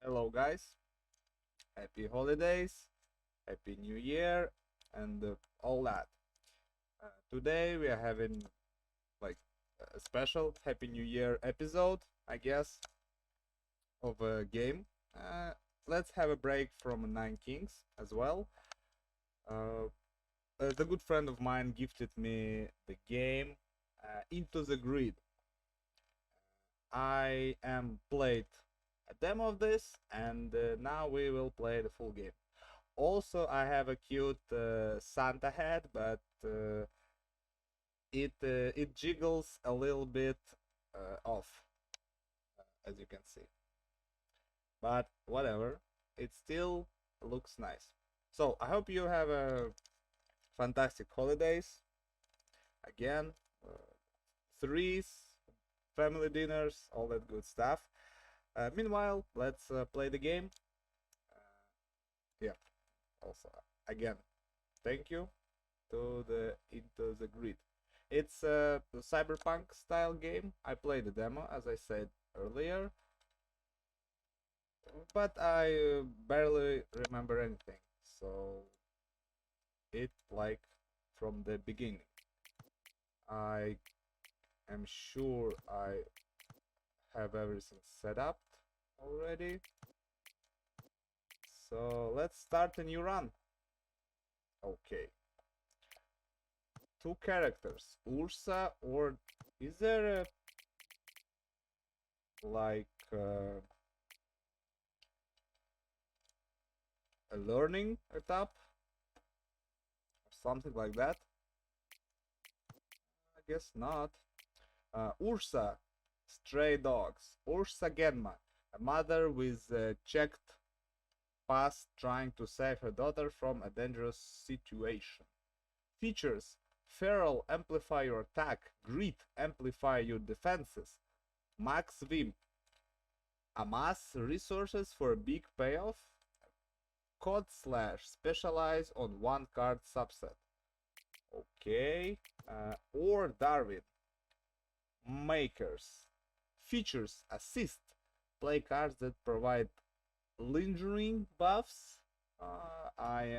Hello guys, happy holidays, happy new year, and all that. Today we are having like a special happy new year episode, I guess, of a game. Uh, let's have a break from Nine Kings as well. Uh, the good friend of mine gifted me the game Into the Grid. I am played a demo of this, and now we will play the full game. Also, I have a cute Santa hat, but it jiggles a little bit off, as you can see. But whatever, it still looks nice. So I hope you have a fantastic holidays. Again, threes, family dinners, all that good stuff. Meanwhile, let's play the game. Yeah. Also, again, thank you to the Into the Grid. It's a cyberpunk style game. I played the demo, as I said earlier, but I barely remember anything. So it like from the beginning. I am sure I have everything set up already. So let's start a new run. Okay. Two characters, Ursa, or is there a like a learning etap or something like that? I guess not. Ursa, stray dogs. Ursa Genma, a mother with a checked past trying to save her daughter from a dangerous situation. Features: Feral, amplify your attack. Grit, amplify your defenses. Max Vim, amass resources for a big payoff. Code slash, specialize on one card subset. Okay. Or Darwin, makers. Features: assist, play cards that provide lingering buffs. I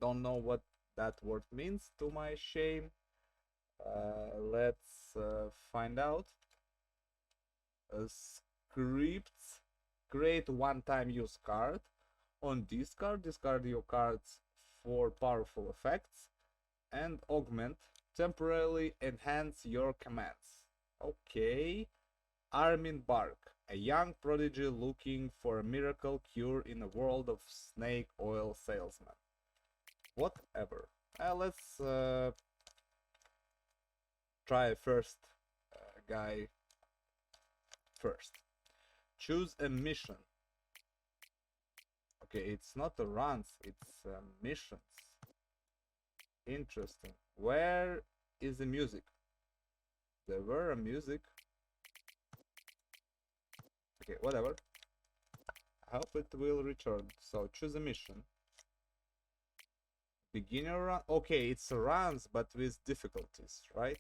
don't know what that word means, to my shame. Let's find out. Scripts: create one-time use card. On discard, discard your cards for powerful effects, and augment, temporarily enhance your commands. Okay. Armin Bark, a young prodigy looking for a miracle cure in a world of snake oil salesmen. Whatever. Let's try first guy first. Choose a mission. Okay, it's not a runs, it's missions. Interesting. Where is the music? There were a music. Okay, whatever. I hope it will return. So choose a mission. Beginner run. Okay, it's runs, but with difficulties, right?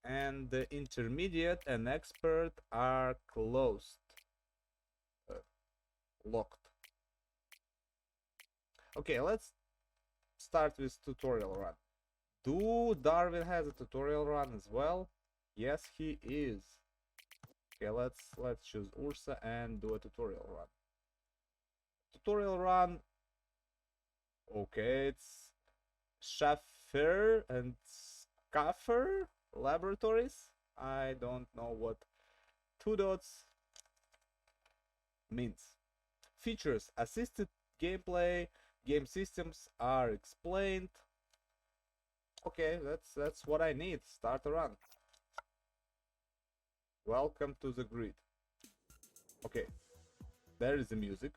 And the intermediate and expert are closed. Locked. Okay, let's start with tutorial run. Do Darwin has a tutorial run as well? Yes, he is. Okay, let's choose Ursa and do a tutorial run. Tutorial run. Okay, it's Schaffer and Schaffer Laboratories. I don't know what two dots means. Features: assisted gameplay, game systems are explained. Okay, that's what I need. Start a run. Welcome to the grid. Okay, there is the music.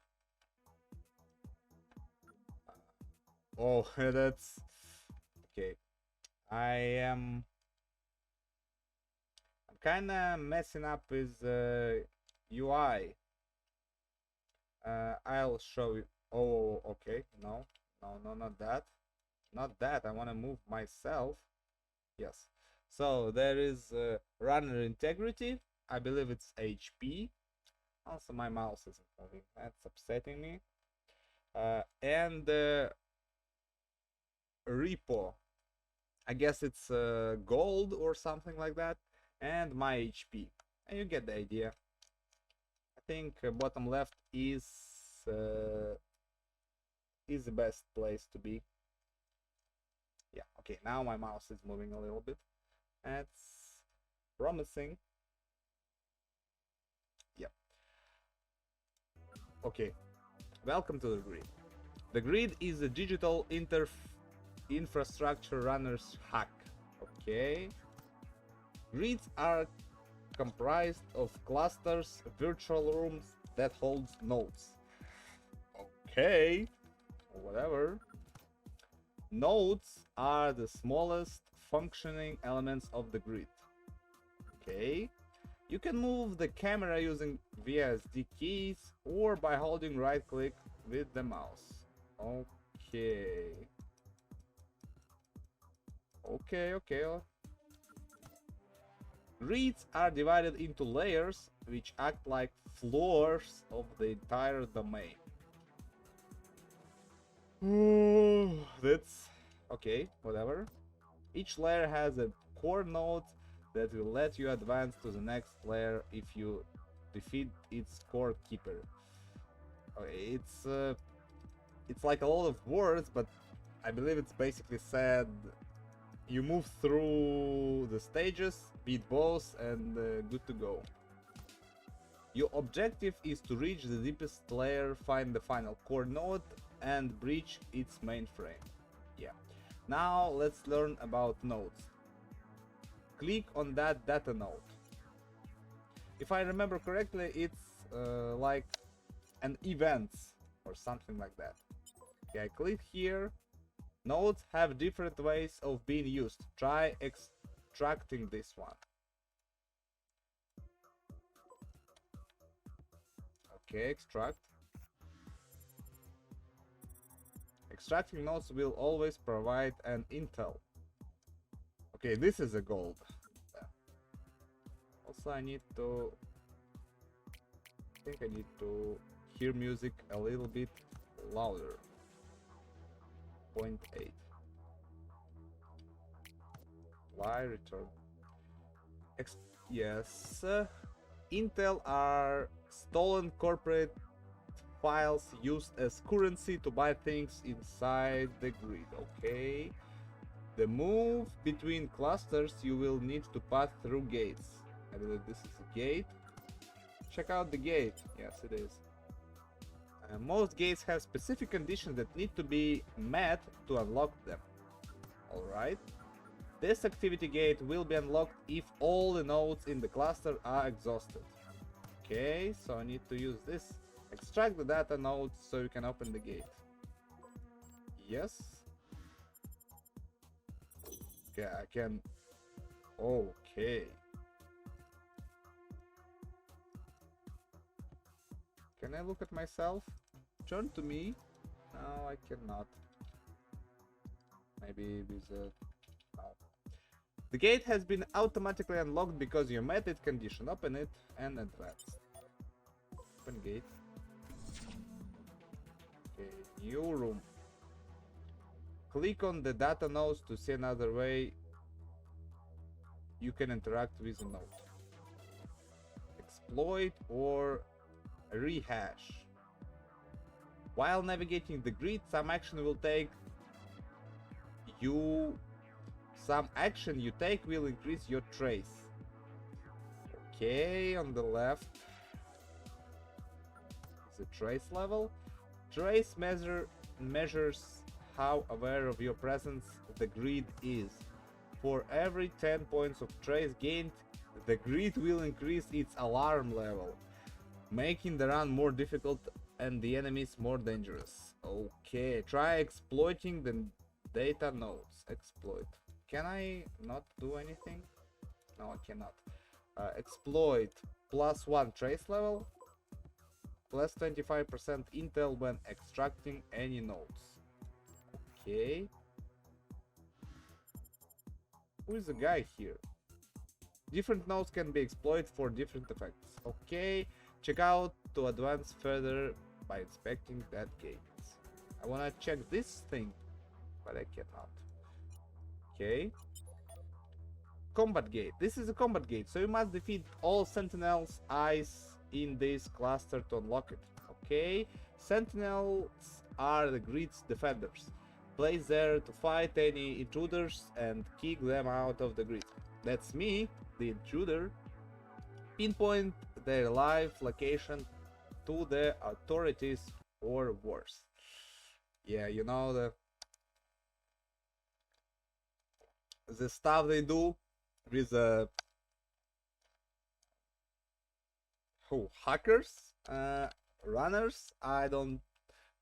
Oh, that's okay. I'm kind of messing up with UI. I'll show you. Oh, okay. No, no, no, not that. Not that. I want to move myself. Yes. So there is runner integrity. I believe it's HP. Also, my mouse isn't moving. That's upsetting me. And repo. I guess it's gold or something like that. And my HP. And you get the idea. I think bottom left is the best place to be. Yeah, okay, now my mouse is moving a little bit. That's promising. Yep. Okay, welcome to the grid. The grid is a digital infrastructure runner's hack. Okay. Grids are comprised of clusters, virtual rooms that hold nodes. Okay, whatever. Nodes are the smallest functioning elements of the grid. Okay. You can move the camera using VSD keys or by holding right click with the mouse. Okay. Okay. Grids are divided into layers which act like floors of the entire domain. That's okay, whatever. Each layer has a core node that will let you advance to the next layer if you defeat its core keeper. Okay, it's like a lot of words, but I believe it's basically said you move through the stages, beat boss, and good to go. Your objective is to reach the deepest layer, find the final core node, and breach its mainframe. Yeah. Now let's learn about nodes. Click on that data node. If I remember correctly, it's like an event or something like that. Okay, I click here. Nodes have different ways of being used. Try extracting this one. Okay, extract. Extracting nodes will always provide an intel. Okay, this is a gold. Also, I think I need to hear music a little bit louder. 0.8. Why return? Yes. Intel are stolen corporate files used as currency to buy things inside the grid. Okay. The move between clusters, you will need to pass through gates. I believe this is a gate. Check out the gate. Yes, it is. Most gates have specific conditions that need to be met to unlock them. Alright. This activity gate will be unlocked if all the nodes in the cluster are exhausted. Okay, so I need to use this. Extract the data nodes so you can open the gate. Yes. Okay, I can... Okay. Can I look at myself? Turn to me. No, I cannot. Maybe with a... No. The gate has been automatically unlocked because you met its condition. Open it and advance. Open gate. Okay, new room. Click on the data nodes to see another way you can interact with a node. Exploit or rehash. While navigating the grid, some action you take will increase your trace. Okay, on the left is a trace level. Trace measures how aware of your presence the grid is. For every 10 points of trace gained, the grid will increase its alarm level, making the run more difficult and the enemies more dangerous. Okay, try exploiting the data nodes. Exploit. Can I not do anything? No, I cannot. Exploit. +1 trace level. +25% intel when extracting any nodes. Okay. Who is the guy here? Different nodes can be exploited for different effects. Okay. check out to advance further by inspecting that gate. I wanna check this thing, but I cannot. Okay. Combat gate. This is a combat gate, so you must defeat all sentinels eyes in this cluster to unlock it. Okay. Sentinels are the grid's defenders. Placed there to fight any intruders and kick them out of the grid. That's me, the intruder. Pinpoint their live location to the authorities or worse. Yeah, you know the stuff they do with hackers, runners. I don't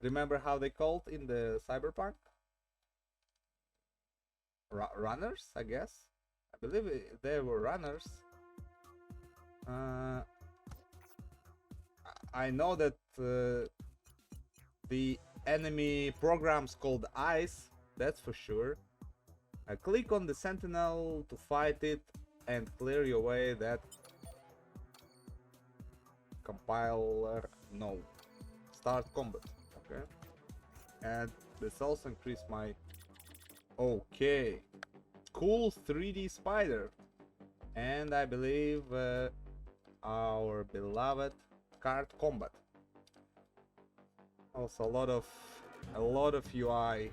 remember how they called in the cyberpunk. Runners, I guess. I believe they were runners. I know that the enemy programs called ICE, that's for sure. Click on the sentinel to fight it and clear your way. That compiler, no. Start combat, okay. And this also increase my... Okay. Cool 3D spider. And I believe our beloved card combat. Also a lot of UI.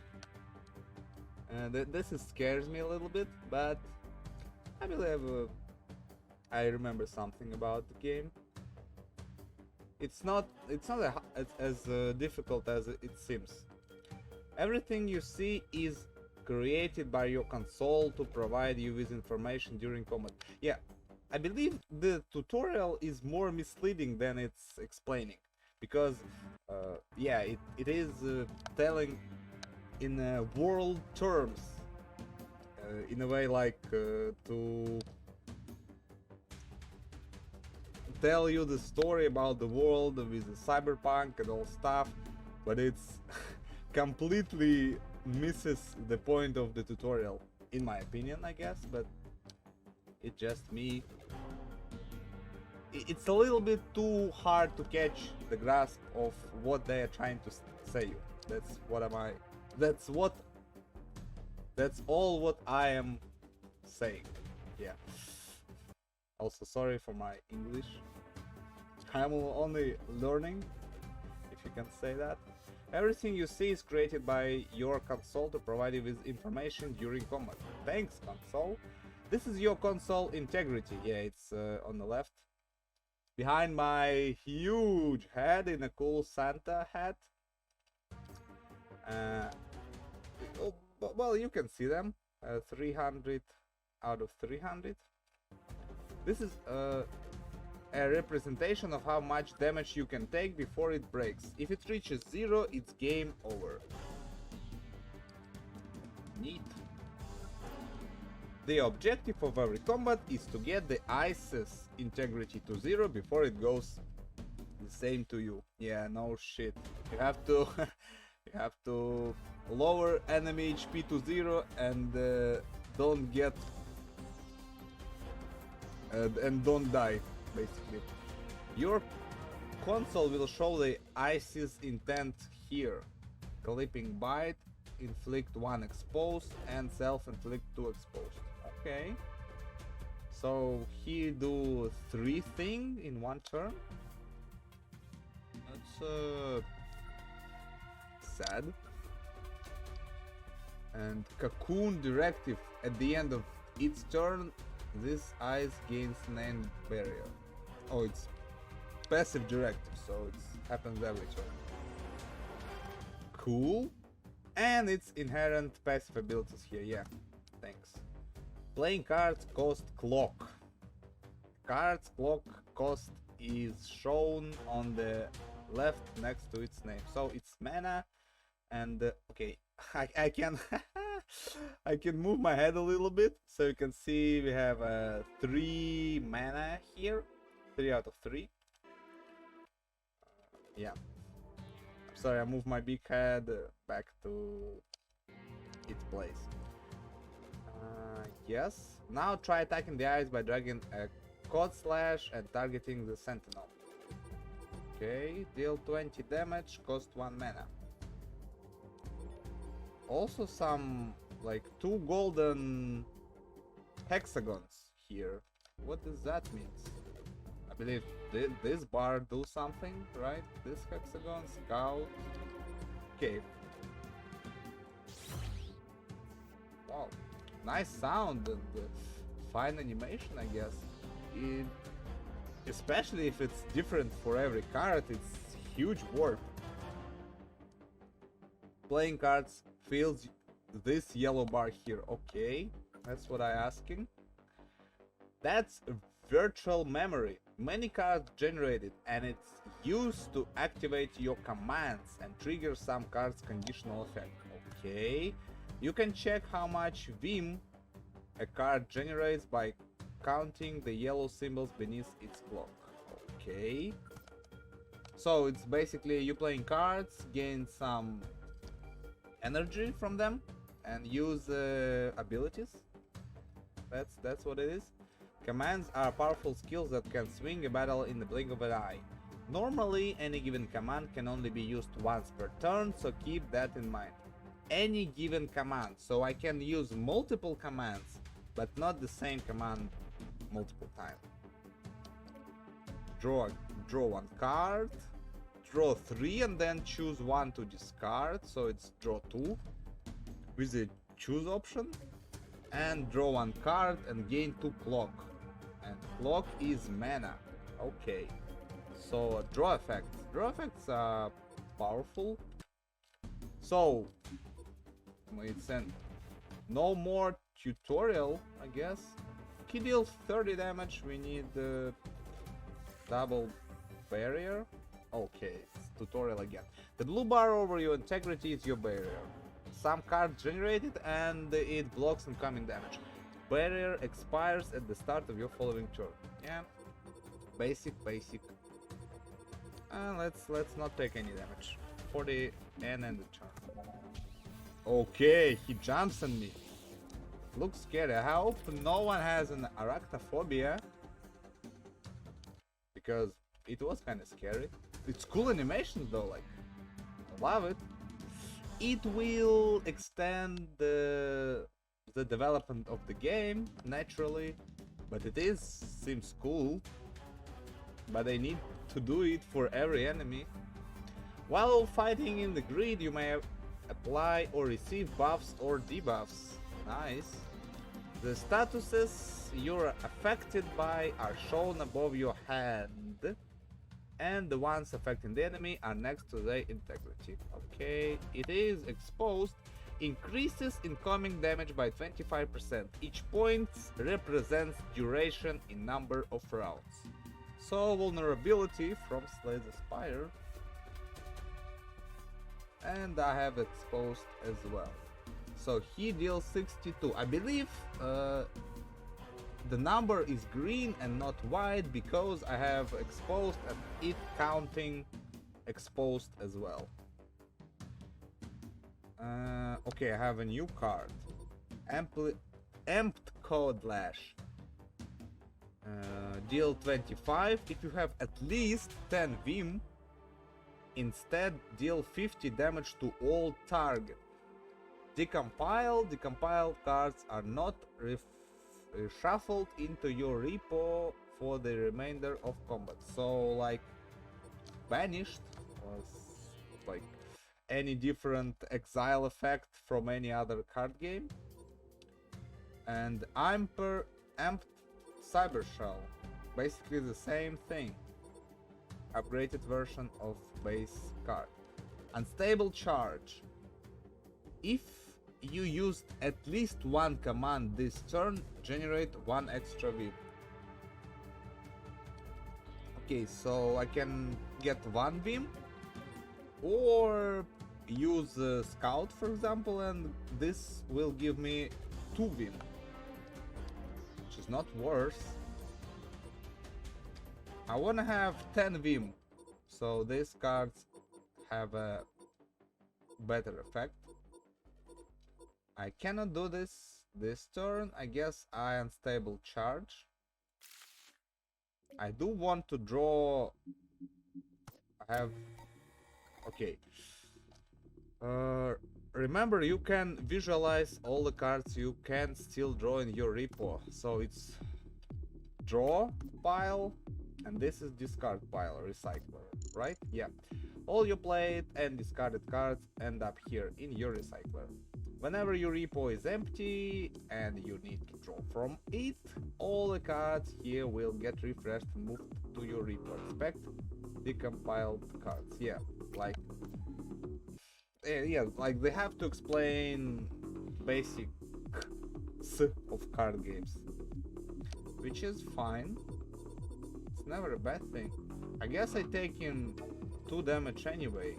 And this scares me a little bit, but I believe I remember something about the game. It's not as difficult as it seems. Everything you see is created by your console to provide you with information during combat. Yeah, I believe the tutorial is more misleading than it's explaining, because yeah, it is telling in world terms, in a way like to tell you the story about the world with the cyberpunk and all stuff, but it's completely misses the point of the tutorial, in my opinion, I guess. But it's just me. It's a little bit too hard to catch the grasp of what they are trying to say you. That's all what I am saying. Yeah. Also sorry for my English. I'm only learning, if you can say that. Everything you see is created by your console to provide you with information during combat. Thanks, console. This is your console integrity. Yeah, it's on the left. Behind my huge head in a cool Santa hat. Well, you can see them. 300 out of 300. This is a representation of how much damage you can take before it breaks. If it reaches 0, it's game over. Neat. The objective of every combat is to get the ice's integrity to 0 before it goes the same to you. Yeah, no shit. You have to you have to lower enemy HP to 0 and don't get and don't die, basically. Your console will show the ice's intent here. Clipping bite, inflict 1 exposed, and self-inflict 2 exposed. Okay. So he do 3 things in 1 turn. That's sad. And cocoon directive at the end of each turn. This ice gains name barrier. Oh, it's passive directive, so it happens every turn. Cool. And it's inherent passive abilities here, yeah. Thanks. Playing cards cost clock. Cards clock cost is shown on the left next to its name. So it's mana and okay, I can I can move my head a little bit so you can see we have 3 mana here, 3 out of 3. Yeah. Sorry, I moved my big head back to its place. Yes. Now try attacking the eyes by dragging a code slash and targeting the sentinel. Okay, deal 20 damage, cost 1 mana. Also some, like, 2 golden hexagons here. What does that mean? I believe this bar do something, right? This hexagon, scout, cave. Wow, nice sound and fine animation, I guess. Especially if it's different for every card, it's huge work. Playing cards fills this yellow bar here. Okay, that's what I'm asking. That's virtual memory. Many cards generated, and it's used to activate your commands and trigger some cards' conditional effect. Okay, you can check how much Vim a card generates by counting the yellow symbols beneath its clock. Okay, so it's basically you playing cards, gain some energy from them, and use abilities. That's what it is. Commands are powerful skills that can swing a battle in the blink of an eye. Normally, any given command can only be used once per turn, so keep that in mind. Any given command, so I can use multiple commands, but not the same command multiple times. Draw 1 card, draw 3 and then choose 1 to discard, so it's draw 2 with the choose option, and draw 1 card and gain 2 clock. And clock is mana. Okay, so draw effects. Draw effects are powerful. So it's an no more tutorial, I guess. He deals 30 damage. We need the double barrier. Okay, it's tutorial again. The blue bar over your integrity is your barrier. Some cards generated and it blocks incoming damage. Barrier expires at the start of your following turn. Yeah, basic. Let's not take any damage. 40 and end the turn. Okay, he jumps on me. Looks scary. I hope no one has an arachnophobia, because it was kind of scary. It's cool animation though, like, I love it. It will extend the development of the game naturally, but seems cool. But they need to do it for every enemy. While fighting in the grid, you may apply or receive buffs or debuffs. Nice. The statuses you're affected by are shown above your hand, and the ones affecting the enemy are next to their integrity. Okay, it is exposed. Increases incoming damage by 25%. Each point represents duration in number of rounds. So vulnerability from Slay the Spire. And I have exposed as well. So he deals 62. I believe the number is green and not white because I have exposed and it counting exposed as well. Okay, I have a new card. Amped Code Lash. Deal 25 if you have at least 10 Vim. Instead, deal 50 damage to all target. Decompiled cards are not reshuffled into your repo for the remainder of combat. So, like, banished was like any different exile effect from any other card game. And Amped Cyber Shell, basically the same thing, upgraded version of base card. Unstable Charge. If you used at least one command this turn, generate 1 extra Vim. Okay, so I can get 1 Vim, or use Scout for example, and this will give me 2 Vim, which is not worse. I wanna have 10 Vim, so these cards have a better effect. I cannot do this turn. I guess I Unstable Charge. I do want to draw have... Okay. Remember, you can visualize all the cards you can still draw in your repo. So it's draw pile, and this is discard pile, recycler, right? Yeah. All your played and discarded cards end up here in your recycler. Whenever your repo is empty and you need to draw from it, all the cards here will get refreshed and moved to your repo. Expect decompiled cards. Yeah, like like they have to explain basics of card games, which is fine. It's never a bad thing. I guess I take in 2 damage anyway.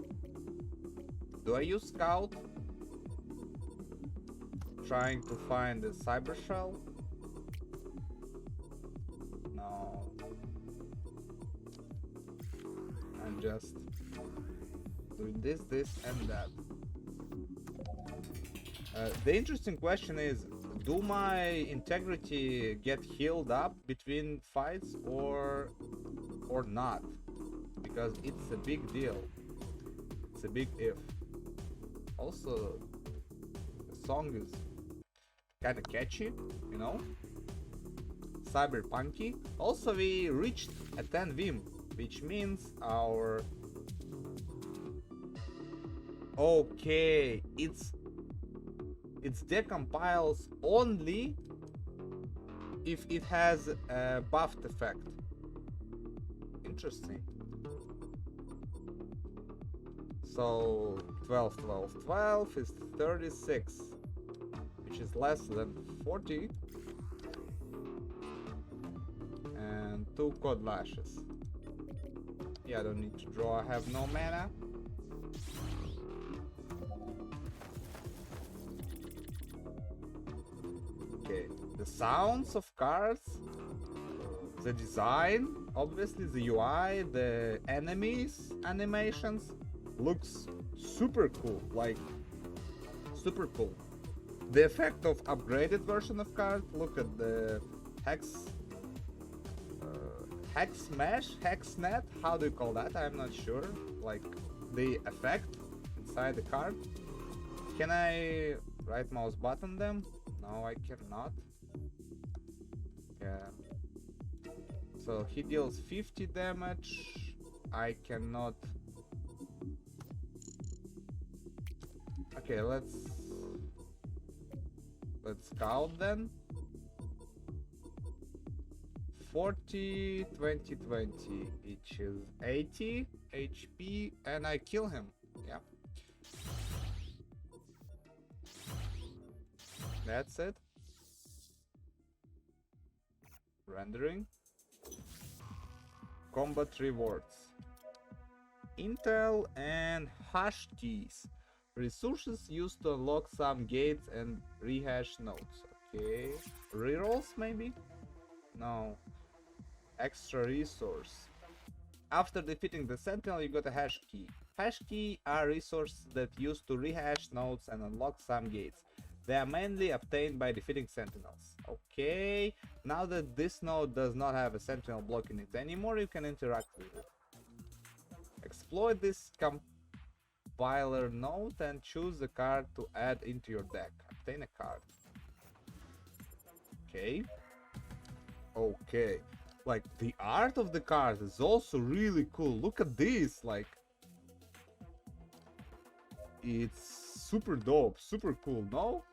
Do I use scout? Trying to find the cyber shell? No. I'm just doing this, and that. The interesting question is, do my integrity get healed up between fights or not? Because it's a big deal. It's a big if. Also, the song is kind of catchy, you know? Cyberpunky. Also, we reached a 10 Vim, which means our... Okay, it's decompiles only if it has a buffed effect. Interesting. So 12, 12, 12 is 36, which is less than 40. And 2 code lashes. Yeah, I don't need to draw, I have no mana. Okay, the sounds of cards, the design, obviously the UI, the enemies animations looks super cool, like super cool. The effect of upgraded version of card, look at the hex net, how do you call that? I'm not sure, like the effect inside the card. Can I right mouse button them? No, I cannot. Yeah. So he deals 50 damage. I cannot. Okay, let's scout then. 40, 20, 20, which is 80 HP, and I kill him. Yeah. That's it. Rendering. Combat rewards. Intel and hash keys. Resources used to unlock some gates and rehash nodes. Okay. Rerolls maybe? No. Extra resource. After defeating the sentinel, you got a hash key. Hash key are resources that used to rehash nodes and unlock some gates. They are mainly obtained by defeating sentinels. Okay, now that this node does not have a sentinel blocking it anymore, you can interact with it. Exploit this compiler node and choose a card to add into your deck. Obtain a card. Okay. Okay. Like, the art of the card is also really cool. Look at this, like... It's super dope, super cool, no?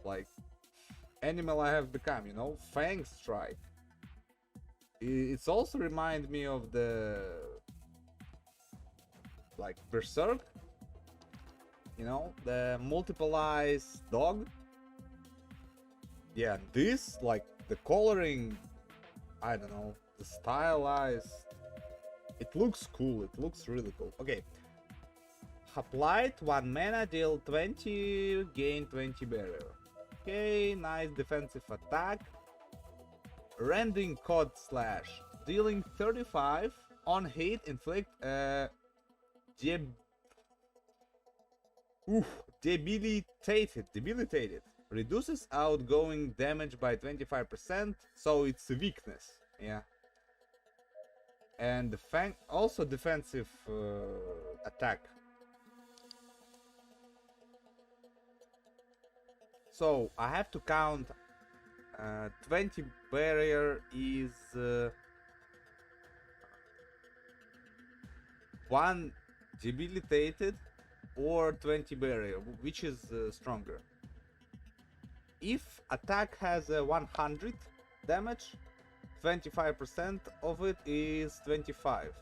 Like, animal I have become, you know? Fang Strike. It's also remind me of the... like, Berserk. You know? The multiple eyes dog. Yeah, this, like, the coloring, I don't know, the stylized, it looks cool, it looks really cool. Okay, Hoplite, 1 mana, deal 20, gain 20 barrier. Okay, nice defensive attack. Rending Code Slash, dealing 35, on hit, inflict debilitated. Reduces outgoing damage by 25%, so it's a weakness. Yeah. and also defensive attack. So I have to count 20 barrier is 1 debilitated or 20 barrier, which is stronger. If attack has 100 damage, 25% of it is 25.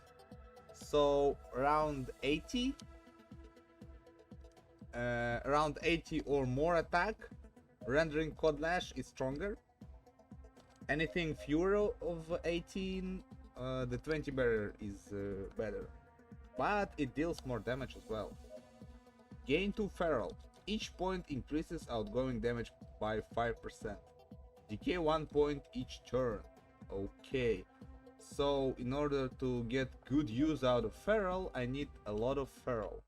So around 80 or more attack, rendering Cod Lash is stronger. Anything fewer of 18, the 20 barrier is better, but it deals more damage as well. Gain 2 Feral. Each point increases outgoing damage by 5%. Decay 1 point each turn. Okay, so in order to get good use out of Feral, I need a lot of Feral.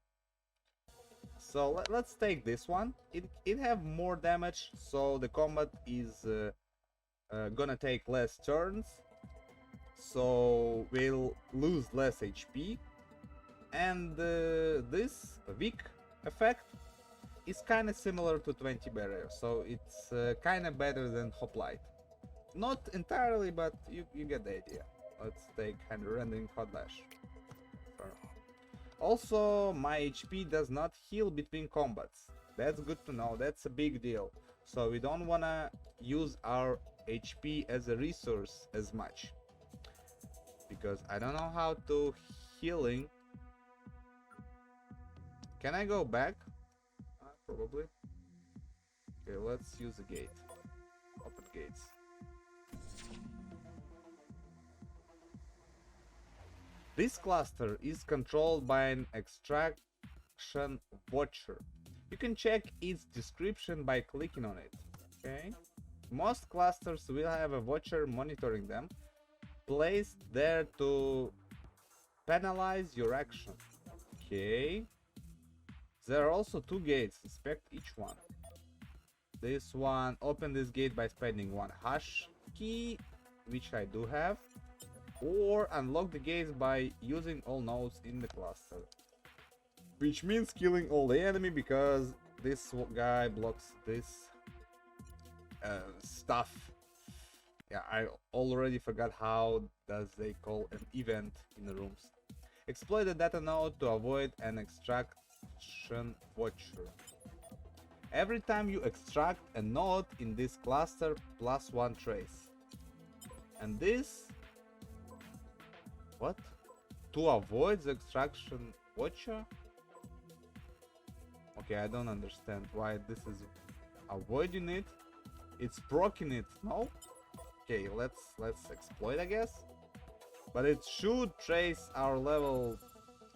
So let's take this one. It have more damage, so the combat is gonna take less turns, so we'll lose less HP, and this weak effect is kind of similar to 20 barrier, so it's kind of better than Hoplite. Not entirely, but you get the idea. Let's take rendering Cod Lash. Also, my HP does not heal between combats. That's good to know, that's a big deal. So we don't wanna use our HP as a resource as much, because I don't know how to healing. Can I go back? Probably. Okay, let's use a gate. Open gates. This cluster is controlled by an extraction watcher. You can check its description by clicking on it. Okay. Most clusters will have a watcher monitoring them, placed there to penalize your action. Okay. There are also 2 gates, inspect each one. This one, open this gate by spending 1 hash key, which I do have, or unlock the gates by using all nodes in the cluster. Which means killing all the enemy, because this guy blocks this stuff. Yeah, I already forgot how does they call an event in the rooms. Exploit the data node to avoid an extraction watcher. Every time you extract a node in this cluster, +1 trace. And this... what? To avoid the extraction watcher? Okay, I don't understand why this is avoiding it. It's proccing it, no? Okay, let's exploit, I guess. But it should trace our level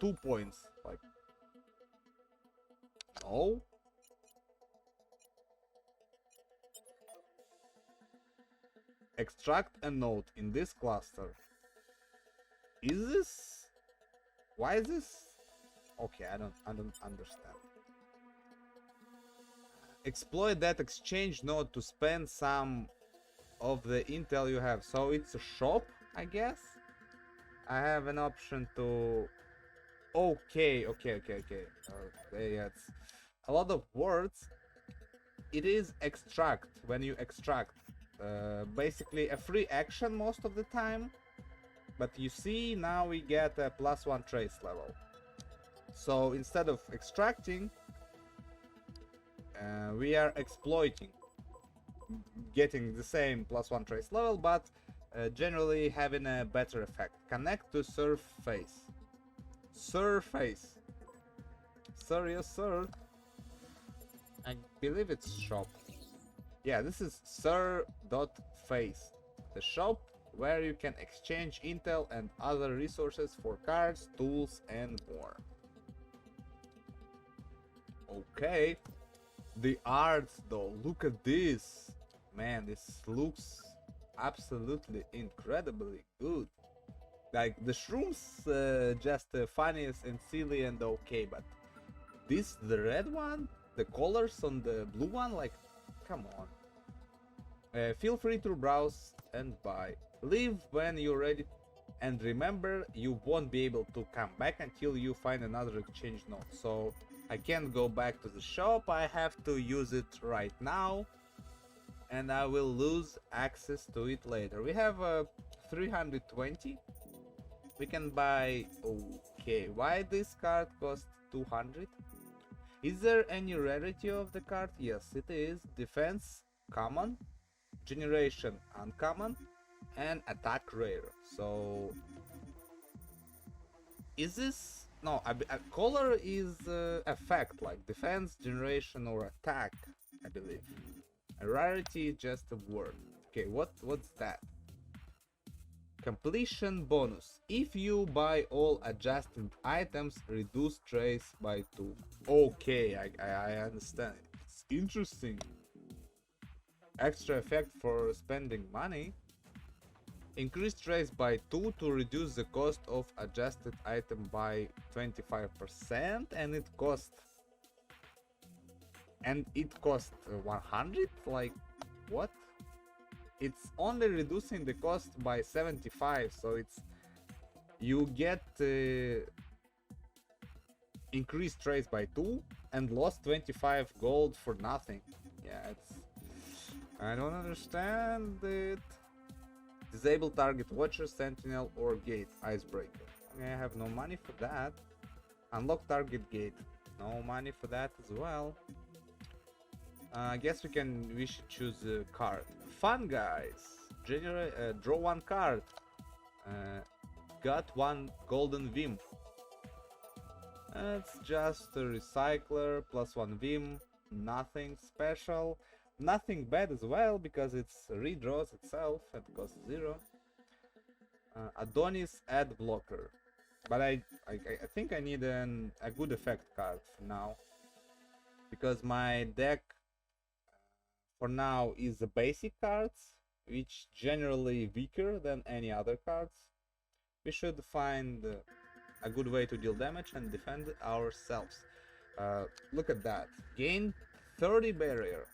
2 points, like... no? Extract a node in this cluster. Is this... why is this... okay, I don't understand. Exploit that exchange node to spend some of the intel you have. So it's a shop, I guess. I have an option to... okay. Yeah, it's a lot of words. It is extract, when you extract. Basically a free action most of the time. But you see, now we get a +1 trace level. So instead of extracting, we are exploiting, getting the same +1 trace level, but generally having a better effect. Connect to surface. Surface. Sir, yes sir. I believe it's shop. Yeah, this is sir.face, the shop where you can exchange intel and other resources for cards, tools, and more. Okay. The arts though, look at this. Man, this looks absolutely incredibly good. Like, the shrooms just funniest and silly and okay, but this, the red one, the colors on the blue one, like, come on. Feel free to browse and buy. Leave when you're ready And remember, you won't be able to come back until you find another exchange node. So I can't go back to the shop, I have to use it right now, and I will lose access to it later. We have 320. We can buy... Okay, why this card costs 200? Is there any rarity of the card? Yes, it is. Defense, common. Generation, uncommon. And attack, rare. So... Is this... No, a color is effect, like defense, generation, or attack, I believe. A rarity is just a word. Okay, what's that? Completion bonus. If you buy all adjacent items, reduce trace by 2. Okay, I understand. It's interesting. Extra effect for spending money. Increase trace by 2 to reduce the cost of adjusted item by 25%, and it costs 100? Like, what? It's only reducing the cost by 75, so it's... You get increased trace by 2 and lost 25 gold for nothing. Yeah, it's... I don't understand it. Disable target watcher, sentinel, or gate icebreaker. Okay, I have no money for that. Unlock target gate. No money for that as well. I guess we should choose a card. Fun, guys. Draw one card. Got one golden Vim. It's just a recycler plus one Vim. Nothing special. Nothing bad as well, because it's redraws itself and costs 0. Adonis add blocker. But I think I need a good effect card for now. Because my deck for now is the basic cards, which generally weaker than any other cards. We should find a good way to deal damage and defend ourselves. Look at that. Gain 30 barrier,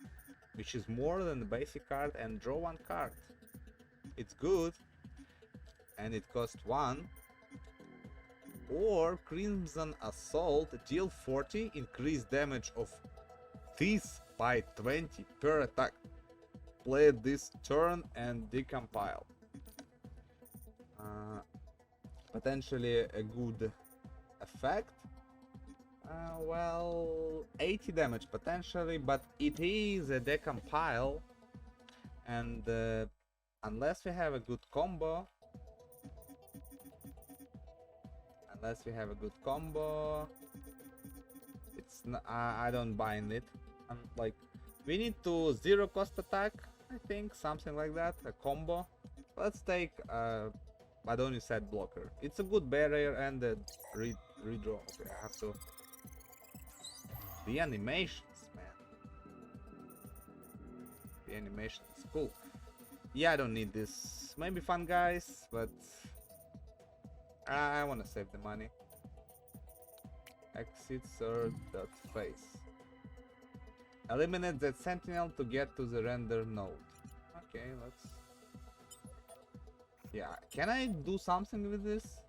which is more than the basic card, and draw one card. It's good, and it costs 1. Or Crimson Assault, deal 40, increase damage of this by 20 per attack. Play this turn and decompile. Potentially a good effect. Well, 80 damage potentially, but it is a decompile, and unless we have a good combo, it's I don't buy in it. Like, we need to 0 cost attack, I think, something like that, a combo. Let's take Adonis said blocker. It's a good barrier and a redraw. Okay, I have to... The animations, man. The animation is cool. Yeah, I don't need this. Maybe fun, guys, but I want to save the money. Exit third dot face. Eliminate that sentinel to get to the render node. Okay, let's... Yeah, can I do something with this?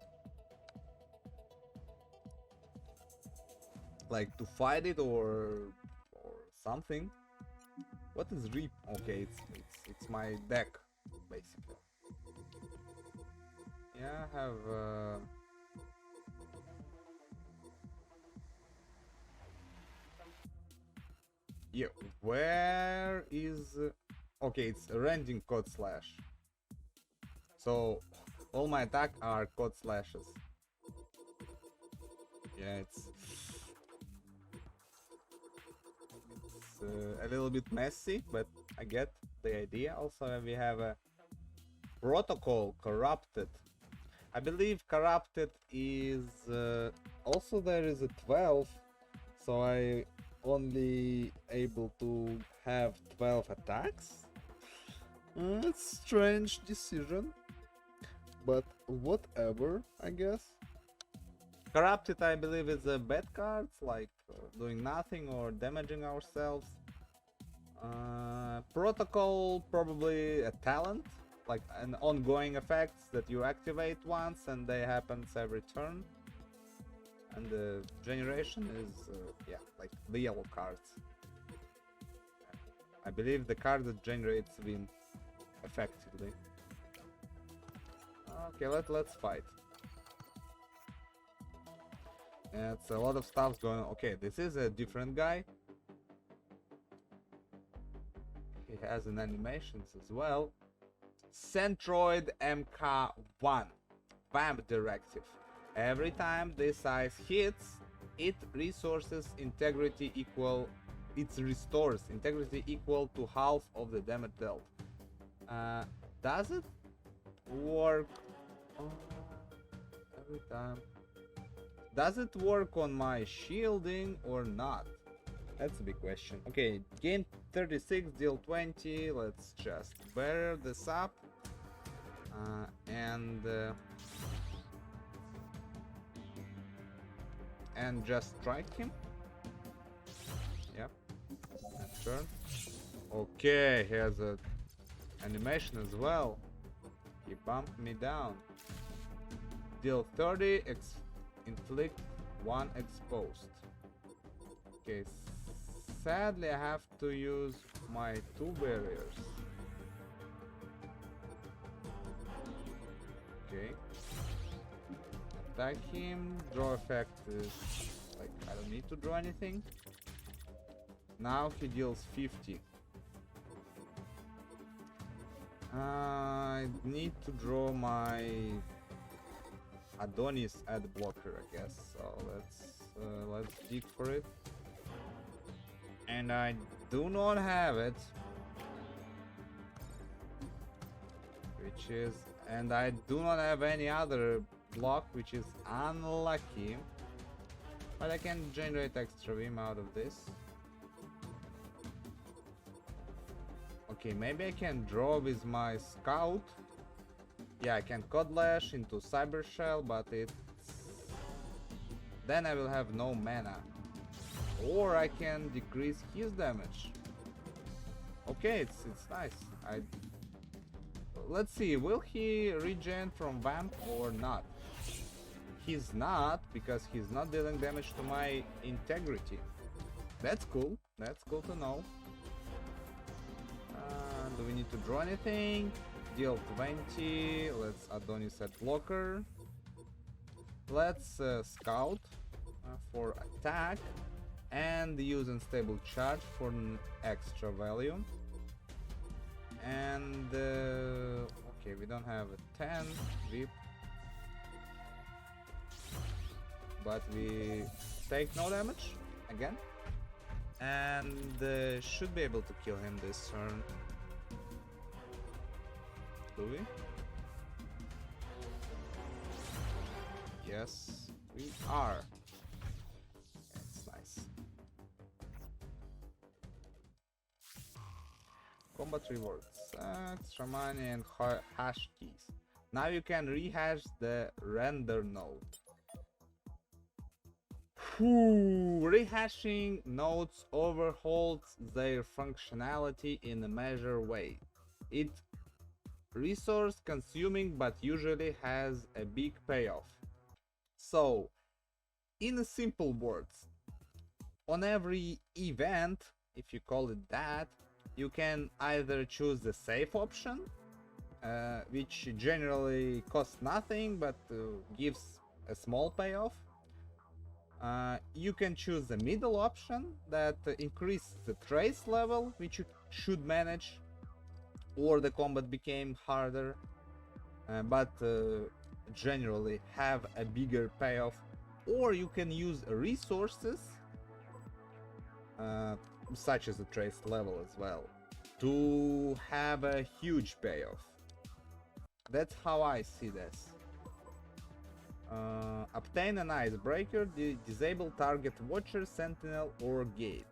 Like to fight it or something? What is reap? Okay, it's my deck basically. Yeah, I have yeah, where is okay, it's rending code slash. So all my attack are code slashes. Yeah, it's a little bit messy, but I get the idea. Also, we have a protocol corrupted. I believe corrupted is also there is a 12, so I only able to have 12 attacks. It's strange decision, but whatever, I guess. Corrupted, I believe, is a bad card, like doing nothing or damaging ourselves. Protocol, probably a talent, like an ongoing effects that you activate once and they happens every turn. And the generation is yeah, like the yellow cards. I believe the card that generates win effectively. Okay, let's fight. It's a lot of stuff going on. Okay, this is a different guy. He has an animations as well. Centroid MK1 Vamp Directive. Every time this ice hits, it resources integrity equal. It restores integrity equal to half of the damage dealt. Does it work every time? Does it work on my shielding or not? That's a big question. Okay, gain 36, deal 20. Let's just bear this up and just strike him. Yep. Next turn. Okay, he has a animation as well. He bumped me down. Deal 30, inflict 1 exposed. Okay, sadly I have to use my 2 barriers. Okay. Attack him, draw effect is like I don't need to draw anything. Now he deals 50. I need to draw my Adonis ad blocker, I guess. So let's dig for it. And I do not have it. Which is, and I do not have any other block, which is unlucky. But I can generate extra Vim out of this. Okay, maybe I can draw with my scout. Yeah, I can Codlash into Cyber Shell, but it's... then I will have no mana. Or I can decrease his damage. Okay, it's nice. Let's see, will he regen from Vamp or not? He's not, because he's not dealing damage to my integrity. That's cool. That's cool to know. Do we need to draw anything? Deal 20. Let's Adonis at blocker. Let's scout for attack and use unstable charge for an extra value. And okay, we don't have a 10 VIP, but we take no damage again, and should be able to kill him this turn. Do we? Yes, we are. That's nice. Combat rewards. Extra money and hash keys. Now you can rehash the render node. Rehashing nodes overhauls their functionality in a measured way. It resource consuming but usually has a big payoff. So, in simple words, on every event, if you call it that, you can either choose the safe option, which generally costs nothing but gives a small payoff. You can choose the middle option that increases the trace level, which you should manage, or the combat became harder, but generally have a bigger payoff. Or you can use resources, such as the trace level as well, to have a huge payoff. That's how I see this. Obtain an icebreaker, disable target watcher, sentinel or gate.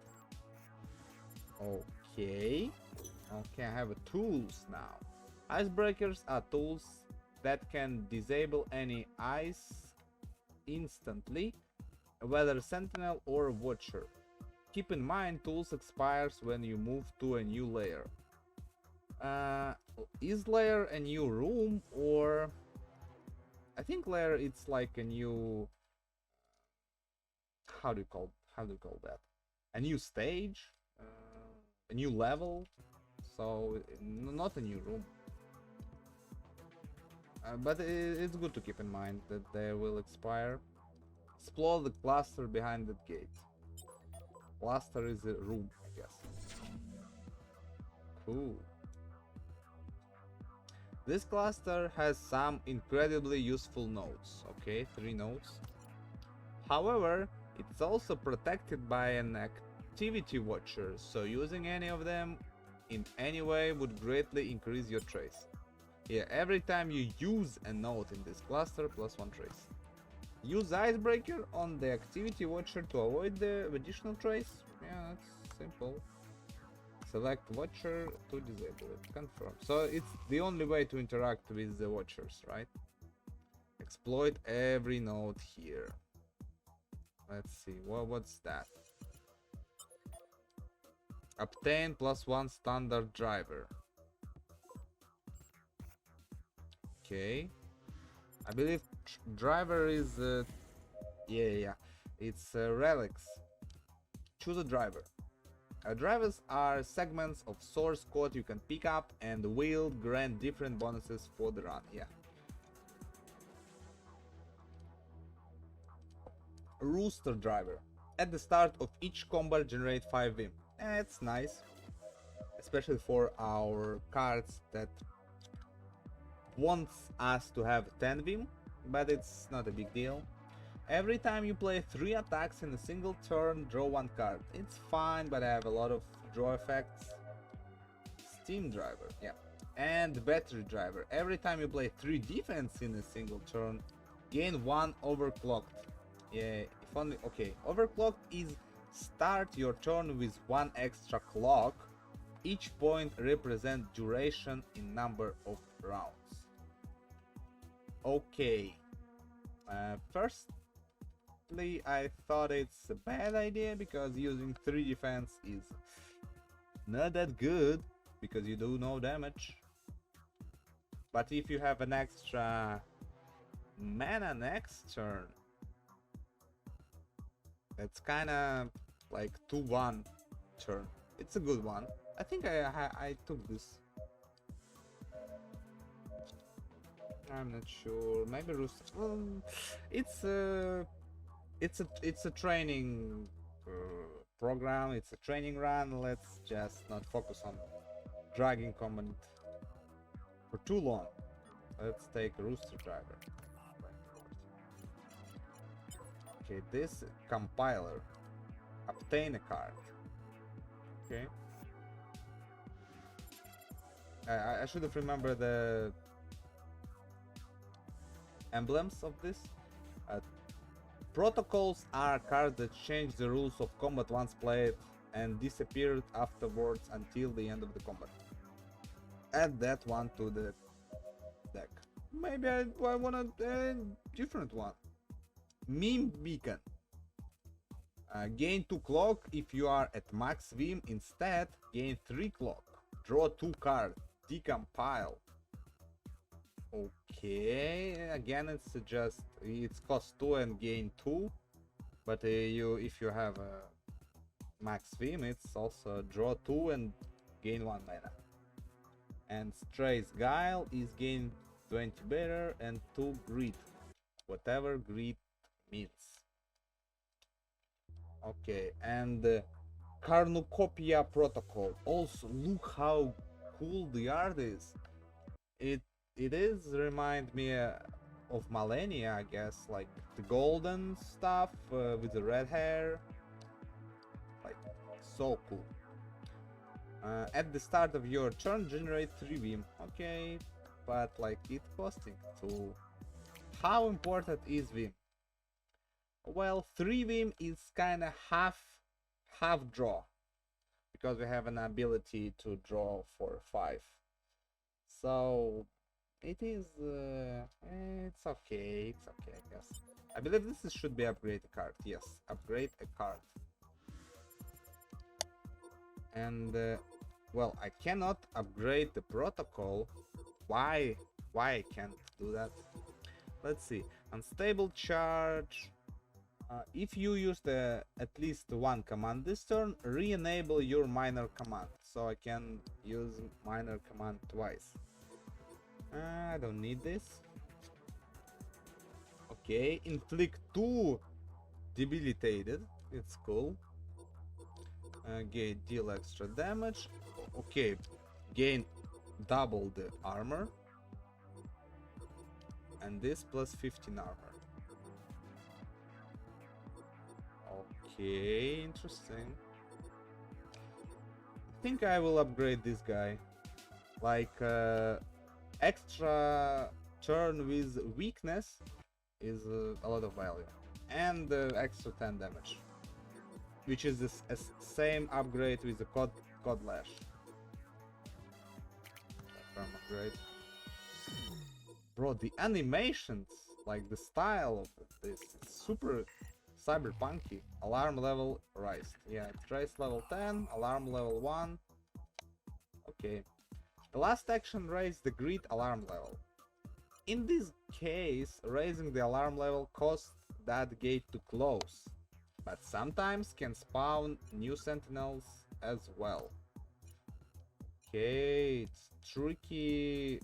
Okay, I have tools now. Icebreakers are tools that can disable any ice instantly, whether sentinel or watcher. Keep in mind, tools expires when you move to a new layer. Is layer a new room, or I think layer it's like a new, how do you call that? A new stage, a new level. So not a new room. But it's good to keep in mind that they will expire. Explore the cluster behind the gate. Cluster is a room, I guess. Cool. This cluster has some incredibly useful nodes. Okay, 3 nodes. However, it's also protected by an activity watcher, so using any of them in any way would greatly increase your trace. Yeah, every time you use a node in this cluster, +1 trace. Use icebreaker on the activity watcher to avoid the additional trace. Yeah, that's simple. Select watcher to disable it. Confirm. So it's the only way to interact with the watchers, right? Exploit every node here. Let's see. What's that? Obtain +1 standard driver. Okay. I believe driver is yeah. It's relics. Choose a driver. Drivers are segments of source code you can pick up and will grant different bonuses for the run. Yeah. Rooster driver. At the start of each combat, generate 5 Vim. It's nice, especially for our cards that wants us to have 10 Vim, but it's not a big deal. Every time you play 3 attacks in a single turn, draw 1 card. It's fine, but I have a lot of draw effects. Steam driver, yeah. And battery driver. Every time you play 3 defense in a single turn, gain 1 overclocked. Yeah, if only, okay. Overclocked is start your turn with 1 extra clock. Each point represents duration in number of rounds. Okay. Firstly, I thought it's a bad idea because using 3 defense is not that good because you do no damage. But if you have an extra mana next turn, it's kinda like 2-1 turn. It's a good one. I think I took this. I'm not sure. Maybe Rooster. Well, it's a training program. It's a training run. Let's just not focus on dragging combat for too long. Let's take Rooster driver. Okay, this compiler. Obtain a card. Okay. I should have remembered the emblems of this. Protocols are cards that change the rules of combat once played and disappeared afterwards until the end of the combat. Add that one to the deck. Maybe I want a different one. Meme beacon. Gain 2 clock if you are at max Vim. Instead, gain 3 clock. Draw 2 cards. Decompile. Okay, again it's cost 2 and gain 2, but if you have a max Vim, it's also draw 2 and gain 1 mana. And Stray's Guile is gain 20 better and 2 greed, whatever greed means. Okay, and the Cornucopia protocol. Also, look how cool the art is. It is remind me of Malenia, I guess, like the golden stuff with the red hair. Like, so cool. At the start of your turn, generate 3 Vim. Okay, but like it costing 2. How important is Vim? Well, 3 Vim is kinda half draw, because we have an ability to draw for 5. So it is it's okay, I guess. I believe this should be upgrade a card. Yes, upgrade a card. And well, I cannot upgrade the protocol. Why I can't do that? Let's see. Unstable charge. If you used at least one command this turn, re-enable your minor command. So I can use minor command twice. I don't need this. Okay, inflict 2 debilitated. It's cool. Deal extra damage. Okay, gain double the armor. And this plus 15 armor. Okay, interesting. I think I will upgrade this guy. Like, extra turn with weakness is a lot of value. And extra 10 damage. Which is the same upgrade with the Cod Lash. Upgrade. Bro, the animations, like the style of this, it's super cyberpunky. Alarm level raised. Yeah, trace level 10, alarm level 1. Okay. The last action raised the grid alarm level. In this case, raising the alarm level costs that gate to close, but sometimes can spawn new sentinels as well. Okay, it's tricky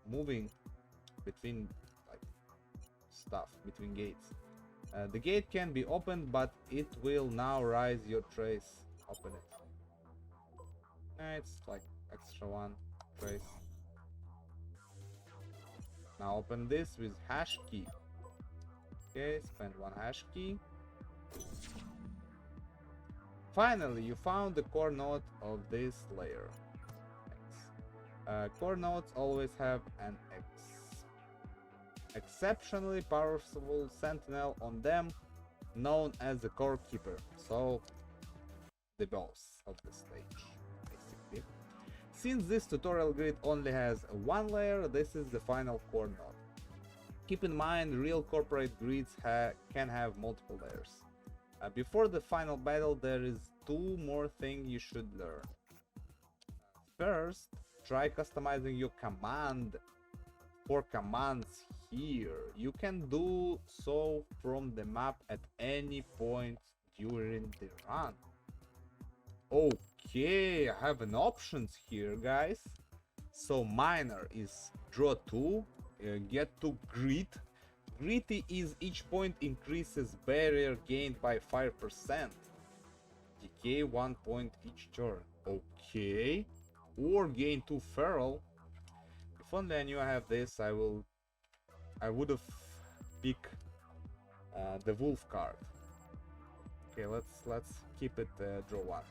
moving between like stuff between gates. The gate can be opened, but it will now rise your trace. Open it. It's like extra 1 trace. Now open this with hash key. Okay, spend 1 hash key. Finally, you found the core node of this layer. Core nodes always have an exceptionally powerful sentinel on them, known as the core keeper. So, the boss of the stage, basically. Since this tutorial grid only has 1 layer, this is the final core node. Keep in mind, real corporate grids can have multiple layers. Before the final battle, there is 2 more things you should learn. First, try customizing your command for commands here. You can do so from the map at any point during the run. Okay, I have an options here, guys. So minor is draw 2, get to grit. Gritty is each point increases barrier gained by 5%. Decay 1 point each turn. Okay. Or gain 2 feral. If only I knew I have this, I would have picked the wolf card. Okay, let's keep it draw 1.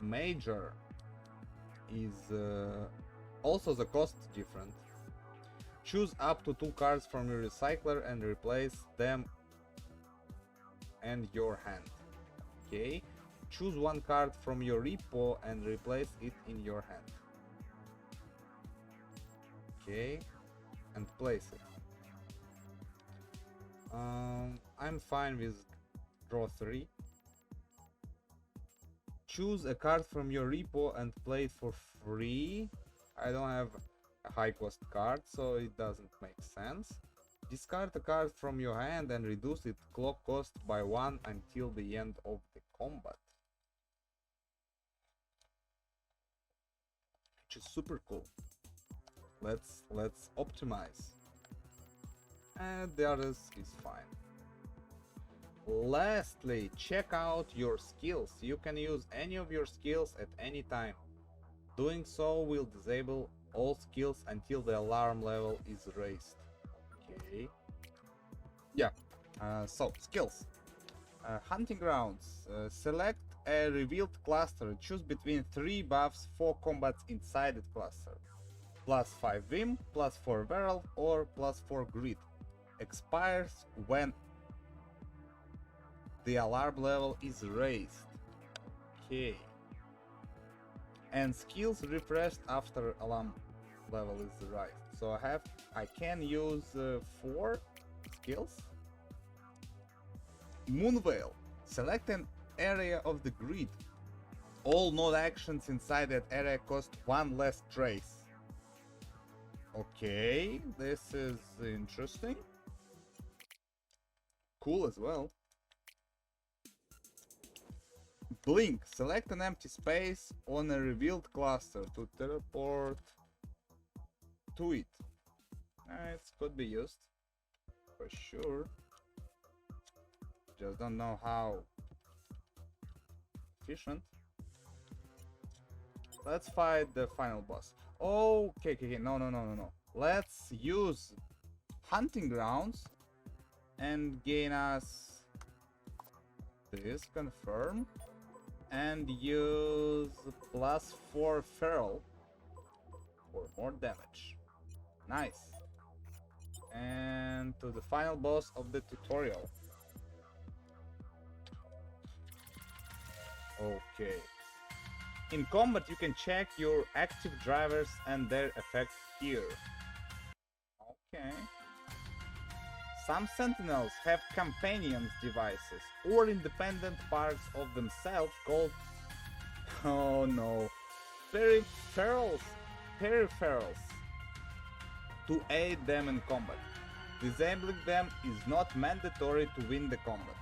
Major is also the cost different. Choose up to 2 cards from your recycler and replace them and your hand. Okay. Choose 1 card from your repo and replace it in your hand. Okay. And place it. I'm fine with draw 3. Choose a card from your repo and play it for free. I don't have a high cost card, so it doesn't make sense. Discard a card from your hand and reduce its clock cost by 1 until the end of the combat. Which is super cool. Let's optimize. And the others is fine. Lastly, check out your skills. You can use any of your skills at any time. Doing so will disable all skills until the alarm level is raised. Okay. Yeah. So, skills. Hunting grounds. Select a revealed cluster. Choose between 3 buffs for combats inside the cluster. +5 Vim, +4 Viral, or +4 Grit. Expires when the alarm level is raised. Okay. And skills refreshed after alarm level is raised. So I can use 4 skills. Moonveil. Select an area of the grid All node actions inside that area cost 1 less trace. Okay, this is interesting. Cool as well. Blink. Select an empty space on a revealed cluster to teleport to it. It could be used for sure. Just don't know how efficient. Let's fight the final boss. Okay, no. Let's use hunting grounds and gain us this, confirm, and use +4 feral for more damage. Nice. And to the final boss of the tutorial. Okay. In combat you can check your active drivers and their effects here. Okay. Some sentinels have companions devices or independent parts of themselves called, oh no, peripherals to aid them in combat. Disabling them is not mandatory to win the combat.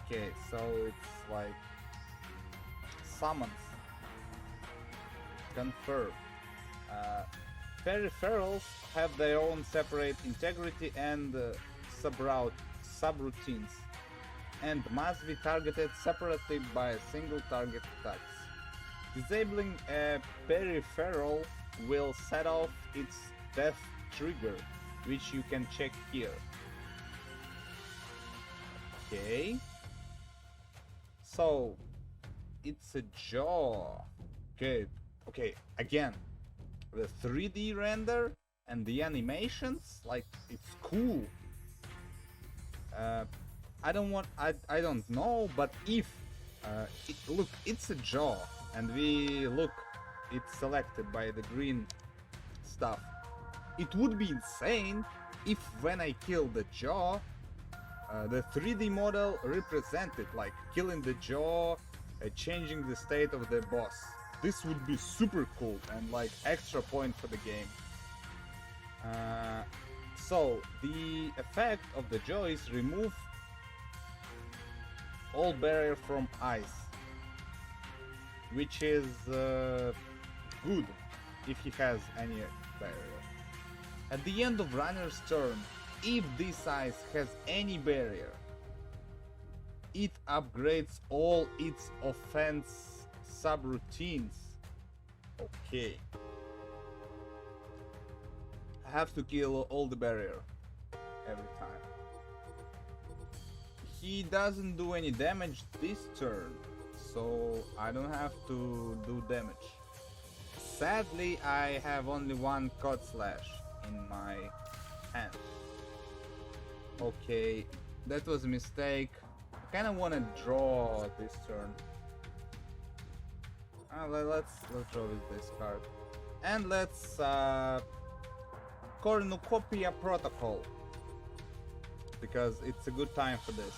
Okay, so it's like summons. Confirm. Peripherals have their own separate integrity and subroutines and must be targeted separately by single target attacks. Disabling a peripheral will set off its death trigger, which you can check here. Okay. So it's a jaw. Okay, again, the 3D render and the animations, like, it's cool. I don't know, but if look, it's a jaw, and it's selected by the green stuff. It would be insane if when I kill the jaw, the 3D model represented, like killing the jaw, changing the state of the boss. This would be super cool and like extra point for the game. So the effect of the jaw is remove all barrier from ice, which is good if he has any barrier. At the end of runner's turn, if this ice has any barrier, it upgrades all its offense subroutines. Okay. I have to kill all the barrier every time. He doesn't do any damage this turn, so I don't have to do damage. Sadly, I have only one Cod Slash in my hand. Okay, that was a mistake. I kind of want to draw this turn. Let's draw with this card. And let's cornucopia protocol, because it's a good time for this.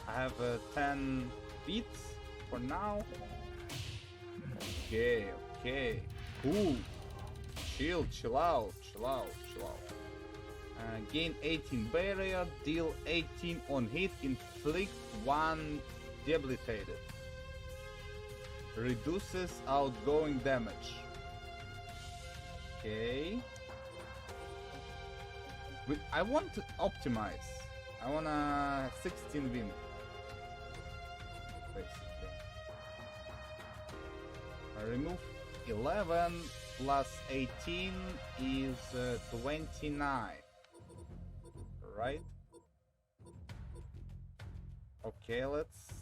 I have 10 beats for now. Okay, cool. Chill out. Gain 18 barrier, deal 18 on hit, inflict 1 debilitated. Reduces outgoing damage. Okay. I want to optimize. I want a 16 win. Basically. I remove 11 plus 18 is 29. Right? Okay, let's...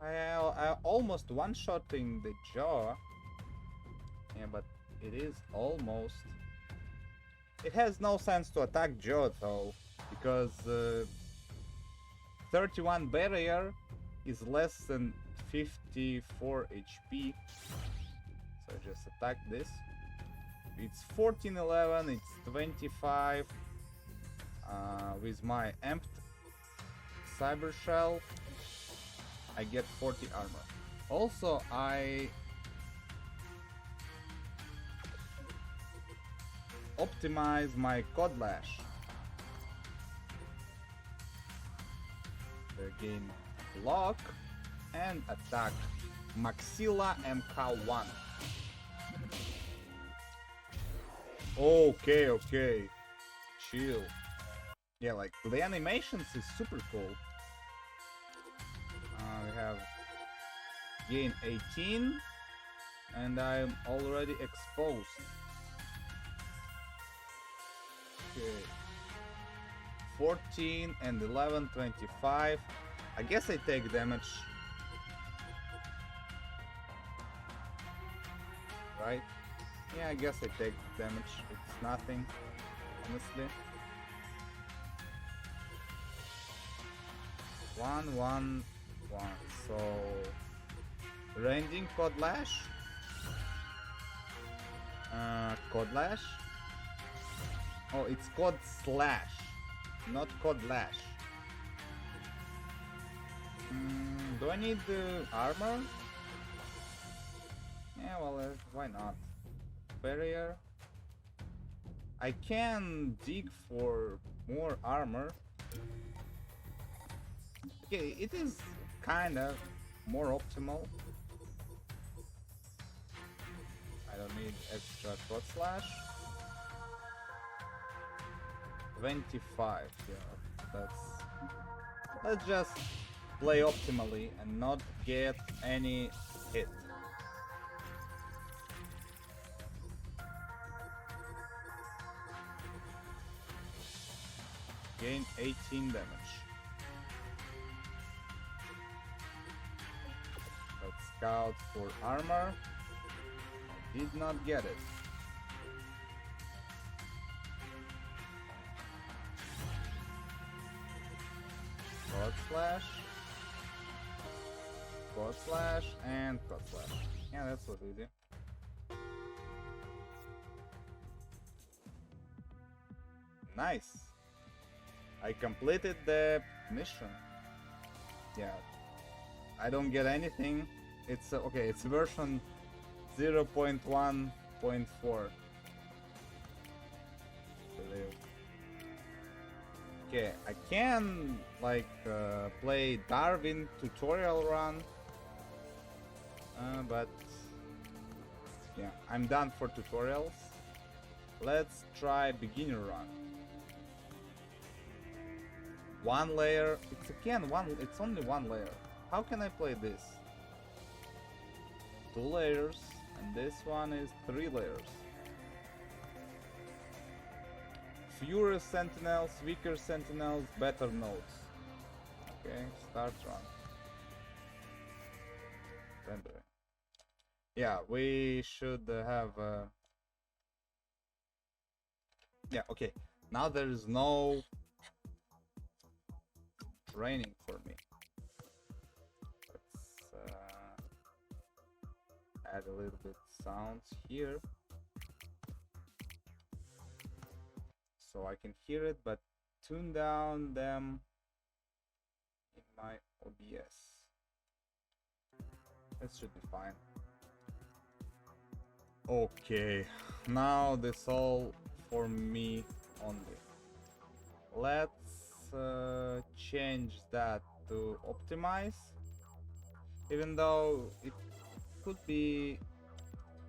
I almost one-shotting the jaw. Yeah, but it is almost... It has no sense to attack jaw though, because 31 barrier is less than 54 HP. So I just attack this. It's 14-11, it's 25. With my amped cyber shell, I get 40 armor. Also, I optimize my Codlash. Gain block and attack. Maxilla MK1. Okay, okay. Chill. Yeah, like the animations is super cool. We have gain 18 and I'm already exposed. Okay. 14 and 11, 25. I guess I take damage. Right? Yeah, I guess I take damage. It's nothing, honestly. 1, 1, 1. So ranging Codlash. Codlash. Oh, it's Cod Slash, not Codlash. Do I need armor? Yeah, well, why not? Barrier. I can dig for more armor. Okay, it is kind of more optimal. I don't need extra Cod Slash. 25, yeah, let's just play optimally and not get any hit. Gain 18 damage. Let's scout for armor. I did not get it. Cod Slash, and Cod Slash. Yeah, that's what we do. Nice. I completed the mission. Yeah. I don't get anything. It's okay, it's version 0.1.4. Okay, I can like play Darwin tutorial run, but yeah, I'm done for tutorials. Let's try beginner run. One layer. It's again one. It's only one layer. How can I play this? 2 layers, and this one is 3 layers. Fewer sentinels, weaker sentinels, better nodes. Okay, start run. Render. Yeah, we should have. Yeah, okay. Now there is no training for me. Let's add a little bit sounds here. So I can hear it, but tune down them in my OBS. That should be fine. Okay, now this all for me only. Let's change that to optimize, even though it could be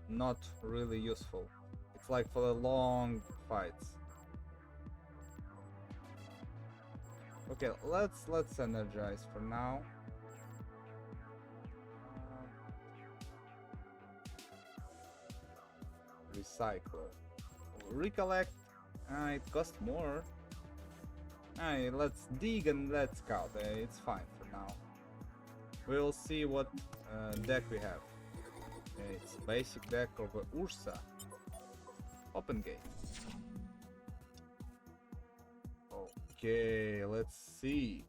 not really useful. It's like for the long fights. Okay, let's energize for now. Recycle. Recollect. It costs more. Let's dig and let's scout. It's fine for now. We'll see what deck we have. It's basic deck of Ursa. Open gate. Okay, let's see.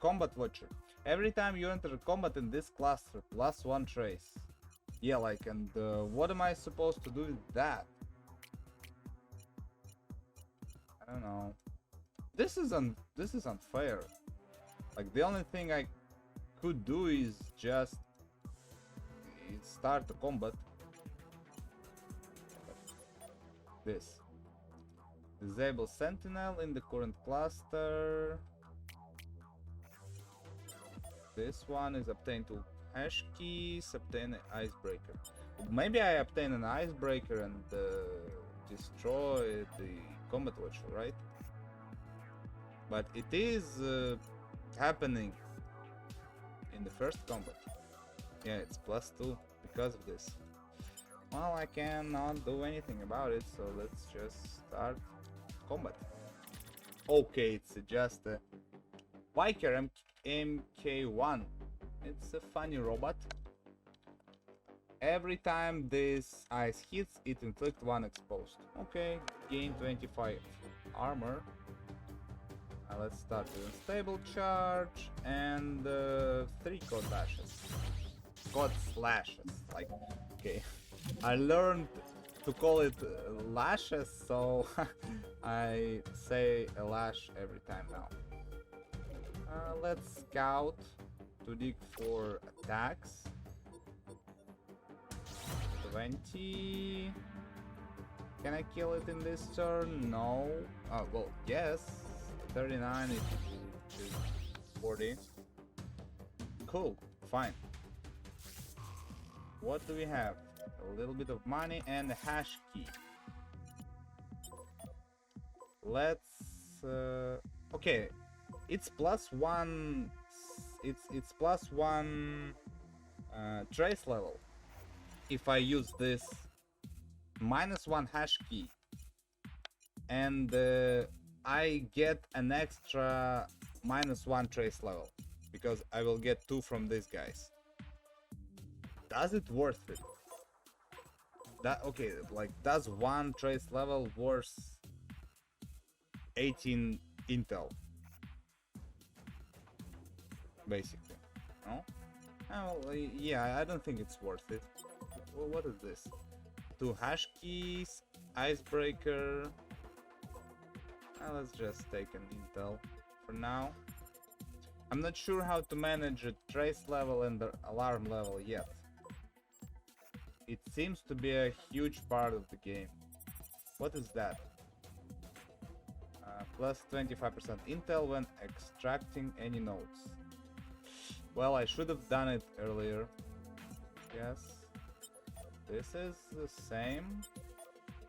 Combat Watcher. Every time you enter combat in this cluster, +1 trace. Yeah, like, and what am I supposed to do with that? I don't know. This is unfair. Like, the only thing I could do is just start the combat. This. Disable Sentinel in the current cluster. This one is obtain two hash keys, obtain an icebreaker. Maybe I obtain an icebreaker and destroy the combat watcher, right? But it is happening in the first combat. Yeah, it's +2 because of this. Well, I cannot do anything about it, so let's just start combat. Okay, it's just a Viker MK1. It's a funny robot. Every time this ice hits, it inflicts 1 exposed. Okay, gain 25 armor. Let's start with unstable charge and 3 code lashes. Code slashes, like, okay. I learned to call it lashes, so I say a lash every time now. Let's scout to dig for attacks. 20. Can I kill it in this turn? No. Well, yes. 39 is 40. Cool, fine. What do we have? A little bit of money and a hash key. Let's okay, it's +1. It's +1 trace level if I use this -1 hash key, and I get an extra -1 trace level because I will get 2 from these guys. Does it worth it? That okay, like, does 1 trace level worth 18 intel? Basically, no? Oh, well, yeah, I don't think it's worth it. Well, what is this? 2 hash keys, icebreaker. Let's just take an intel for now. I'm not sure how to manage a trace level and the alarm level yet. It seems to be a huge part of the game. What is that? Plus 25% intel when extracting any nodes. Well, I should have done it earlier. Yes. This is the same.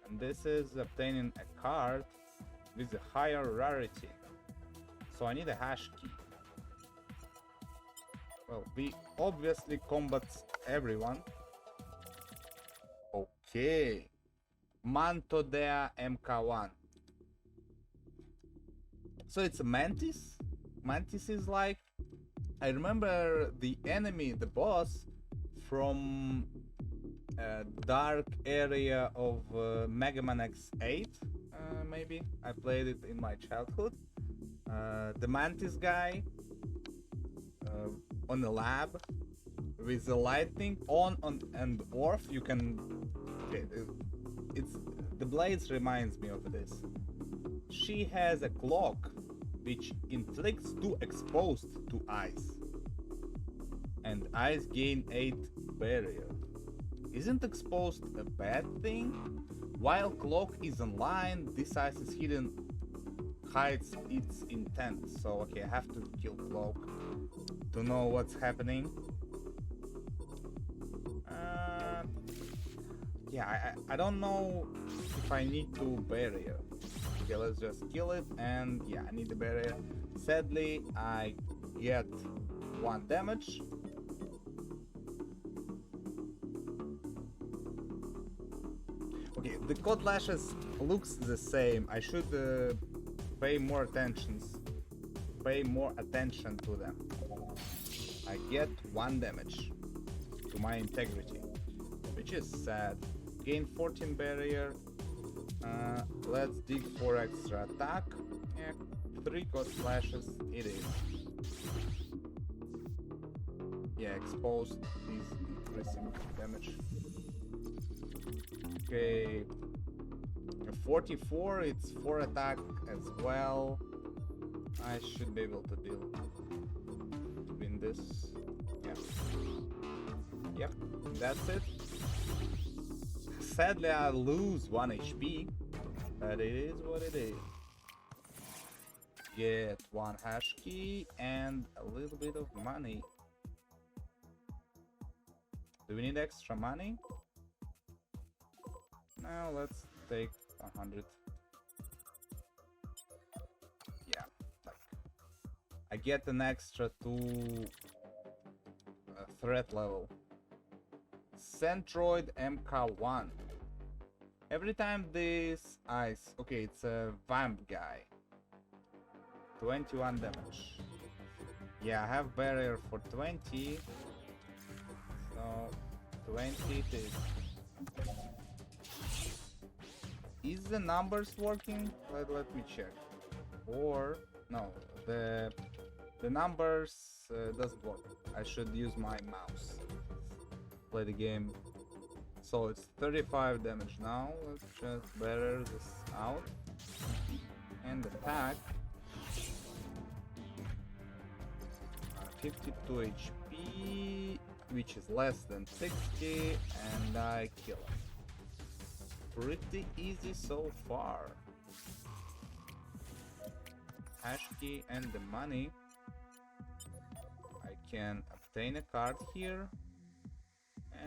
And this is obtaining a card with a higher rarity. So I need a hash key. Well, we obviously combat everyone. Okay. Mantodea MK1. So it's a mantis. Mantis is like, I remember the enemy, the boss, from a dark area of Mega Man X8. Maybe I played it in my childhood. The mantis guy on the lab with the lightning on and off. You can. Okay, it's the blades reminds me of this. She has a clock which inflicts 2 exposed to ice, and ice gain 8 barrier. Isn't exposed a bad thing? While clock is online, this ice is hidden, hides its intent. So okay, I have to kill clock to know what's happening. Yeah, I don't know if I need to barrier. Okay, let's just kill it, and yeah, I need the barrier. Sadly, I get 1 damage. Okay, the code lashes looks the same. I should pay more attention to them. I get 1 damage to my integrity, which is sad. Gain 14 barrier. Let's dig for extra attack. Yeah, 3 code slashes it is. Yeah, exposed is increasing damage. Okay, 44, it's 4 attack as well. I should be able to deal this. Yeah. Yep, that's it. Sadly, I lose 1 HP, but it is what it is. Get 1 hash key and a little bit of money. Do we need extra money? Now let's take 100. Yeah, like I get an extra 2 threat level. Centroid MK1. Every time this ice, okay, it's a vamp guy. 21 damage. Yeah, I have barrier for 20. So 20 it is. Is the numbers working? Let me check. Or no, the numbers doesn't work. I should use my mouse. Play the game. So it's 35 damage now. Let's just better this out and attack. 52 HP, which is less than 60, and I kill him. Pretty easy so far. Hash key and the money. I can obtain a card here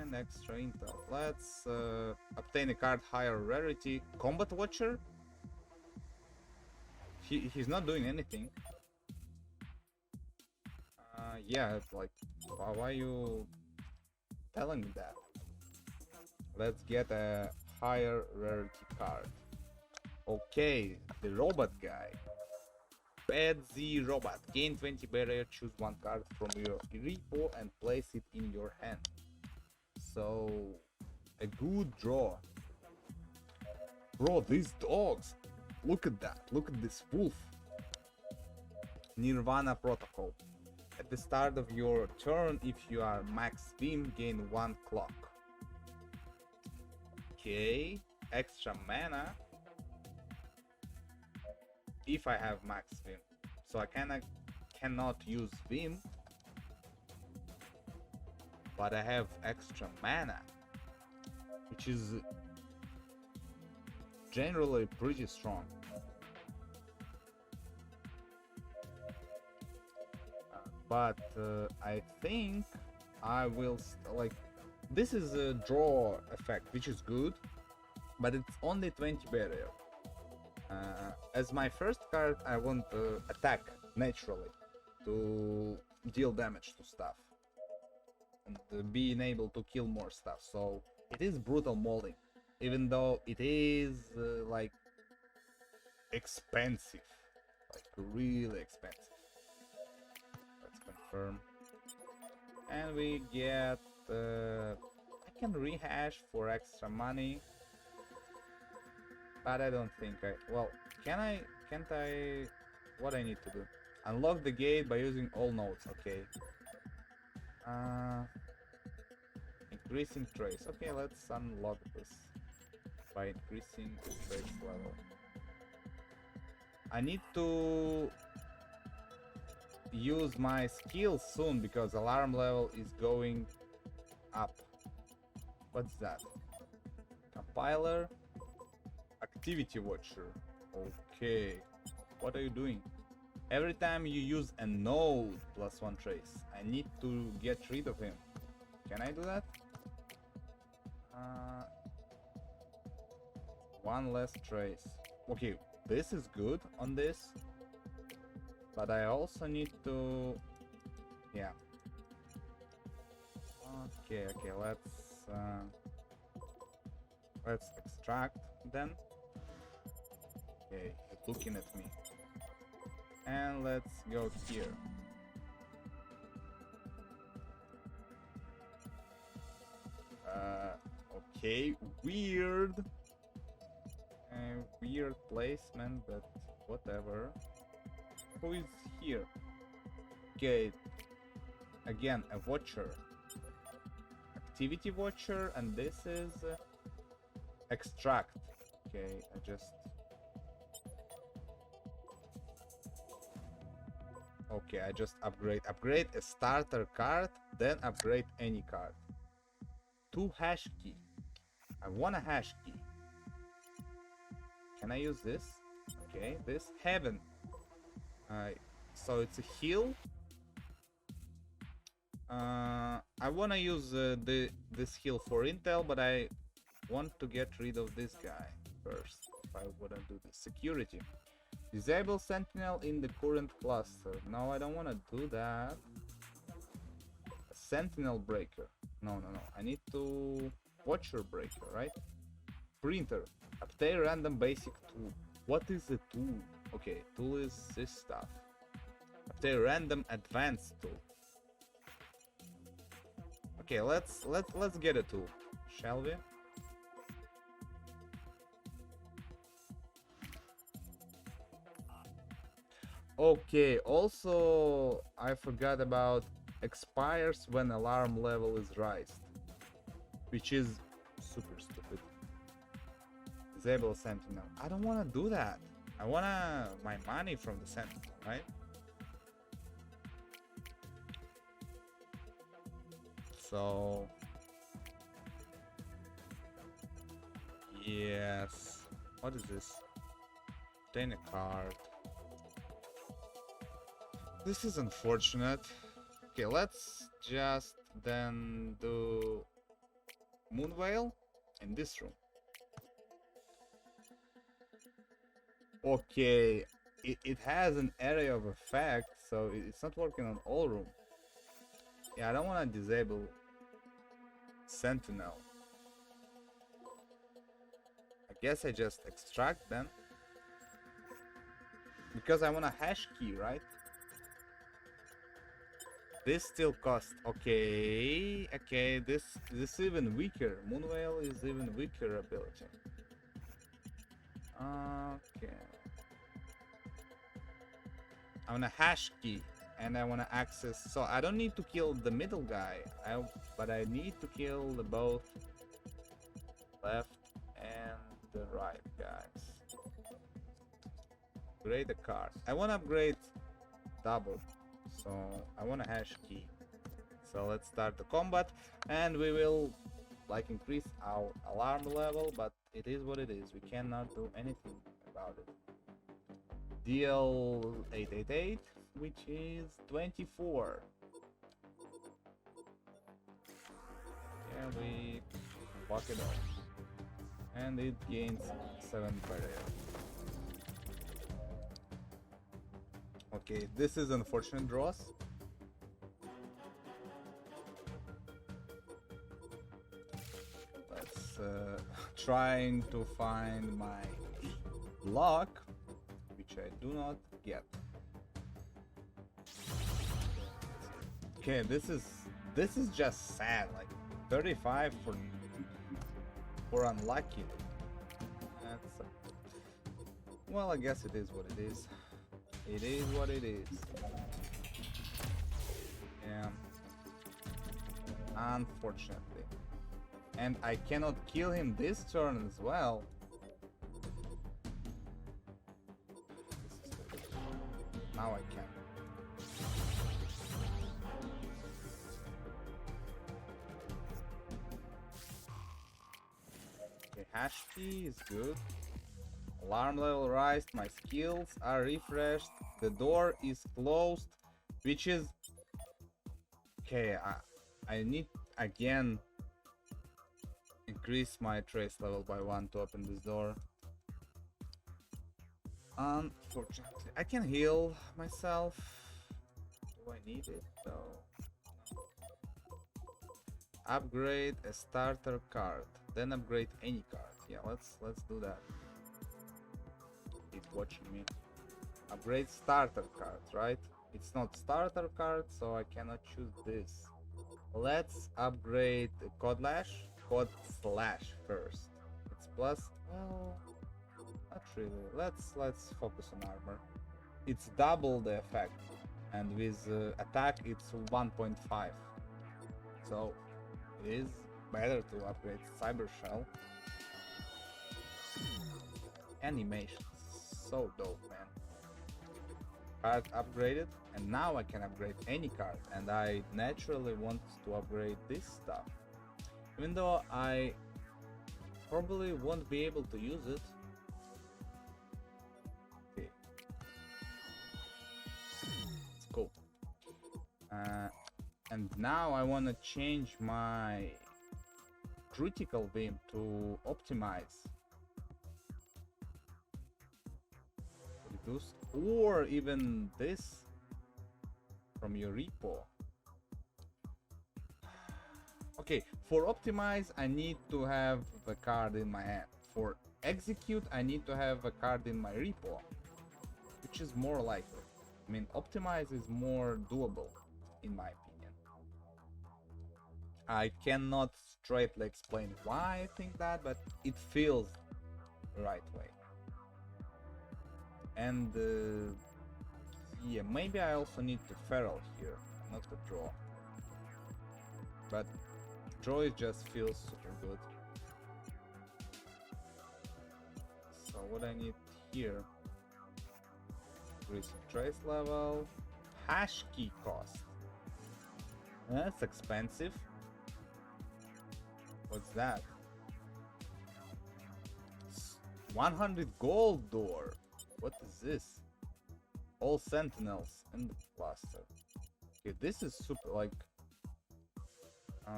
and extra intel. Let's obtain a card higher rarity. Combat Watcher? He's not doing anything. Yeah, it's like, why are you telling me that? Let's get a higher rarity card. Okay, the robot guy. Pet Z Robot. Gain 20 barrier, choose 1 card from your repo and place it in your hand. So, a good draw. Bro, these dogs. Look at that. Look at this wolf. Nirvana Protocol. At the start of your turn, if you are max Vim, gain 1 clock. Okay, extra mana. If I have max Vim, so I cannot use Vim, but I have extra mana, which is generally pretty strong. But I think I will like this is a draw effect, which is good, but it's only 20 barrier. As my first card, I want to attack naturally to deal damage to stuff and being able to kill more stuff. So it is brutal molding, even though it is like expensive, like really expensive. Confirm, and we get I can rehash for extra money, but I don't think well, can't I what I need to do? Unlock the gate by using all nodes. Okay, increasing trace. Okay, let's unlock this by increasing the trace level. I need to use my skills soon because alarm level is going up. What's that? Compiler, activity watcher. Okay, what are you doing? Every time you use a node plus 1 trace, I need to get rid of him. Can I do that? 1 less trace. Okay, this is good on this. But I also need to, yeah. Okay, let's extract then. Okay, you're looking at me. And let's go here. Okay, weird. Weird placement, but whatever. Who is here? Okay, again a watcher, activity watcher, and this is extract. Okay, I just Okay, I just upgrade a starter card, then upgrade any card. 2 hash key. I want a hash key. Can I use this? Okay, this heaven. So it's a heal. I wanna use this heal for intel, but I want to get rid of this guy first. If I wouldn't do this, security. Disable sentinel in the current cluster. No, I don't want to do that. A sentinel breaker. No. I need to watcher breaker, right? Printer. Obtain random basic tool. What is a tool? Okay, tool is this stuff. Obtain random advanced tool. Okay, let's get a tool, shall we? Okay, also I forgot about expires when alarm level is raised, which is super stupid. Disable sentinel. I don't want to do that. I want my money from the sentinel, right? So yes. What is this? Obtain a card. This is unfortunate. Okay, let's just then do Moonveil in this room. Okay, it has an area of effect, so it's not working on all room. Yeah, I don't want to disable Sentinel. I guess I just extract then. Because I want a hash key, right? This still costs. Okay, this is even weaker. Moonveil is even weaker ability. Okay. I want a hash key and I want to access. So I don't need to kill the middle guy, but I need to kill the both left and the right guys. Upgrade the card. I want to upgrade double. So I want a hash key. So let's start the combat and we will like increase our alarm level, but it is what it is. We cannot do anything about it. Deal 888, which is 24. Yeah, we walk it off. And it gains 7 barrier. Okay, this is unfortunate draws. Let's trying to find my lock, which I do not get. Okay, this is just sad. Like 35 for unlucky. That's well, I guess it is what it is. It is what it is. Yeah. Unfortunately. And I cannot kill him this turn as well. Now I can. Okay, hash key is good. Alarm level raised, my skills are refreshed, the door is closed, which is okay. I need again increase my trace level by 1 to open this door. Unfortunately, I can heal myself. Do I need it though? Upgrade a starter card, then upgrade any card. Yeah, let's do that. Watching me. Upgrade starter cards, right? It's not starter card, so I cannot choose this. Let's upgrade the code slash first. It's plus, well, not really. Let's focus on armor. It's double the effect, and with attack it's 1.5. So it is better to upgrade cyber shell. Animation. So dope, man. card upgraded, and now I can upgrade any card, and I naturally want to upgrade this stuff. Even though I probably won't be able to use it. Okay. It's cool. And now I want to change my critical beam to optimize. Reduce, or even this from your repo. Okay, for optimize I need to have the card in my hand. For execute I need to have a card in my repo, which is more likely. I mean, optimize is more doable in my opinion. I cannot straightly explain why I think that, but it feels the right way. And yeah, maybe I also need to feral here, not to draw. But draw it just feels super good. So what I need here: increase trace level, hash key cost. That's expensive. What's that? 100 gold door. What is this? All sentinels in the cluster. Okay, this is super like.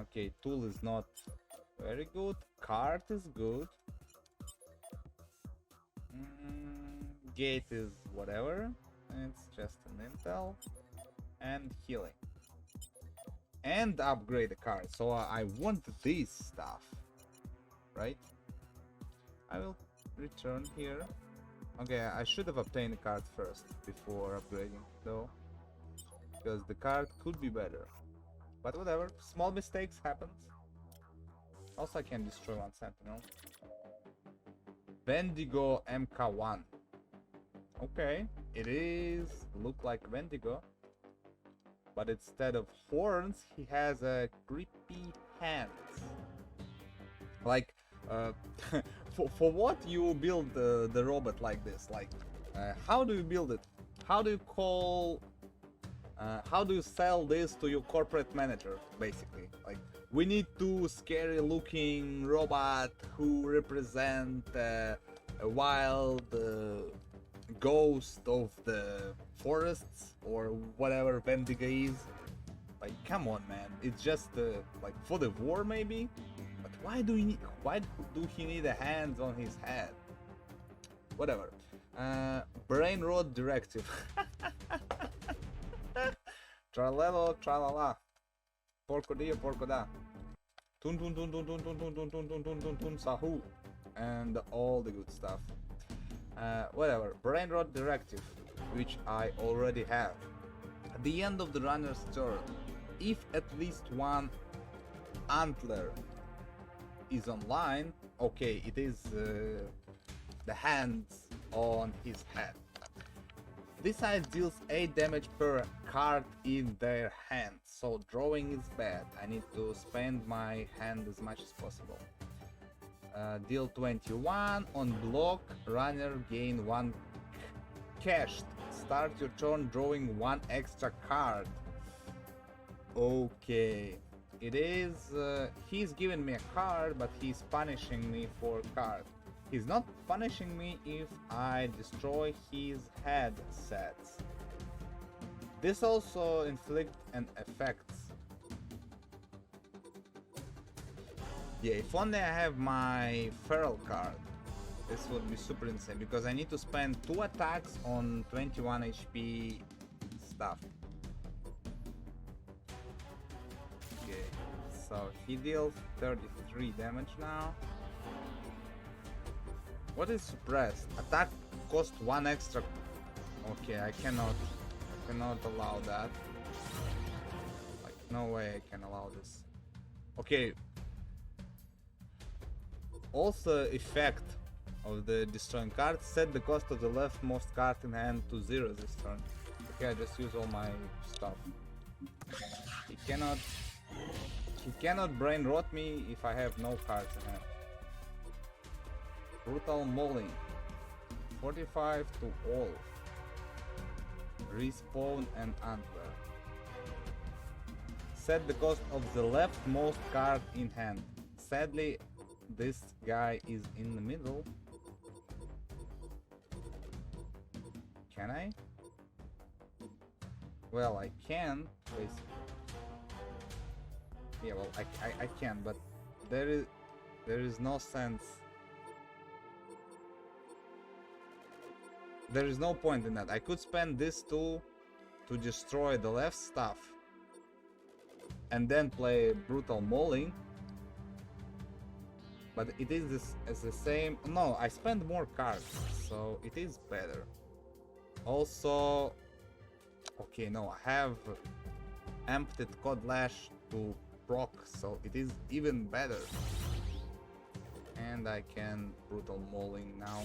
Okay, tool is not very good. Cart is good. Gate is whatever. It's just an intel. And healing. And upgrade the card. So I want this stuff. Right? I will return here. Okay, I should have obtained the card first before upgrading though. Because the card could be better. But whatever, small mistakes happens. Also I can destroy one sentinel. Wendigo MK1. Okay, it is look like Wendigo. But instead of horns, he has a creepy hands. Like, for what you build the robot like this? Like, how do you build it? How do you call... how do you sell this to your corporate manager, basically? Like, we need two scary looking robot who represent a wild ghost of the forests or whatever Wendigo is. Like, come on, man. It's just like for the war maybe. But why do he need a hands on his head? Whatever. Brain rot directive. Tralelo, tralala. Porco dia, porco da. Tun tun tun tun tun tun tun tun tun tun tun tun tun sahu. And all the good stuff. Whatever. Brain rot directive, which I already have. At the end of the runner's turn, if at least one antler is online, okay, it is the hands on his head. This size deals 8 damage per card in their hand, so drawing is bad. I need to spend my hand as much as possible. Deal 21 on block, runner gain 1 cashed. Start your turn drawing 1 extra card. Okay, it is. He's giving me a card, but he's punishing me for a card. He's not punishing me if I destroy his head sets. This also inflicts an effect. Yeah, if only I have my feral card, this would be super insane, because I need to spend 2 attacks on 21 HP stuff. Okay, so he deals 33 damage now. What is suppressed? Attack cost 1 extra. Okay, I cannot allow that. Like, no way I can allow this. Okay. Also, effect of the destroying card: set the cost of the leftmost card in hand to 0 this turn. Okay, I just use all my stuff. He cannot brain rot me if I have no cards in hand. Brutal mauling. 45 to all. respawn and antler. Set the cost of the leftmost card in hand. Sadly, this guy is in the middle. Can I? Well, I can, basically. Yeah, well, I can, but there is no sense. There is no point in that. I could spend this tool to destroy the left stuff and then play brutal mauling, but it is this as the same. No, I spend more cards, so it is better. Also, okay, no, I have emptied Codlash to proc, so it is even better. And I can brutal mauling now.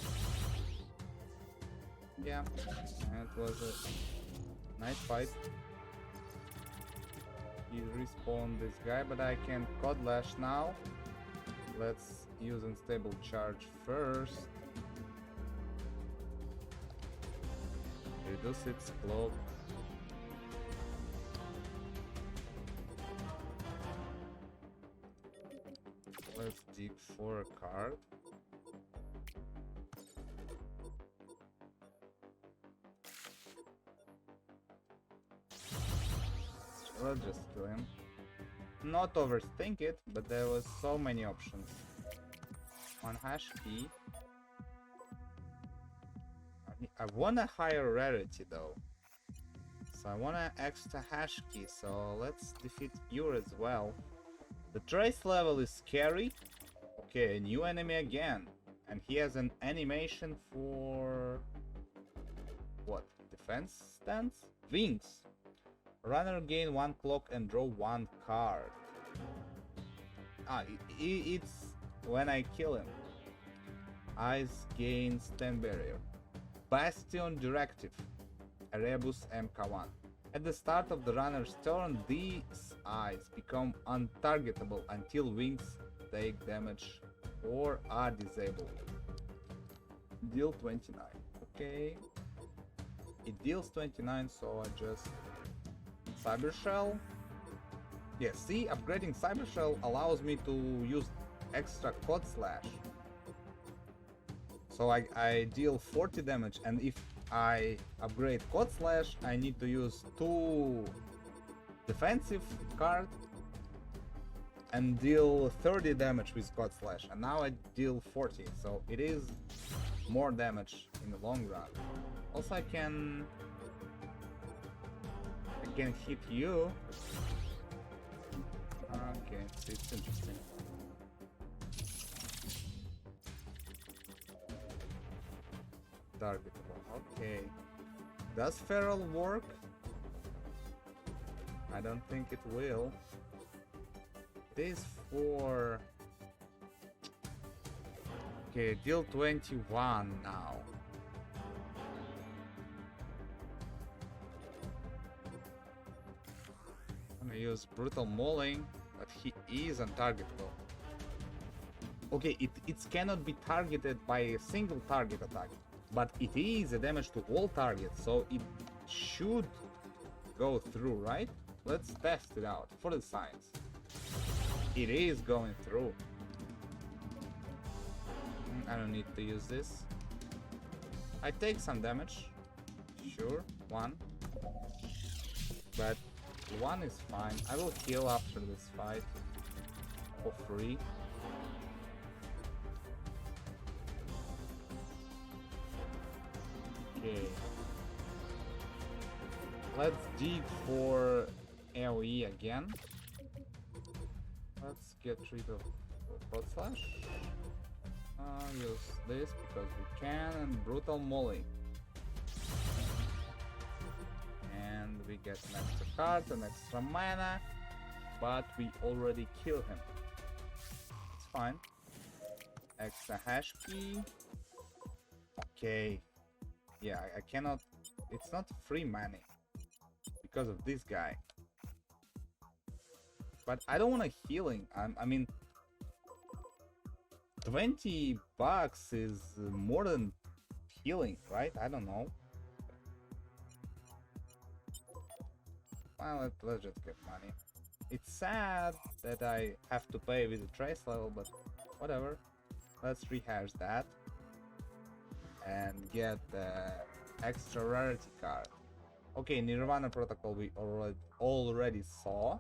Yeah, it was a nice fight. He respawned this guy, but I can Codlash now. Let's use unstable charge first. Reduce its cloak. Let's dig for a card. Let's just kill him. Not overthink it, but there was so many options. One hash key. I want a higher rarity though. So I want an extra hash key, so let's defeat you as well. The trace level is scary. Okay, a new enemy again. And he has an animation for... what? Defense stance? Wings. Runner gain 1 clock and draw 1 card. It's when I kill him. Eyes gains 10 barrier. Bastion Directive. Erebus MK1. At the start of the runner's turn, these eyes become untargetable until wings take damage or are disabled. Deal 29. Okay. It deals 29, so I just... Cyber Shell. Yeah, see, upgrading Cyber Shell allows me to use extra Cod Slash. So I deal 40 damage, and if I upgrade Cod Slash, I need to use 2 defensive cards and deal 30 damage with Cod Slash, and now I deal 40, so it is more damage in the long run. Also, I can hit you. Okay, it's interesting. Targetable. Okay. Does Feral work? I don't think it will. It is for... Okay, deal 21 now. I'm gonna use brutal mauling, but he is untargetable. Okay, it cannot be targeted by a single target attack, but it is a damage to all targets, so it should go through, right? Let's test it out for the science. It is going through. I don't need to use this. I take some damage. Sure, 1. But 1 is fine. I will heal after this fight for free. Okay. Let's dig for AoE again. Let's get rid of Hot Slash. Use this because we can, and brutal mauling. And we get an extra card, an extra mana, but we already kill him. It's fine. Extra hash key. Okay. Yeah, I cannot... It's not free money because of this guy. But I don't want a healing. I mean, 20 bucks is more than healing, right? I don't know. Well, let's just get money. It's sad that I have to pay with the trace level, but whatever. Let's rehash that and get the extra rarity card. Okay, Nirvana Protocol we already saw.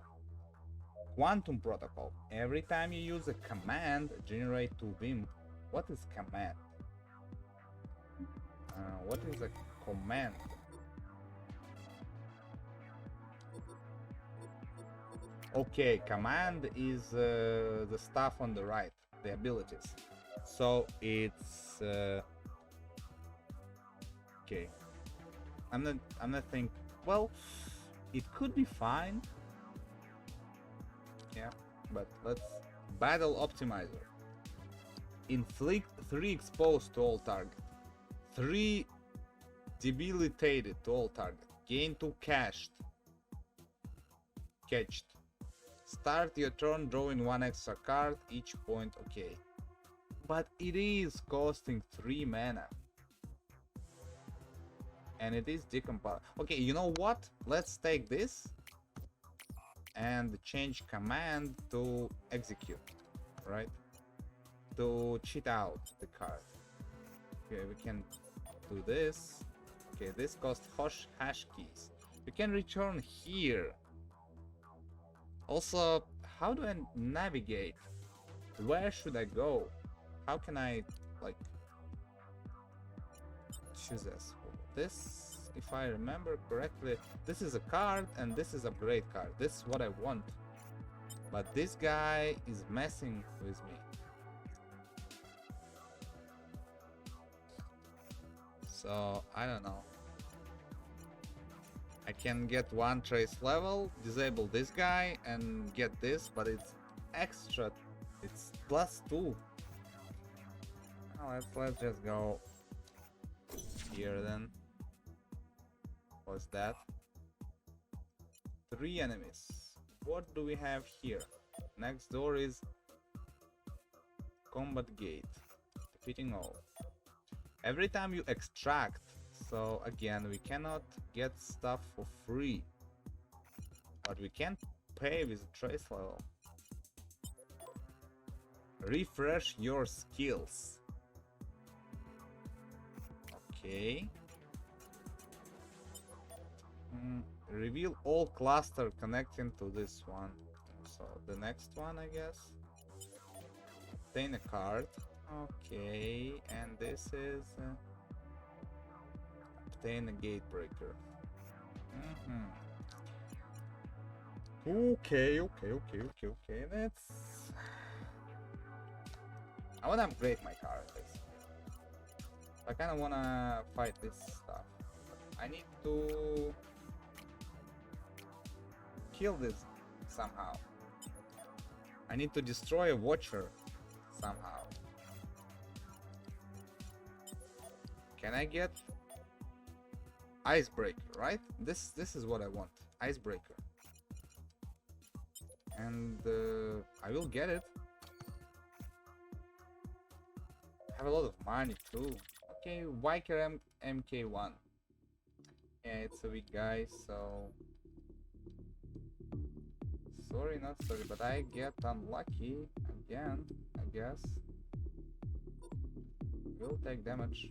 Quantum Protocol. Every time you use a command, generate 2 beam. What is command? What is a command? Okay, command is the stuff on the right, the abilities. So it's okay. I'm not think. Well, it could be fine. Yeah, but let's battle optimizer. Inflict 3 exposed to all target, 3 debilitated to all target, gain 2 catched. Start your turn drawing 1 extra card each point. Okay, but it is costing 3 mana. And it is decompile. Okay, you know what? Let's take this and change command to execute, right? To cheat out the card. Okay, we can do this. Okay, this costs hash keys. We can return here. Also, how do I navigate? Where should I go? How can I, like, choose this? This, if I remember correctly, this is a card and this is upgrade card. This is what I want. But this guy is messing with me. So, I don't know. I can get 1 trace level, disable this guy and get this, but it's extra. It's +2. Let's just go here then. What's that? 3 enemies. What do we have here? Next door is combat gate. Defeating all. Every time you extract, so again we cannot get stuff for free, but we can pay with trace level. Refresh your skills. Okay. Reveal all cluster connecting to this one. So the next one, I guess. Obtain a card. Okay, and this is obtain a gate breaker. Okay. That's. I wanna upgrade my card. I kinda wanna fight this stuff. I need to kill this somehow. I need to destroy a watcher somehow. Can I get icebreaker, right? This is what I want. Icebreaker. And I will get it. I have a lot of money too. Okay, Viker MK1. Yeah, it's a weak guy, so sorry, not sorry, but I get unlucky again, I guess. Will take damage.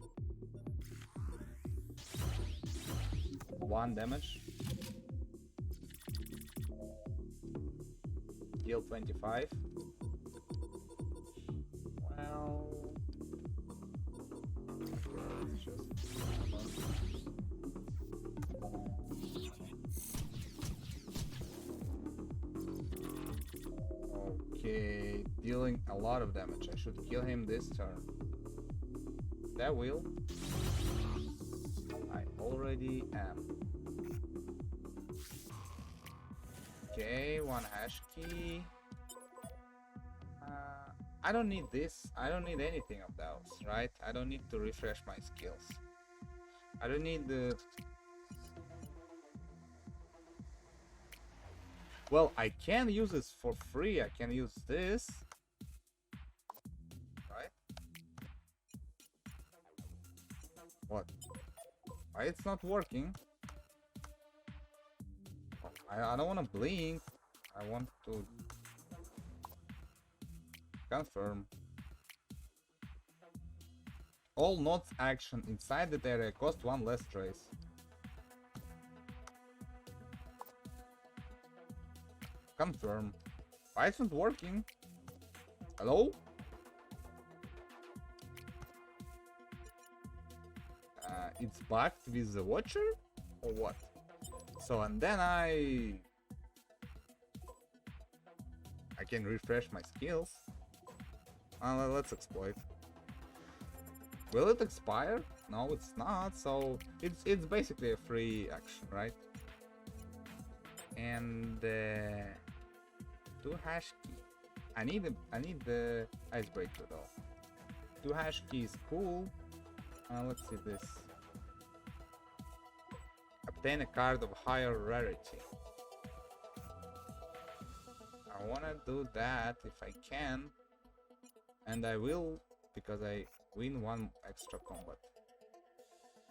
1 damage. Deal 25. Well, it's just okay, dealing a lot of damage. I should kill him this turn. That will. I already am. Okay, 1 hash key. I don't need this. I don't need anything of those, right? I don't need to refresh my skills. I don't need the... Well, I can use this for free. I can use this. Right? What? Why it's not working? Oh, I don't want to blink. I want to confirm. All nodes action inside that area cost 1 less trace. Confirm. Why isn't working? Hello? It's bugged with the watcher? Or what? So, and then I can refresh my skills. Let's exploit. Will it expire? No, it's not. So it's basically a free action, right? And 2 hash key. I need the icebreaker though. 2 hash key is cool. Let's see this. Obtain a card of higher rarity. I wanna do that if I can, and I will because I win 1 extra combat.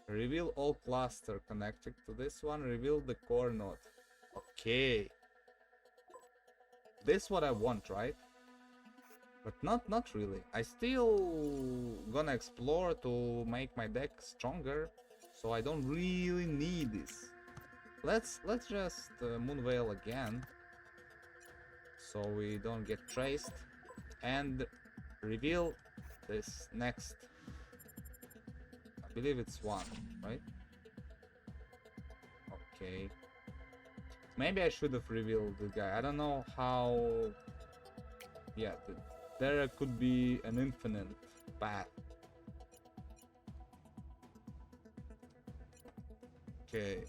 Reveal all cluster connected to this one. Reveal the core node. Okay. This what I want, right? But not really. I still gonna explore to make my deck stronger, so I don't really need this. Let's just Moonveil again, so we don't get traced, and reveal this next. I believe it's 1, right? Okay. Maybe I should have revealed the guy. I don't know how. Yeah, there could be an infinite path. Okay.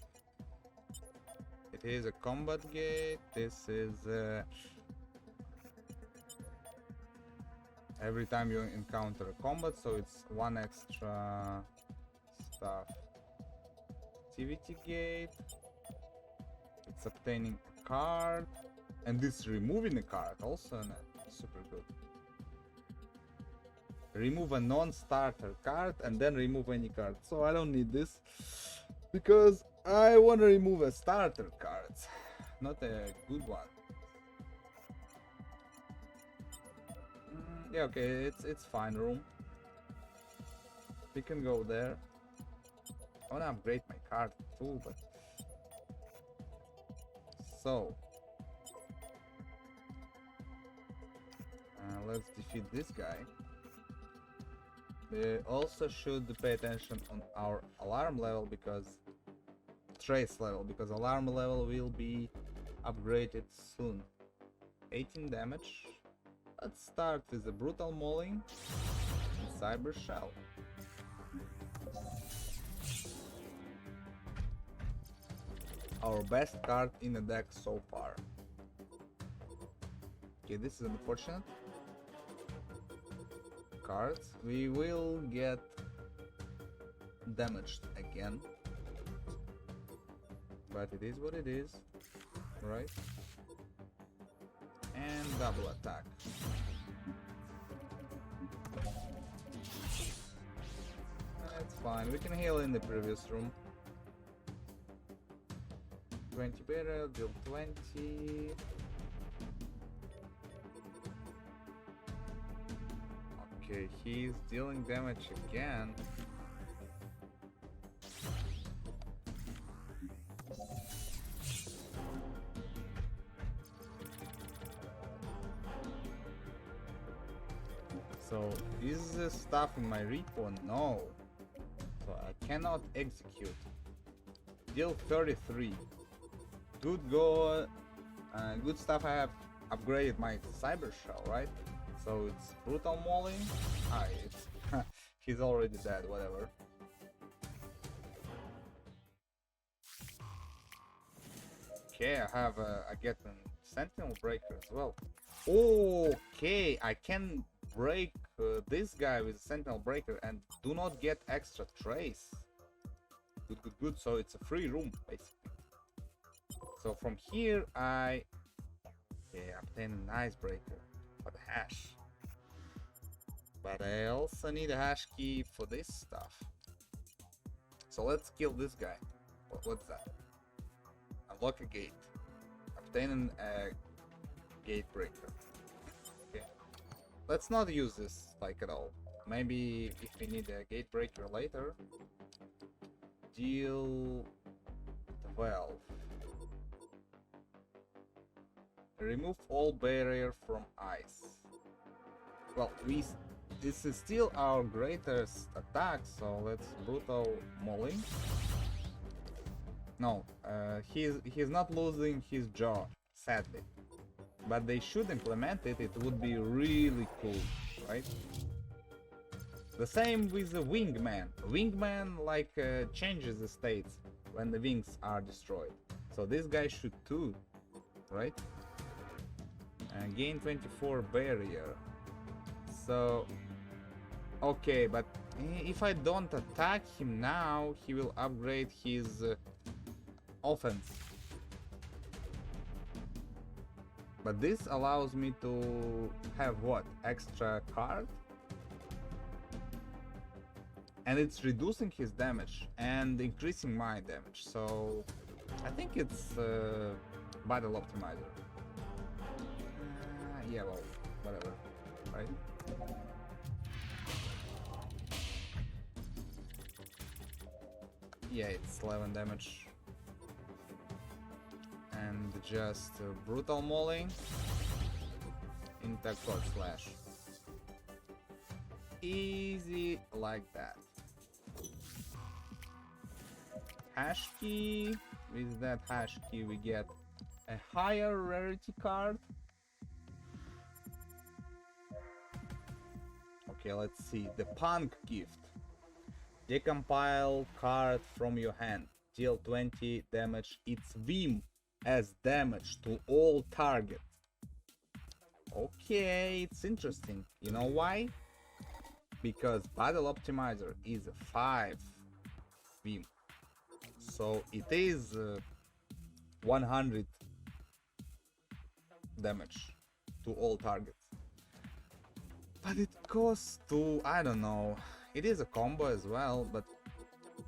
It is a combat gate. This is every time you encounter a combat, so it's 1 extra stuff. Activity gate. It's obtaining a card, and this removing a card also super good. Remove a non-starter card and then remove any card. So I don't need this because I want to remove a starter card, not a good one. Yeah, okay, it's fine room. We can go there. I wanna upgrade my card too, but so let's defeat this guy. We also should pay attention on our alarm level because trace level, because alarm level will be upgraded soon. 18 damage. Let's start with the brutal mauling and cyber shell. Our best card in the deck so far. Okay, this is unfortunate. Cards. We will get damaged again. But it is what it is, right? And double attack. That's fine. We can heal in the previous room. 20 better, deal 20. Okay, he's dealing damage again. So, is this stuff in my repo? No. So I cannot execute. Deal 33. Good go. Good stuff. I have upgraded my cyber shell, right? So it's brutal mauling. It's he's already dead. Whatever. Okay, I get a sentinel breaker as well. Okay, I can break this guy with sentinel breaker and do not get extra trace. Good. So it's a free room basically. So from here I obtain an icebreaker for the hash. But I also need a hash key for this stuff. So let's kill this guy. What's that? Unlock a gate. obtaining a gate breaker. Okay, let's not use this like at all. Maybe if we need a gate breaker later. Deal 12. Remove all barrier from ice. Well, this is still our greatest attack, so let's brutal mauling. No, he's not losing his jaw, sadly. But they should implement it, it would be really cool, right? The same with the wingman. Wingman like changes the states when the wings are destroyed. So this guy should too, right? Gain 24 barrier. So okay, but if I don't attack him now, he will upgrade his offense. But this allows me to have what? Extra card? And it's reducing his damage and increasing my damage. So I think it's battle optimizer. Yeah, well, whatever, right? Yeah, it's 11 damage. And just brutal mauling into cord slash. Easy like that. Hash key. With that hash key we get a higher rarity card. Okay, let's see. The punk gift. Decompile card from your hand. Deal 20 damage. It's Vim as damage to all targets. Okay, it's interesting. You know why? Because battle optimizer is a 5 Vim. So it is 100 damage to all targets. But it costs to, I don't know, it is a combo as well, but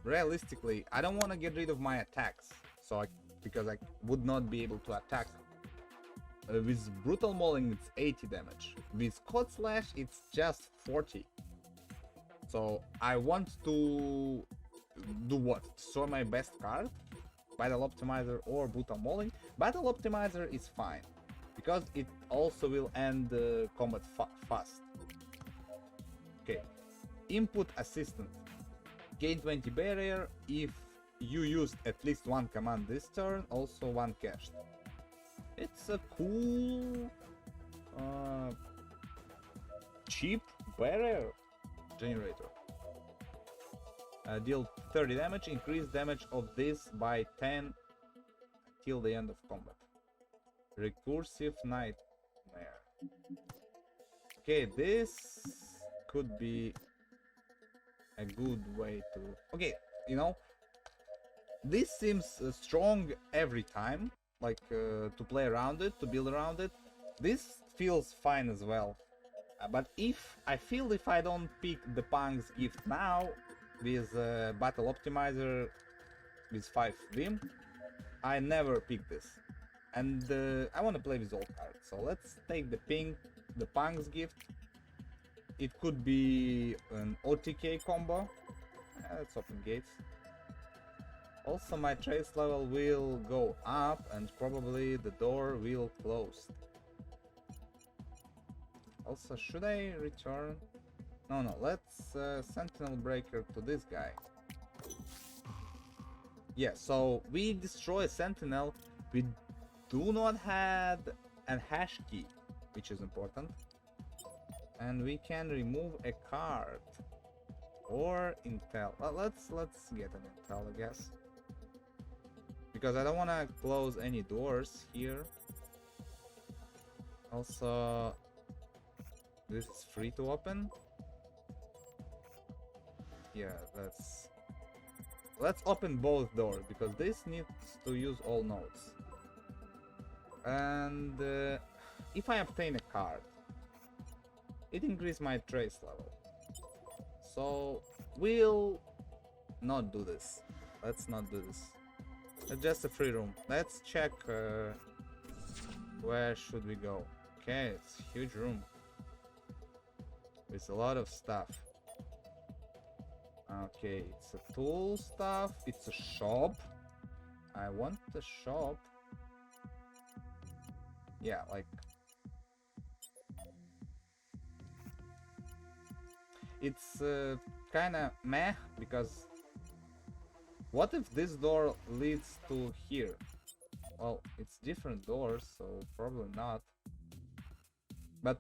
realistically, I don't want to get rid of my attacks, because I would not be able to attack. With brutal mauling, it's 80 damage. With cord slash, it's just 40. So I want to do what? Destroy my best card? Battle optimizer or brutal mauling? Battle optimizer is fine, because it also will end the combat fast. Okay, input assistant. Gain 20 barrier if you used at least one command this turn, also one cached. It's a cool, cheap barrier generator. Deal 30 damage, increase damage of this by 10 till the end of combat. Recursive nightmare. Okay, this could be a good way to... Okay, you know, this seems strong every time, like to play around it, to build around it. This feels fine as well. But if I don't pick the Punk's gift now, with battle optimizer with 5 Vim, I never pick this. And I want to play with all cards, so let's take the Punk's gift. It could be an OTK combo. Let's open gates. Also my trace level will go up and probably the door will close. Also, should I return? No, let's Sentinel Breaker to this guy. Yeah, so we destroy Sentinel, we do not have a hash key, which is important. And we can remove a card. Or Intel. Well, let's get an Intel, I guess. Because I don't want to close any doors here. Also, this is free to open. Yeah, let's open both doors, because this needs to use all nodes. And if I obtain a card, it increases my trace level. So we'll not do this. Let's not do this. It's just a free room. Let's check Where should we go? Okay, it's a huge room with a lot of stuff. Okay, it's a tool stuff. It's a shop. I want the shop. Yeah, like it's kind of meh because what if this door leads to here? Well, it's different doors, so probably not. But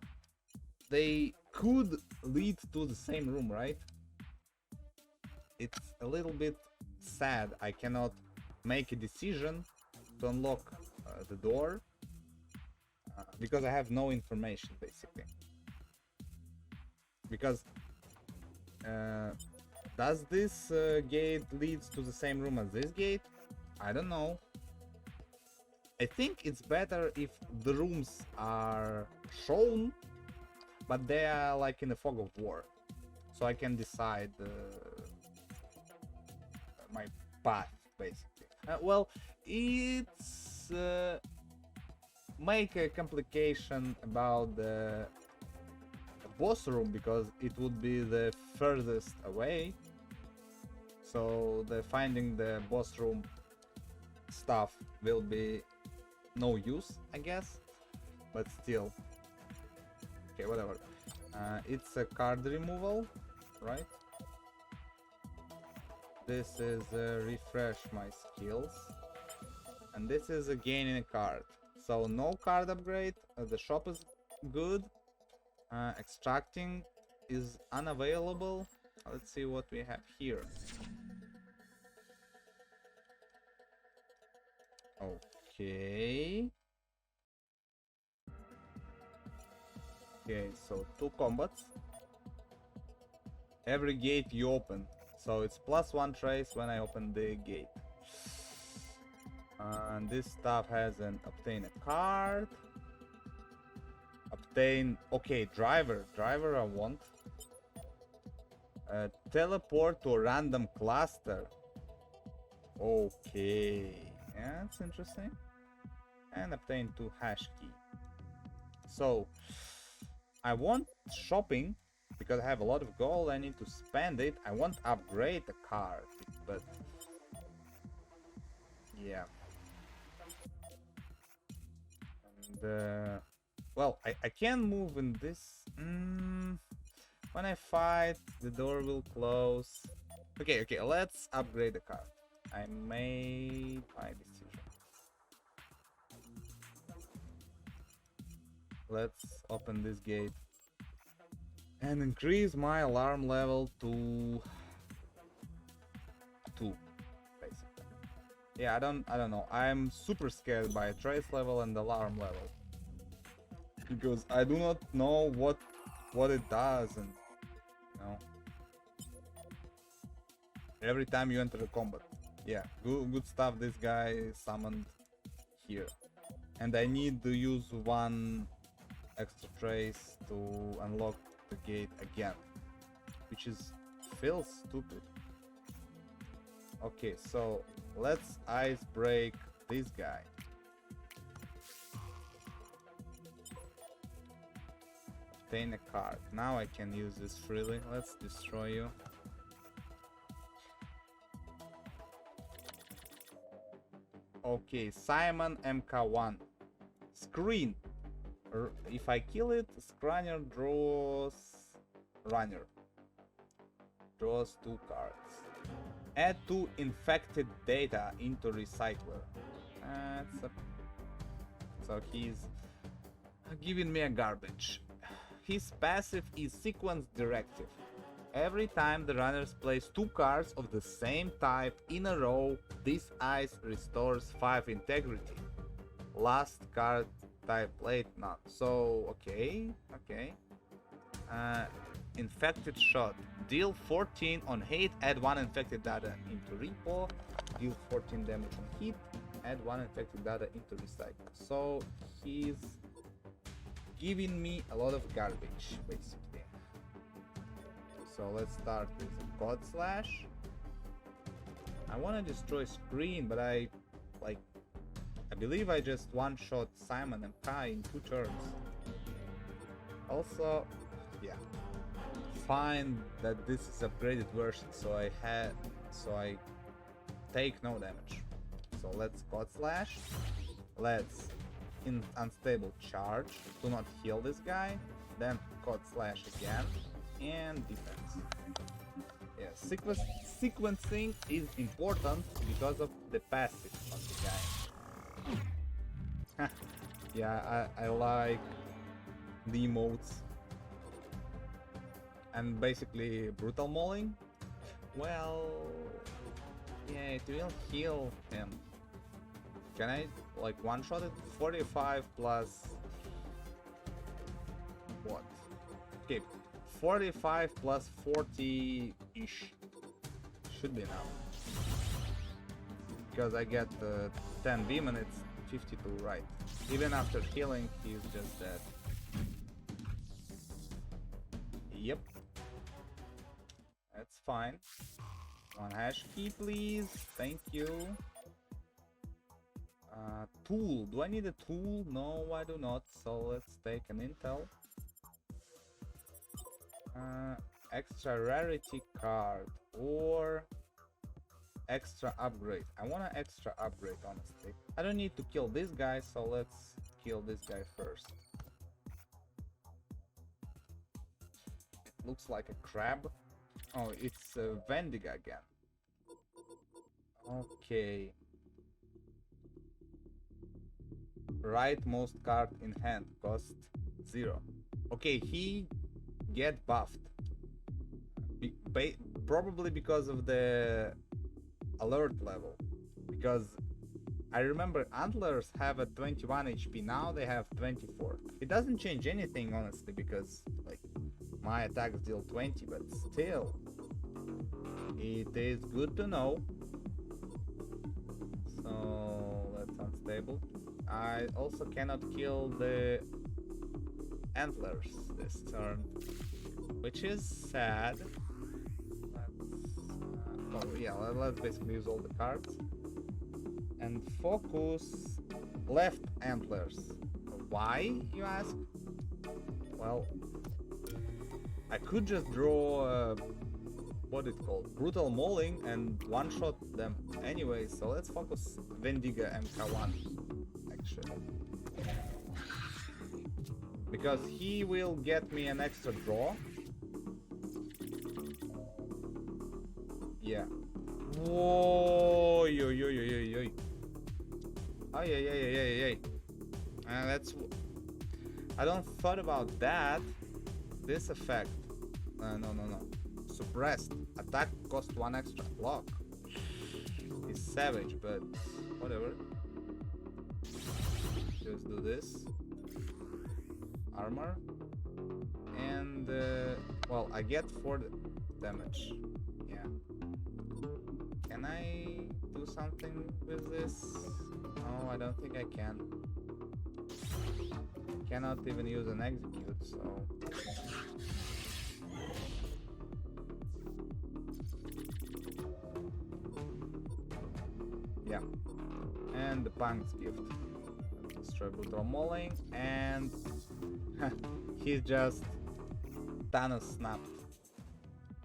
they could lead to the same room, right? It's a little bit sad. I cannot make a decision to unlock the door because I have no information, basically. Because does this gate leads to the same room as this gate? I don't know. I think it's better if the rooms are shown, but they are like in the fog of war, so I can decide my path, basically. Well, it's make a complication about the boss room because it would be the furthest away, so the finding the boss room stuff will be no use, I guess, but still. Okay, whatever. It's a card removal, right? This is refresh my skills, and this is a gaining a card. So no card upgrade. The shop is good. Extracting is unavailable. Let's see what we have here. Okay. Okay, so 2 combats. Every gate you open. So it's +1 trace when I open the gate. And this stuff has an obtain a card. Obtain, okay, driver I want. Teleport to a random cluster. Okay, yeah, that's interesting. And obtain 2 hash key. So I want shopping because I have a lot of gold. I need to spend it. I want to upgrade the card, but yeah. And well, I can move in this. When I fight, the door will close. Okay, let's upgrade the card. I made my decision. Let's open this gate and increase my alarm level to 2, basically. Yeah, I don't know. I'm super scared by trace level and alarm level because I do not know what it does, and you know, every time you enter a combat. Yeah, good stuff. This guy summoned here, and I need to use 1 extra trace to unlock the gate again, which feels stupid. Okay, so let's ice break this guy. Obtain a card. Now I can use this freely. Let's destroy you. Okay, Simon MK1. Screen. If I kill it, Scrunner draws runner. Draws 2 cards. Add 2 infected data into recycler. So he's giving me a garbage. His passive is sequence directive. Every time the runners place 2 cards of the same type in a row, this ice restores 5 integrity. Last card type played none. So okay. Infected shot. Deal 14 on hit, add 1 infected data into repo. Deal 14 damage on hit, add 1 infected data into recycle. So he's giving me a lot of garbage, basically. So let's start with a code slash. I want to destroy screen, but I I believe I just one-shot Simon and Kai in 2 turns. Also, yeah, fine that this is upgraded version, so I take no damage. So let's Cod Slash, let's Unstable Charge, do not heal this guy, then Cod Slash again, and defense. Yeah, sequencing is important because of the passive of the guy. Yeah, I like the emotes. And basically brutal mauling. Well, yeah, it will heal him. Can I like one-shot it? 45 plus what? Okay, 45 plus 40-ish should be enough. Because I get 10 beam and it's 52, right? Even after healing, he's just dead. Yep. That's fine. 1 hash key, please. Thank you. Tool. Do I need a tool? No, I do not. So let's take an intel. Extra rarity card or extra upgrade. I want an extra upgrade, honestly. I don't need to kill this guy, so let's kill this guy first. It looks like a crab. Oh, it's Vendiga again. Okay. Rightmost card in hand, cost 0. Okay, he get buffed. Probably because of the alert level. Because I remember antlers have a 21 HP, now they have 24. It doesn't change anything, honestly, because like my attacks deal 20, but still, it is good to know. So let's unstable. I also cannot kill the antlers this turn, which is sad. Let's basically use all the cards and focus left antlers. Why, you ask? Well, I could just draw what it's called, brutal mauling, and one-shot them anyway. So let's focus Vendiga MK1 actually, because he will get me an extra draw. Yeah. Whoa, yo, yo, yo, yo, yo. Oh, yeah. That's. I don't thought about that. This effect. No. Suppressed. Attack cost 1 extra. Block. Is savage, but whatever. Just do this. Armor. And, well, I get 4 damage. Yeah. Can I do something with this? No, I don't think I can. Cannot even use an execute, so... Yeah. And the Punk's gift. Destroy brutal mauling, and... he's just... Thanos snapped,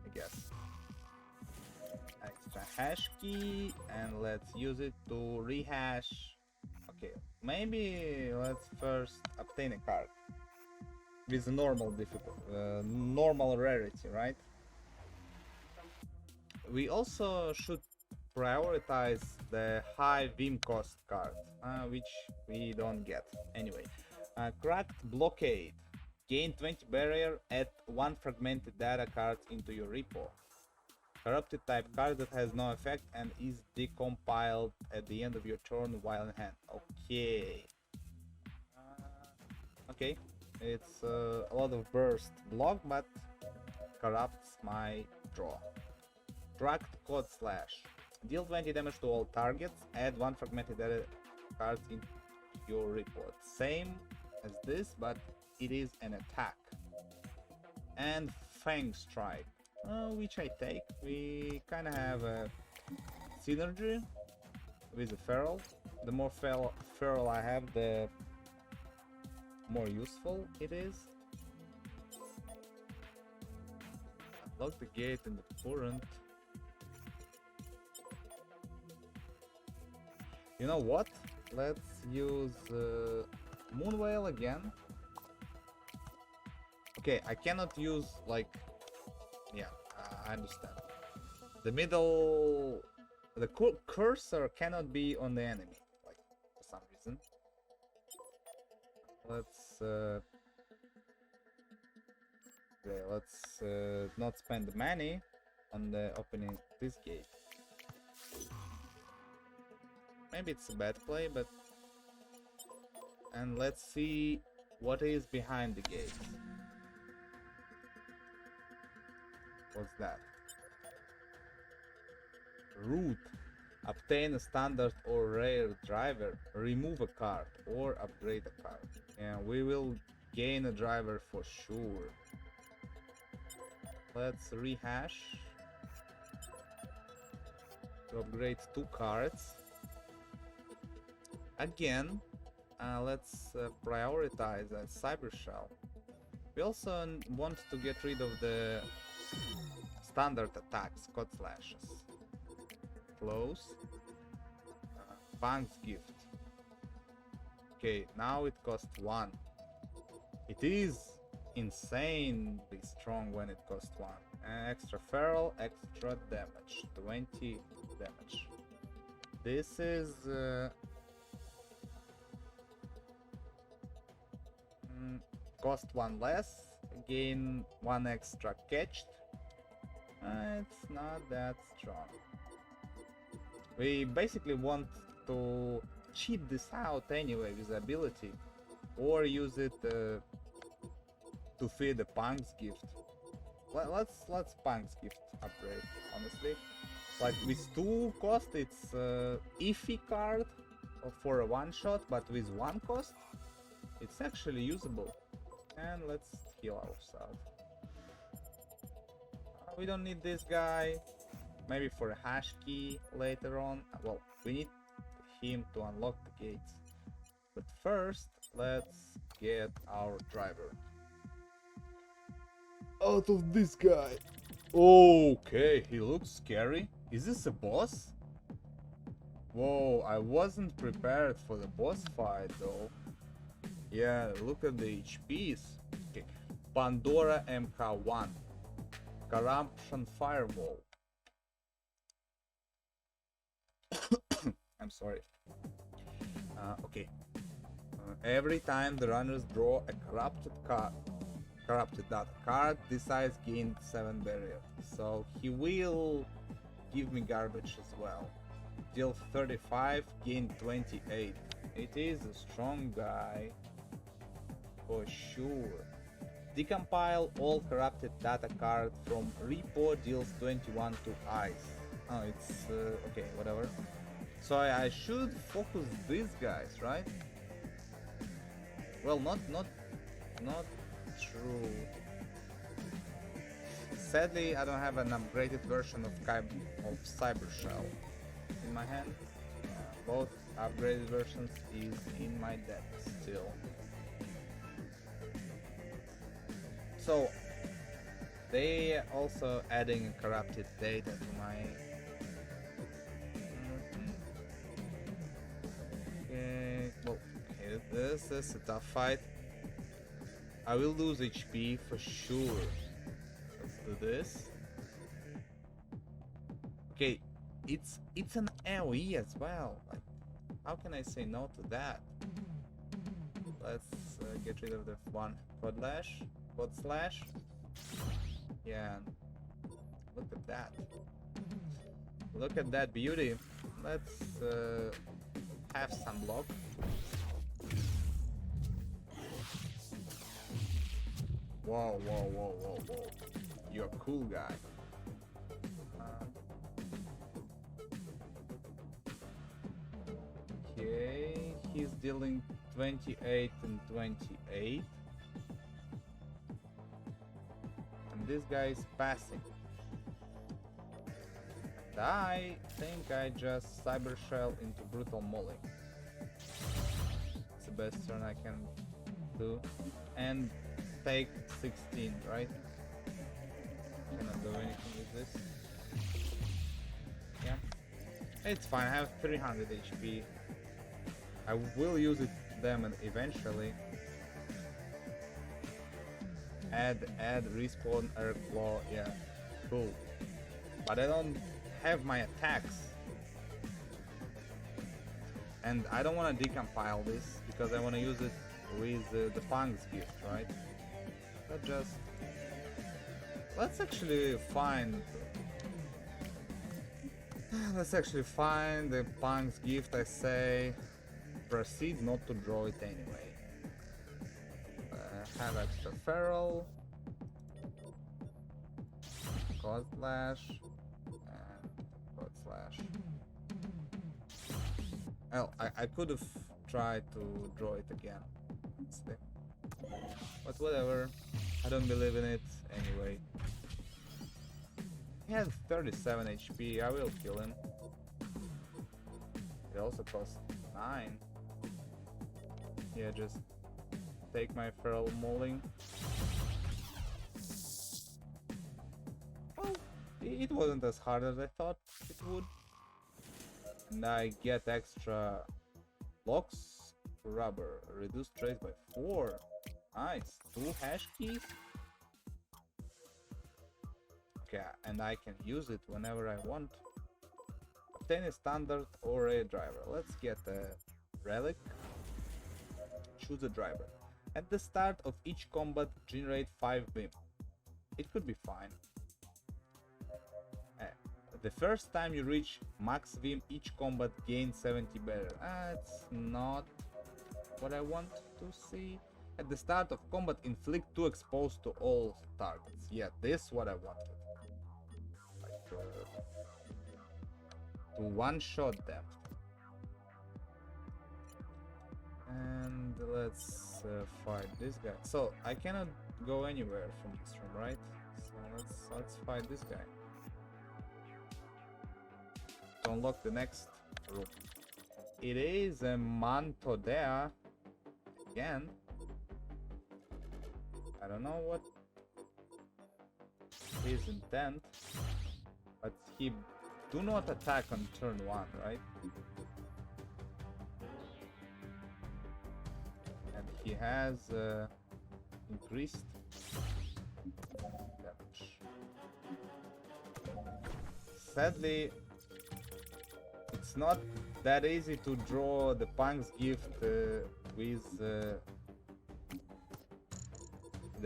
I guess. Extra hash key, and let's use it to rehash. Okay, maybe let's first obtain a card with normal normal rarity, right? We also should prioritize the high Vim cost card, which we don't get anyway. Cracked blockade. Gain 20 barrier, add 1 fragmented data card into your repo. Corrupted type card that has no effect and is decompiled at the end of your turn while in hand. Okay. Okay. It's a lot of burst block, but corrupts my draw. Cracked Cod Slash. Deal 20 damage to all targets, add 1 fragmented data card into your repo. Same as this, but it is an attack. And Fang Strike. Which I take. We kind of have a synergy. with a feral. The more feral I have, the more useful it is. Lock the gate in the current. You know what? Let's use Moon Whale again. Okay, I cannot use like... Yeah, I understand. The middle... The cursor cannot be on the enemy, like, for some reason. Let's... Okay, let's not spend the money on the opening this gate. Maybe it's a bad play, but... And let's see what is behind the gate. What's that? Route. Obtain a standard or rare driver. Remove a card or upgrade a card. And we will gain a driver for sure. Let's rehash. To upgrade 2 cards. Again, let's prioritize a cyber shell. We also want to get rid of the standard attacks, code slashes. Close. Punk's gift. Okay, now it costs 1. It is insanely strong when it costs 1. Extra feral, extra damage. 20 damage. This is... cost 1 less, gain 1 extra catched. It's not that strong. We basically want to cheat this out anyway with ability, or use it to feed the Punk's gift. Let's Punk's gift upgrade, honestly. Like with 2 cost, it's iffy card for a 1-shot, but with 1 cost, it's actually usable. And let's heal ourselves. We don't need this guy. Maybe for a hash key later on. Well, we need him to unlock the gates. But first, let's get our driver out of this guy. Okay, he looks scary. Is this a boss? Whoa, I wasn't prepared for the boss fight though. Yeah, look at the HPs. Okay. Pandora MK1. Corruption Firewall. I'm sorry. Okay. Every time the runners draw a corrupted data card, this size gains 7 barrier. So he will give me garbage as well. Deal 35, gain 28. It is a strong guy. For sure. Decompile all corrupted data cards from repo, deals 21 to ice. Oh, it's okay, whatever. So I should focus these guys, right? Well, not true. Sadly, I don't have an upgraded version of Cyber Shell in my hand. Both upgraded versions is in my deck still. So they also adding corrupted data to my... Okay, well, okay, this is a tough fight. I will lose HP for sure. Let's do this. Okay, it's an AoE as well. Like, how can I say no to that? Let's get rid of the one quad slash. Yeah, look at that. Look at that beauty. Let's have some block. Whoa. You're a cool guy. Okay, he's dealing 28 and 28. And this guy is passing. I think I just cyber shell into brutal mauling. It's the best turn I can do. And take 16, right? Cannot do anything with this. Yeah. It's fine, I have 300 HP. I will use it them eventually. Add respawn air claw, yeah. Cool. But I don't have my attacks. And I don't want to decompile this because I want to use it with the Punk's gift, right? Let's actually find the Punk's gift. I say proceed not to draw it anyway. Have extra feral, code slash, and code slash. Well, I could have tried to draw it again, but whatever. I don't believe in it anyway. He has 37 HP. I will kill him. It also costs 9. Yeah, just take my feral mauling. Well, it wasn't as hard as I thought it would. And I get extra blocks to rubber. Reduce trace by 4. Nice. 2 hash keys. Okay, and I can use it whenever I want. Obtain a standard or a driver. Let's get a relic. Choose a driver. At the start of each combat, generate 5 beam. It could be fine. The first time you reach max beam, each combat gains 70 better. That's not what I want to see. At the start of combat, inflict 2 exposed to all targets. Yeah, this is what I wanted. Like, to one-shot them. And let's fight this guy. So I cannot go anywhere from this room, right? So let's fight this guy. To unlock the next room. It is a Mantodea again. I don't know what his intent, but he do not attack on turn 1, right? And he has increased damage. Sadly, it's not that easy to draw the Punk's gift with the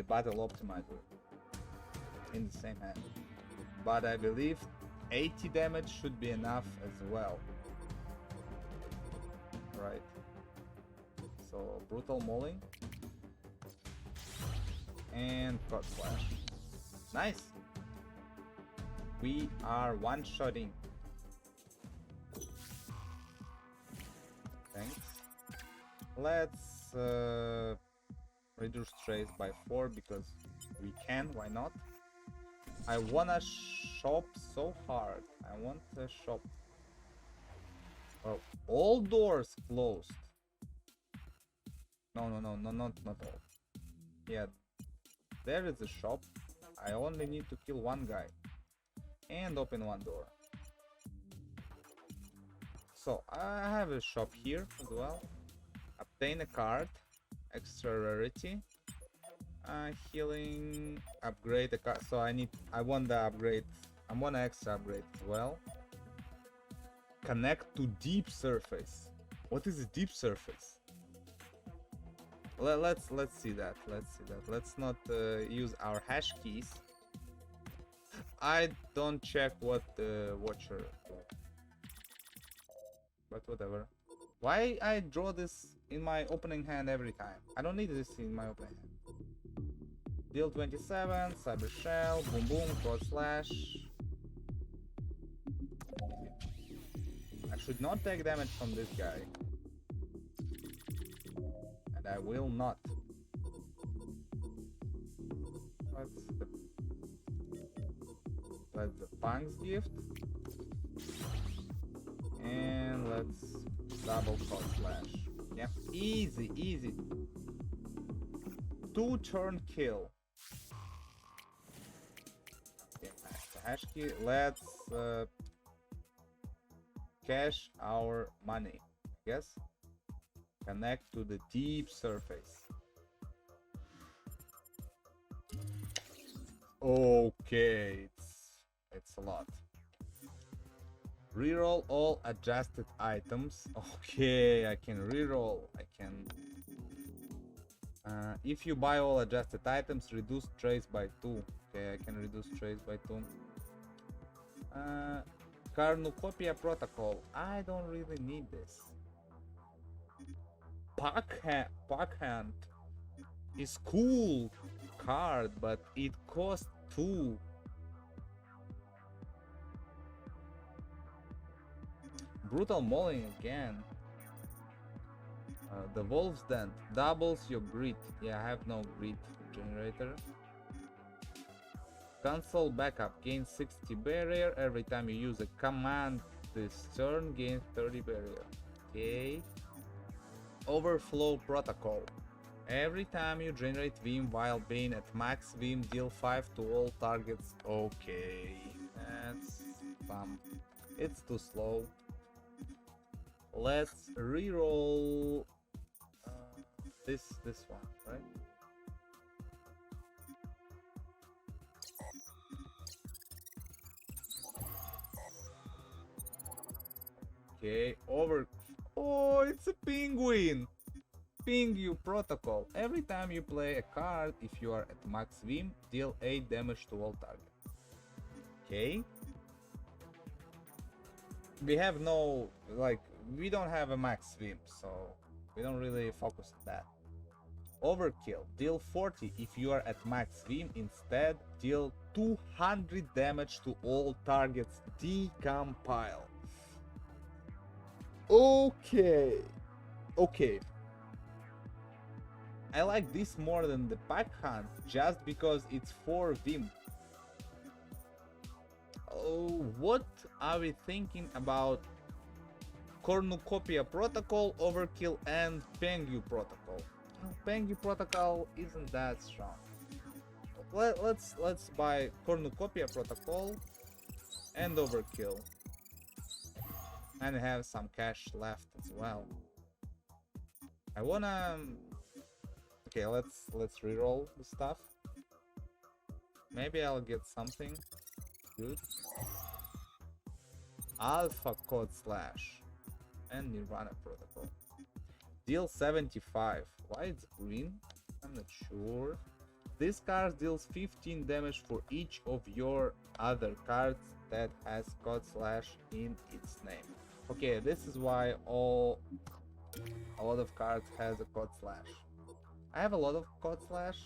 battle optimizer in the same hand, but I believe 80 damage should be enough as well, right? So brutal mauling and cut slash. Nice. We are one-shotting. Thanks. Let's reduce trace by 4 because we can. Why not? I wanna shop so hard. I want a shop. Well, all doors closed. No, not all. Yeah, there is a shop. I only need to kill one guy and open one door. So I have a shop here as well. Obtain a card, extra rarity, healing, upgrade the card. So I want the upgrade. I want an extra upgrade as well. Connect to deep surface. What is a deep surface? Let's see that. Let's not use our hash keys. I don't check what the watcher, but whatever. Why I draw this in my opening hand every time? I don't need this in my opening hand. Deal 27, cyber shell, boom boom, cross slash. I should not take damage from this guy. And I will not. That's the Punk's gift. And let's double card slash. Yeah, easy, easy. 2-turn kill. Okay, hash key. Let's cache our money. Yes. Connect to the deep surface. Okay, it's a lot. Reroll all adjusted items. Okay, I can reroll. I can. If you buy all adjusted items, reduce trace by 2. Okay, I can reduce trace by 2. Cornucopia protocol. I don't really need this. Packhand is cool card, but it costs 2. Brutal mauling again. The Wolf's Dent doubles your grit. Yeah, I have no grit generator. Console backup gains 60 barrier every time you use a command this turn, gains 30 barrier. Okay. Overflow protocol. Every time you generate Vim while being at max Vim, deal 5 to all targets. Okay, that's fun. It's too slow. Let's reroll this one, right? Okay, oh, it's a penguin. Ping you protocol. Every time you play a card, if you are at max Vim, deal 8 damage to all targets. Okay. We have no, like, we don't have a max Vim, so we don't really focus on that. Overkill. Deal 40 if you are at max Vim. Instead, deal 200 damage to all targets. Decompile. Okay. Okay. I like this more than the pack hunt just because it's 4 Vim. Oh, what are we thinking about Cornucopia protocol, overkill, and Pengu protocol? Pengu protocol isn't that strong. Let's buy Cornucopia protocol and overkill, and have some cash left as well. I wanna. Okay, let's reroll the stuff. Maybe I'll get something good. Alpha code slash and Nirvana protocol. Deal 75. Why it's green? I'm not sure. This card deals 15 damage for each of your other cards that has code slash in its name. Okay, this is why a lot of cards has a code slash. I have a lot of code slash.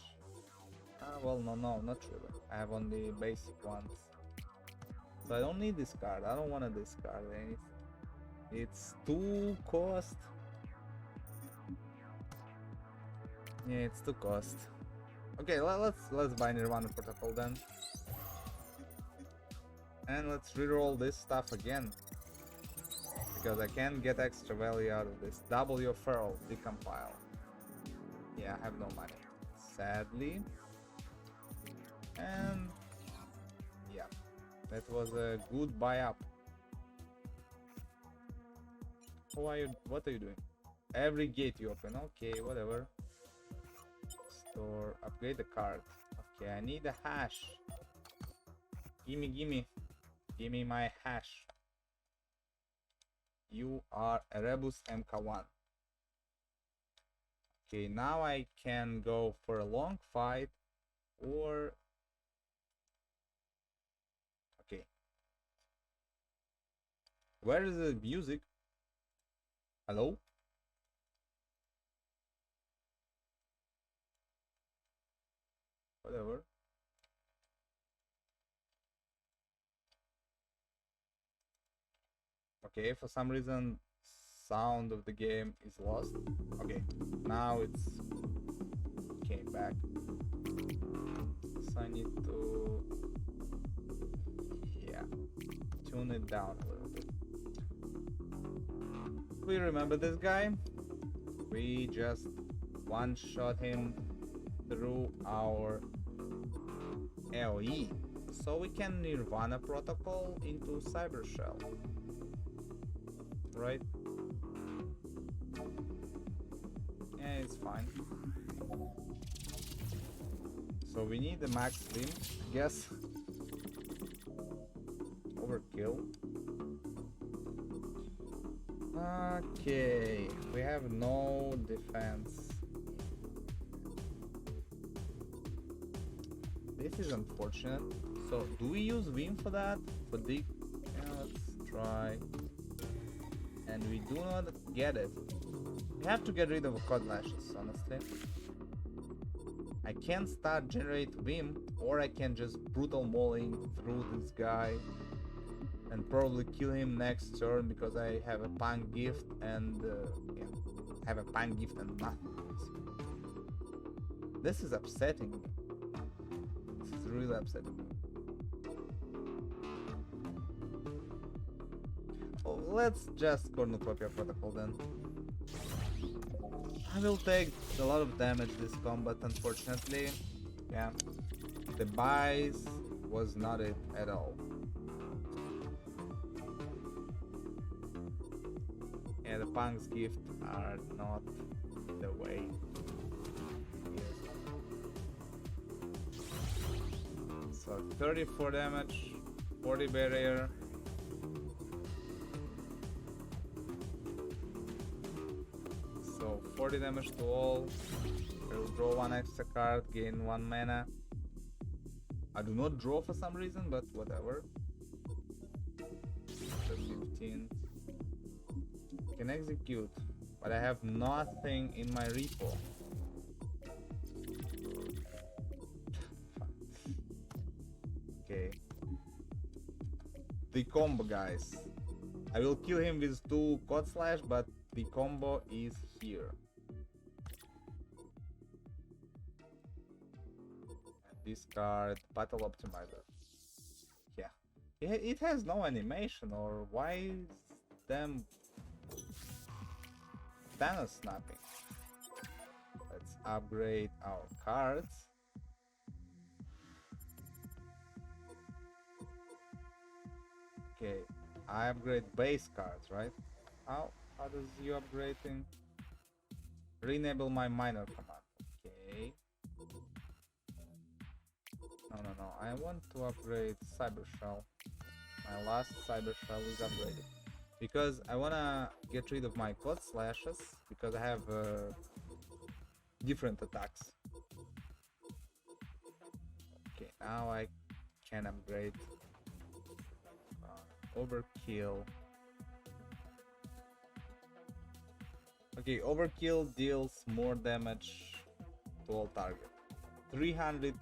Well, no, not really. I have only basic ones. So I don't need this card. I don't want to discard anything. It's too cost. Yeah, it's too cost. Okay, let's buy Nirvana protocol then. And let's reroll this stuff again. Because I can get extra value out of this. Double your feral, decompile. Yeah, I have no money, sadly. And yeah, that was a good buy up. What are you doing? Every gate you open. Okay, whatever. Store, upgrade the card. Okay, I need a hash. Gimme my hash. You are a Rebus MK1. Okay, now I can go for a long fight or... Okay. Where is the music? Hello? Whatever. Okay, for some reason sound of the game is lost. Okay, now it's came back. So I need to, yeah, tune it down a little. we remember this guy. We just one-shot him through our AoE. So we can Nirvana protocol into Cyber Shell. Right? Yeah, it's fine. So we need the max limb, I guess. Overkill. Okay, we have no defense. This is unfortunate. So, do we use Vim for that? For the... Yeah, let's try. And we do not get it. We have to get rid of cod lashes, honestly. I can start generate Vim, or I can just brutal mauling through this guy and probably kill him next turn because I have a punk gift and yeah, have a punk gift and nothing. This is upsetting me. This is really upsetting me. Oh, let's just cornucopia protocol then. I will take a lot of damage this combat, unfortunately. Yeah, the buys was not it at all. Yeah, the punk's gift are not the way. Yes. So 34 damage, 40 barrier. So 40 damage to all. I will draw one extra card, gain 1 mana. I do not draw for some reason, but whatever. So 15. Can execute, but I have nothing in my repo. Okay. The combo, guys. I will kill him with 2 cod slash, but the combo is here. Discard battle optimizer. Yeah. It has no animation, or why is them Thanos snapping? Let's upgrade our cards. Okay, I upgrade base cards, right? How does you upgrading? Re-enable my minor command. Okay. No. I want to upgrade Cyber Shell. My last Cyber Shell is upgraded. Because I wanna get rid of my cod slashes, because I have different attacks. Okay, now I can upgrade Overkill. Okay, Overkill deals more damage to all target. 300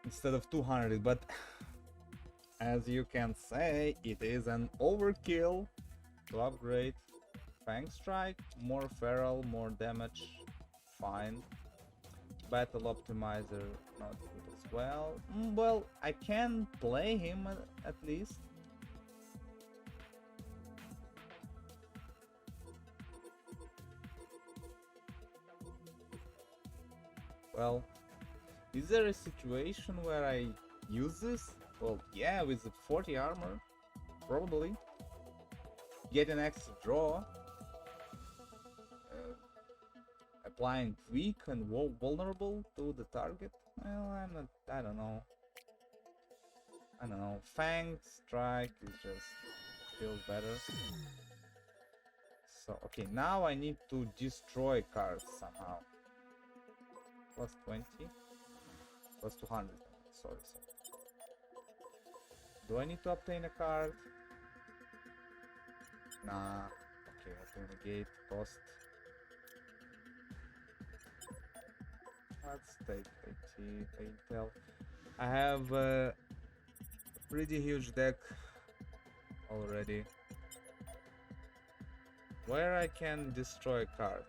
instead of 200, but as you can say, it is an overkill to upgrade. Fang Strike, more feral, more damage, fine. Battle Optimizer, not good as well. Well, I can play him at least. Well, is there a situation where I use this? Well, yeah, with the 40 armor, probably. Get an extra draw. Applying weak and vulnerable to the target. Well, I don't know. Fang Strike is just feels better. So, okay, now I need to destroy cards somehow. Plus 20. Plus 200. Sorry. Do I need to obtain a card? Nah. Okay, open the gate. Cost. Let's take 80 Intel. I have a pretty huge deck already, where I can destroy a card.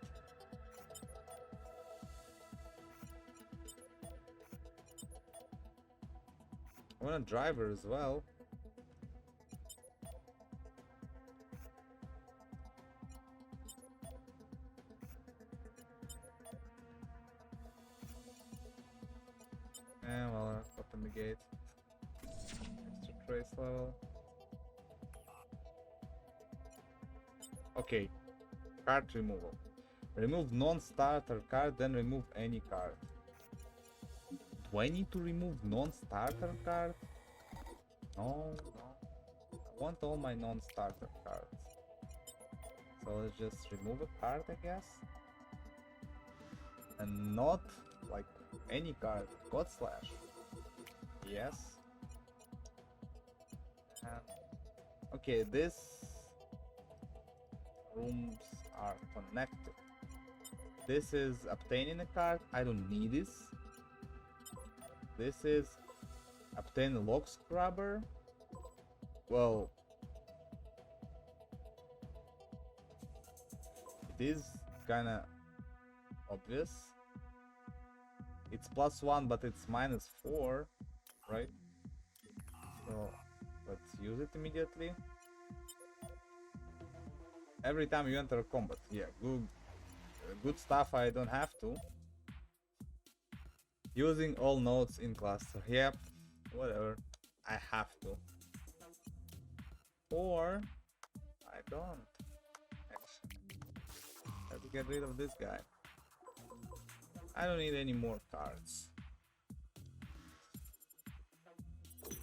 I want a driver as well. And well, open the gate. Extra trace level. Okay, card removal. Remove non-starter card, then remove any card. Do I need to remove non-starter card? No, no. I want all my non-starter cards. So let's just remove a card, I guess. And not like any card. God slash. Yes. And okay, these rooms are connected. This is obtaining a card. I don't need this. This is obtain a log scrubber. Well, it is kinda obvious. It's +1, but it's -4, right? So let's use it immediately. Every time you enter a combat, yeah, good stuff. I don't have to. Using all nodes in cluster, yep, whatever. I have to. Or I don't. Actually, let's get rid of this guy. I don't need any more cards. Let's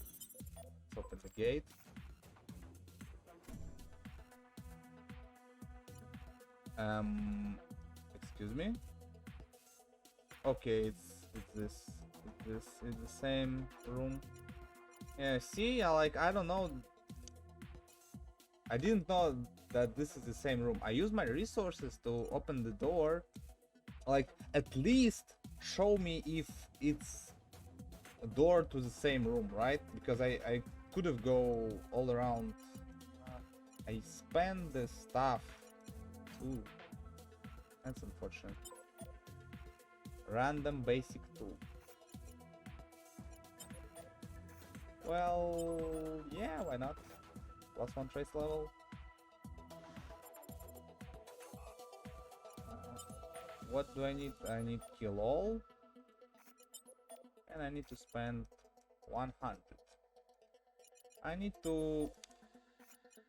open the gate. Excuse me. Okay, it's the same room. Yeah, see, I don't know. I didn't know that this is the same room. I use my resources to open the door. Like, at least show me if it's a door to the same room, right? Because I could have go all around. I spend the stuff too. That's unfortunate. Random basic tool. Well, yeah, why not? +1 trace level. What do I need? I need kill all. And I need to spend 100. I need to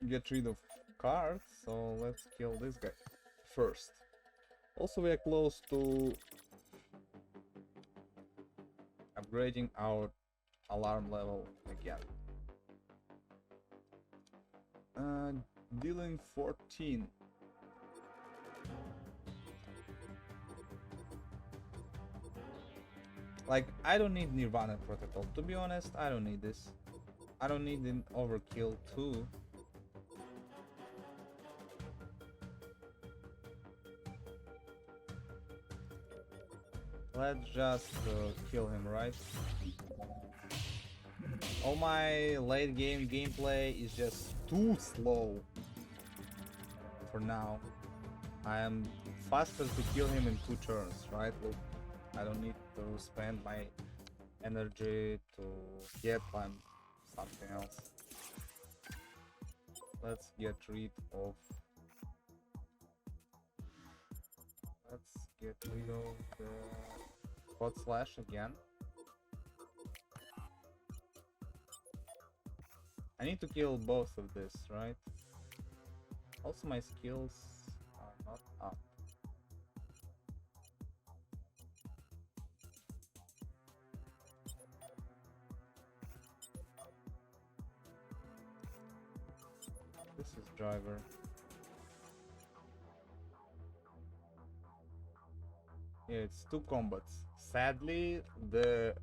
get rid of cards, so let's kill this guy first. Also, we are close to upgrading our alarm level again. Dealing 14. Like, I don't need Nirvana Protocol, to be honest. I don't need this. I don't need an overkill too. Let's just kill him, right? All my late game gameplay is just too slow for now. I am faster to kill him in 2 turns, right? Look, I don't need to spend my energy to get on something else. Let's get rid of the hot slash again. I need to kill both of this, right? Also, my skills are not up. This is driver. Yeah, it's 2 combats. Sadly, the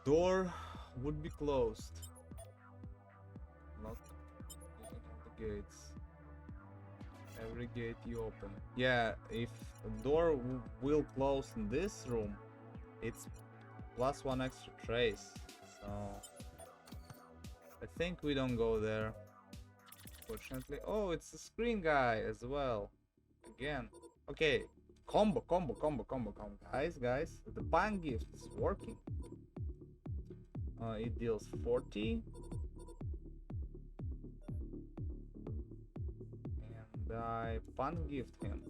door would be closed. Not the gates. Every gate you open. Yeah, if the door will close in this room, it's +1 extra trace. So I think we don't go there. Fortunately. Oh, it's the screen guy as well. Again. Okay. Combo. Guys, the pan gift is working. It deals 40. And I pan gift him.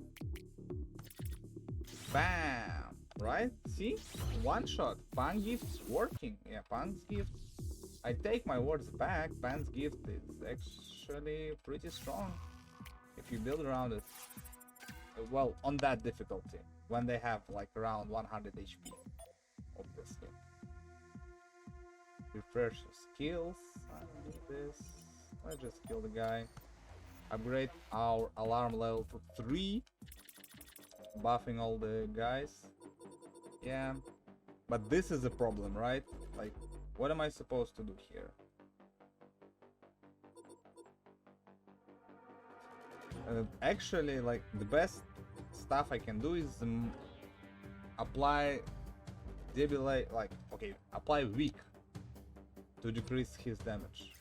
Bam! right? See? One shot. Pan gift's working. Yeah, Pan's gift. I take my words back. Pan's gift is actually pretty strong if you build around it. Well, on that difficulty. When they have like around 100 HP. Obviously. Refresh your skills. I don't need this. Let's just kill the guy. Upgrade our alarm level to 3. Buffing all the guys. Yeah. But this is a problem, right? Like, what am I supposed to do here? Actually, like, the best stuff I can do is apply debilate, like, okay, apply weak to decrease his damage.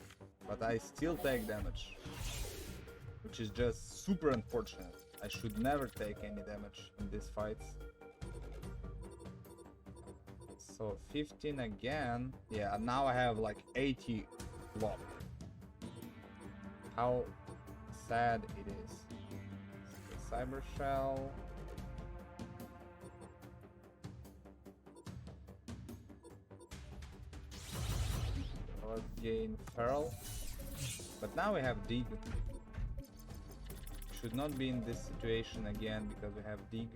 But I still take damage, which is just super unfortunate. I should never take any damage in these fights. So 15 again. Yeah, now I have like 80 block. How sad it is. Cyber shell. Let's gain feral. But now we have dig. Should not be in this situation again because we have dig.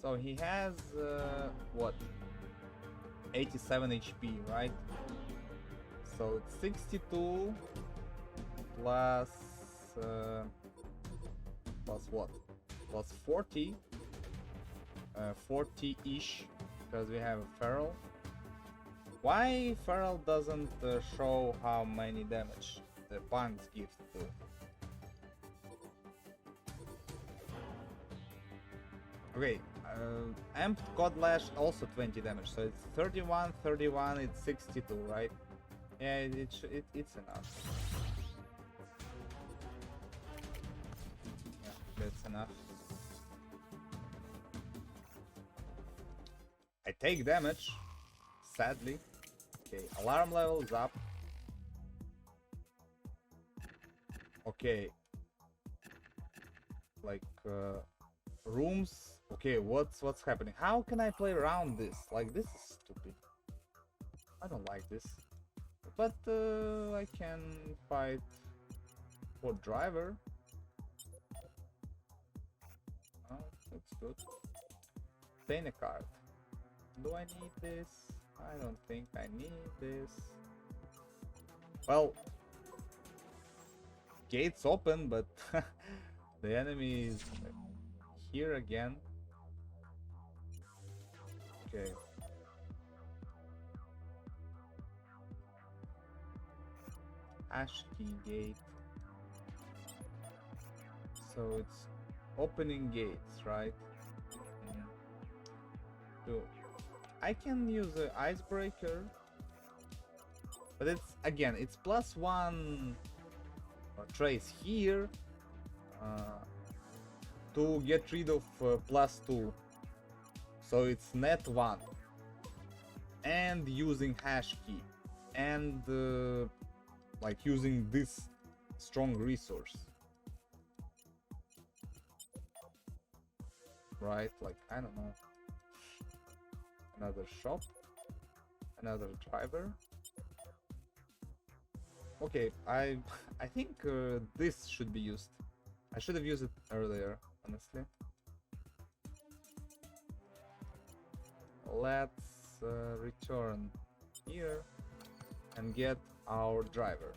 So he has what? 87 HP, right? So it's 62 plus plus what? Plus 40. 40-ish because we have a feral. Why feral doesn't show how many damage the punks give to? Okay, amped Codlash also 20 damage, so it's 31, 31, it's 62, right? Yeah, it's enough. Yeah, that's enough. I take damage, sadly. Okay, alarm level is up. Okay. Like, rooms. Okay, what's happening? How can I play around this? Like, this is stupid. I don't like this. But I can fight for driver. Oh, that's good. Obtain a card. Do I need this? I don't think I need this. Well, gates open, but the enemy is here again. Okay. ASCII gate. So it's opening gates, right? So I can use an icebreaker, but it's again, it's +1 trace here to get rid of +2, so it's net 1, and using hash key, and like using this strong resource, right? Like, I don't know. Another shop, another driver. Okay, I think this should be used. I should have used it earlier, honestly. Let's return here and get our driver.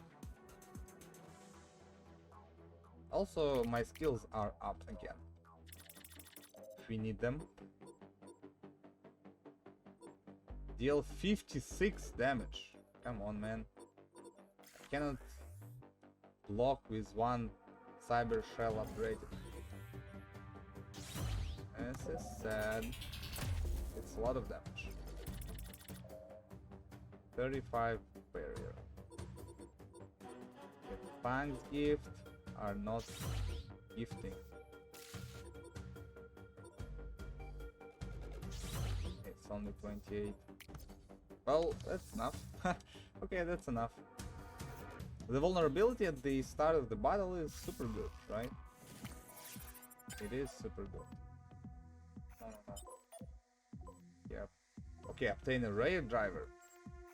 Also, my skills are up again if we need them. Deal 56 damage. Come on, man. I cannot block with one cyber shell upgraded. This is sad. It's a lot of damage. 35 barrier. The Fang's gift are not gifting. It's only 28. Well, that's enough. Okay, that's enough. The vulnerability at the start of the battle is super good, right? It is super good. no. Yep. Okay, obtain a rare driver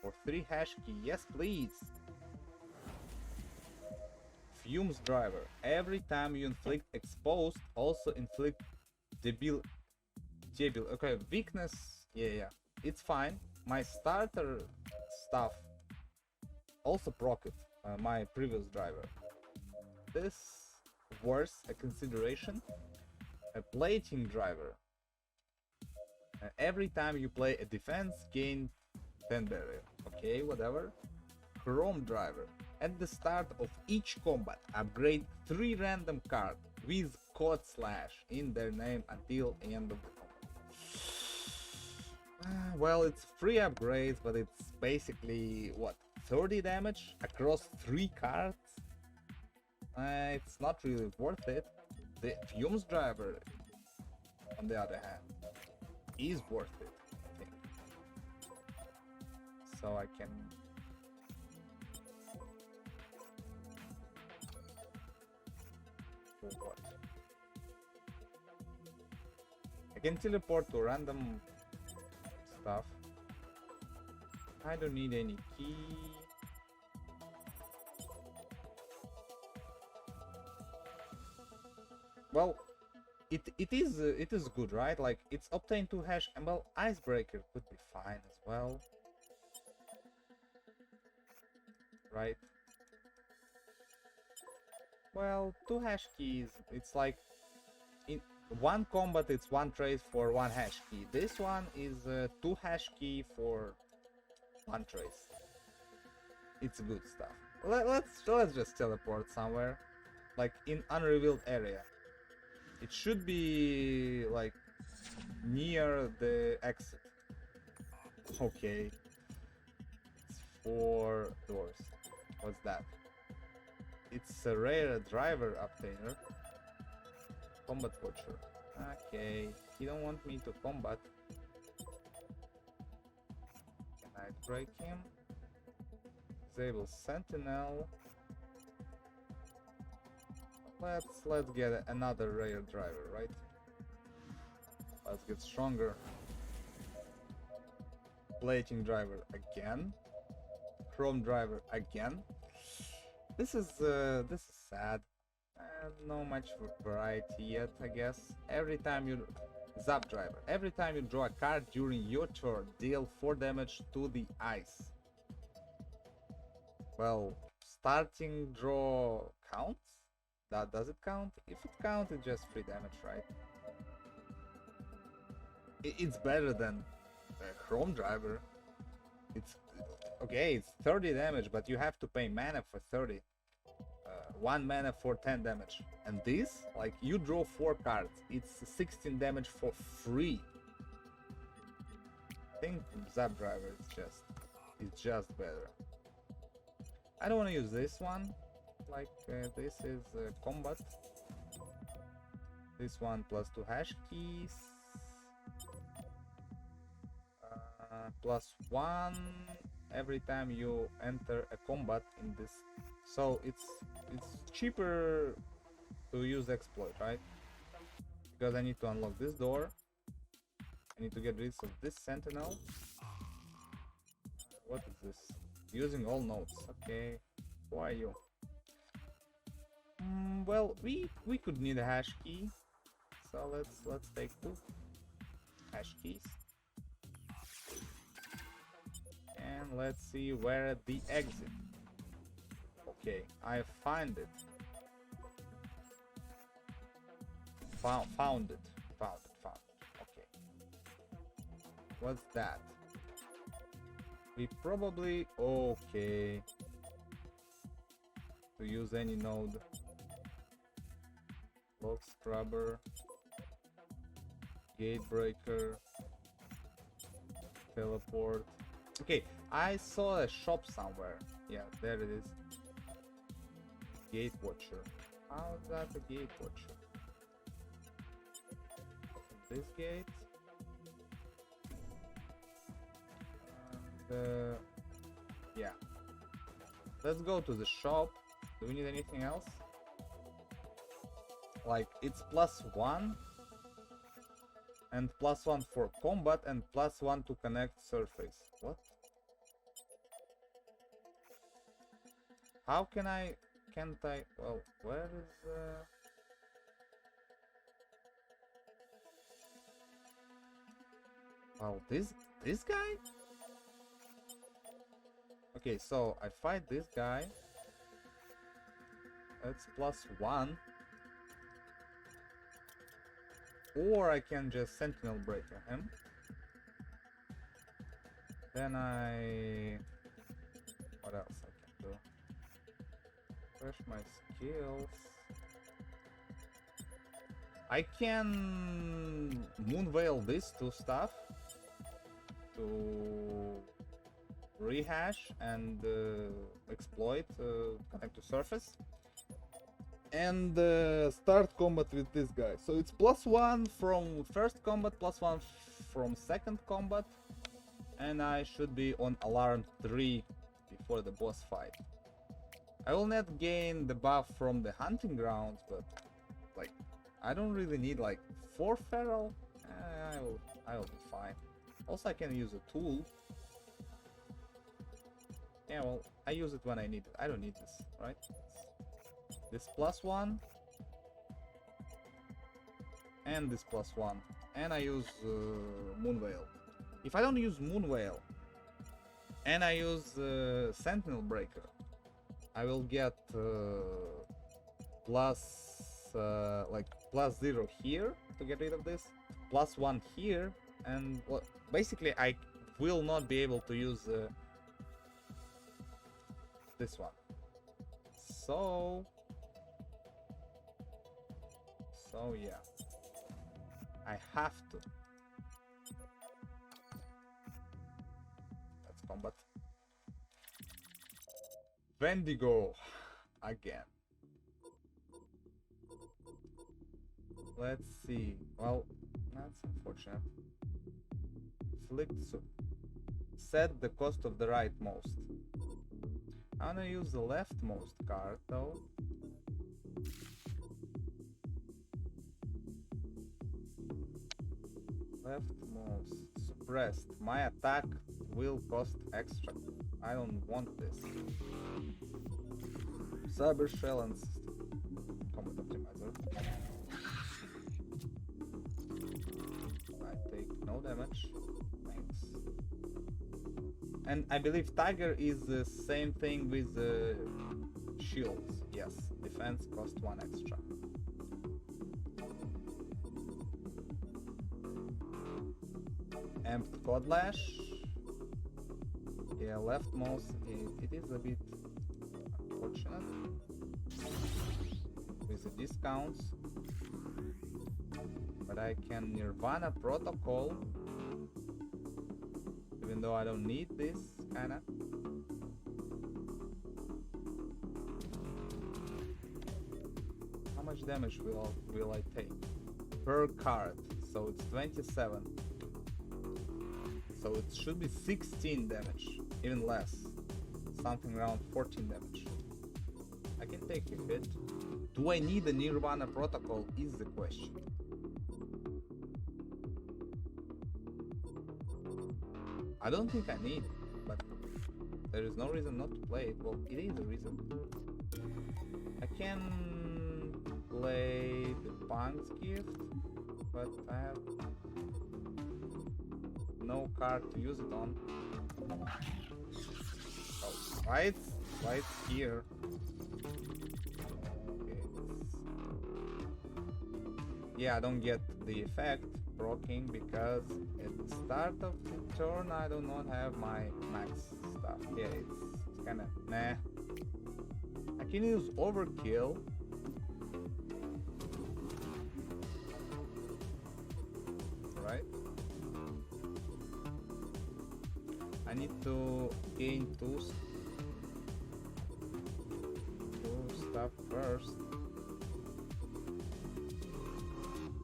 for 3 hash key. Yes, please. Fumes driver. Every time you inflict exposed, also inflict debil. Okay, weakness. Yeah. It's fine. My starter stuff also proc it. My previous driver. This worth a consideration. A plating driver. Every time you play a defense, gain 10 barrier. Okay, whatever. Chrome driver. At the start of each combat, upgrade 3 random cards with code / in their name until the end of the combat. Well, it's free upgrades, but it's basically what, 30 damage across 3 cards? It's not really worth it. The Fumes driver, on the other hand, is worth it, I think. So I can do what? I can teleport to random stuff. I don't need any key. Well, it is good, right? Like, it's obtained 2 hash, and well, icebreaker could be fine as well, right? Well, 2 hash keys, it's like in one combat it's 1 trace for 1 hash key. This one is 2 hash key for 1 trace. It's good stuff. Let's just teleport somewhere, like in unrevealed area. It should be like near the exit. Okay. It's 4 doors. What's that? It's a rare driver obtainer. Combat watcher. Okay. He don't want me to combat. Can I break him? Disable sentinel. Let's get another rare driver, right? Let's get stronger. Plating driver again. Chrome driver again. This is sad. No much variety yet, I guess. Every time you Zap driver. Every time you draw a card during your turn, deal 4 damage to the ice. Well, starting draw counts? Does it count? If it counts, it's just 3 damage, right? It's better than Chrome driver. It's okay, it's 30 damage, but you have to pay mana for 30. 1 mana for 10 damage. And this, like, you draw 4 cards, it's 16 damage for free. I think Zap driver is just better. I don't want to use this one. Like, this is combat. This one plus 2 hash keys. Plus 1 every time you enter a combat in this. So it's cheaper to use exploit, right? Because I need to unlock this door. I need to get rid of this sentinel. What is this? Using all nodes. Okay. Who are you? Well, we could need a hash key. So let's take 2 hash keys. And let's see where the exit. Okay, I find it. Found it. Okay. What's that? We probably okay to use any node. Lock scrubber, gate breaker, teleport. Okay, I saw a shop somewhere. Yeah, there it is. Gate watcher. How is that a gate watcher? This gate. And, yeah. Let's go to the shop. Do we need anything else? Like, it's +1. and +1 for combat and +1 to connect surface. What? How can I? Can't I? Well, where is? Oh, this guy? Okay, so I fight this guy. That's +1. Or I can just Sentinel Breaker him. Then what else I can do? Refresh my skills. I can Moonveil this to stuff to rehash and exploit, connect to surface, and start combat with this guy. So it's +1 from first combat, +1 from second combat, and I should be on alarm 3 before the boss fight. I will not gain the buff from the hunting grounds, but like I don't really need like 4 feral. I will be fine. Also, I can use a tool. Yeah, well, I use it when I need it. I don't need this, right? This +1 and this +1, and I use Moonveil. If I don't use Moonveil and I use Sentinel Breaker, I will get like +0 here to get rid of this, +1 here, and well, basically I will not be able to use this one. So yeah, I have to. Let's combat. Wendigo again. Let's see. Well, that's unfortunate. Set the cost of the rightmost. I'm gonna use the leftmost card though. Leftmost suppressed. My attack will cost extra. I don't want this. Cyber shell and combat optimizer. I take no damage. Thanks. And I believe Tiger is the same thing with the shields. Yes, defense cost 1 extra. Amped Codlash. Yeah, leftmost, it is a bit unfortunate with the discounts, but I can Nirvana Protocol, even though I don't need this, kinda. How much damage will I take per card? So it's 27. So it should be 16 damage, even less, something around 14 damage. I can take a hit. Do I need a Nirvana Protocol is the question. I don't think I need it, but there is no reason not to play it. Well, it is a reason. I can play the Punk's Gift, but I have no card to use it on. Oh, why it's here? Okay. Yeah, I don't get the effect proccing because at the start of the turn I do not have my max stuff. Yeah, it's kinda nah. I can use Overkill. Right? I need to gain two stuff first.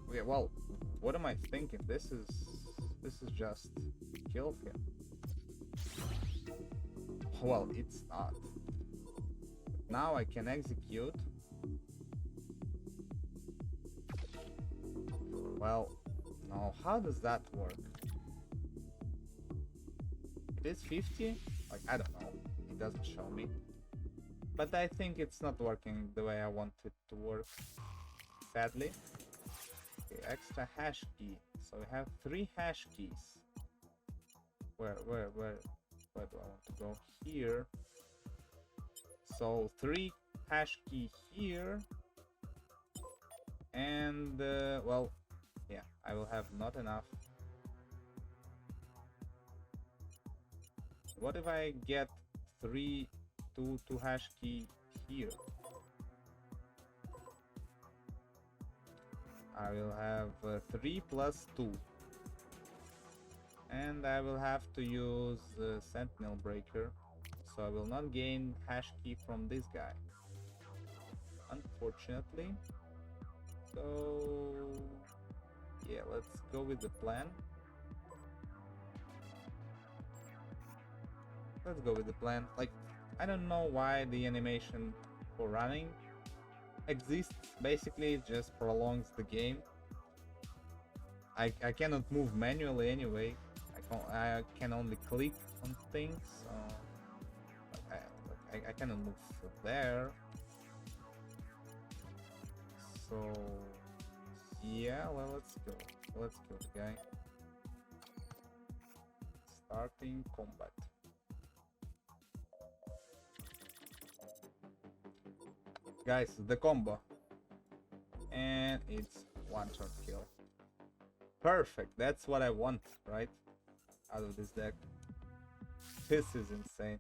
Okay, well, what am I thinking? This is just kill him. Well, it's not. Now I can execute. Well, know. How does that work? It is 50? Like, I don't know. It doesn't show me. But I think it's not working the way I want it to work. Sadly. Okay, extra hash key. So we have 3 hash keys. Where do I want to go? Here. So 3 hash key here. And, well, yeah, I will have not enough. What if I get 2 hash key here? I will have 3 plus 2. And I will have to use Sentinel Breaker. So I will not gain hash key from this guy. Unfortunately. So yeah, let's go with the plan. Let's go with the plan. Like, I don't know why the animation for running exists. Basically, it just prolongs the game. I cannot move manually anyway. I can only click on things. So I cannot move there. So yeah, well, let's go. Let's kill the guy. Starting combat. Guys, the combo. And it's one-shot kill. Perfect, that's what I want, right? Out of this deck. This is insane.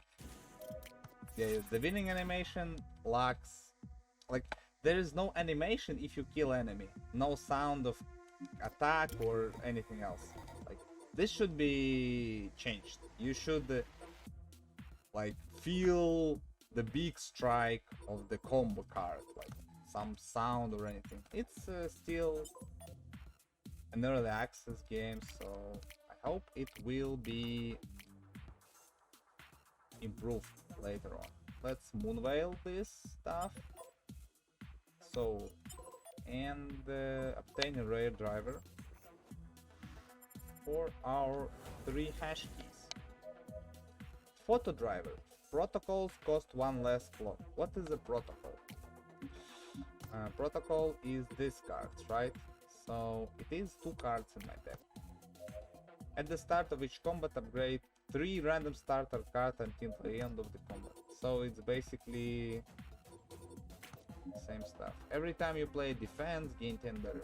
Yeah, the winning animation lacks... Like, there is no animation if you kill enemy. No sound of attack or anything else. Like, this should be changed. You should, like, feel the big strike of the combo card, like some sound or anything. It's still an early access game, so I hope it will be improved later on. Let's moonveil this stuff. So, and obtain a rare driver for our 3 hash keys. Photo driver. Protocols cost 1 less clock. What is a protocol? Protocol is this cards, right? So it is 2 cards in my deck. At the start of each combat, upgrade 3 random starter cards until the end of the combat. So it's basically the same stuff. Every time you play defense, gain 10 better.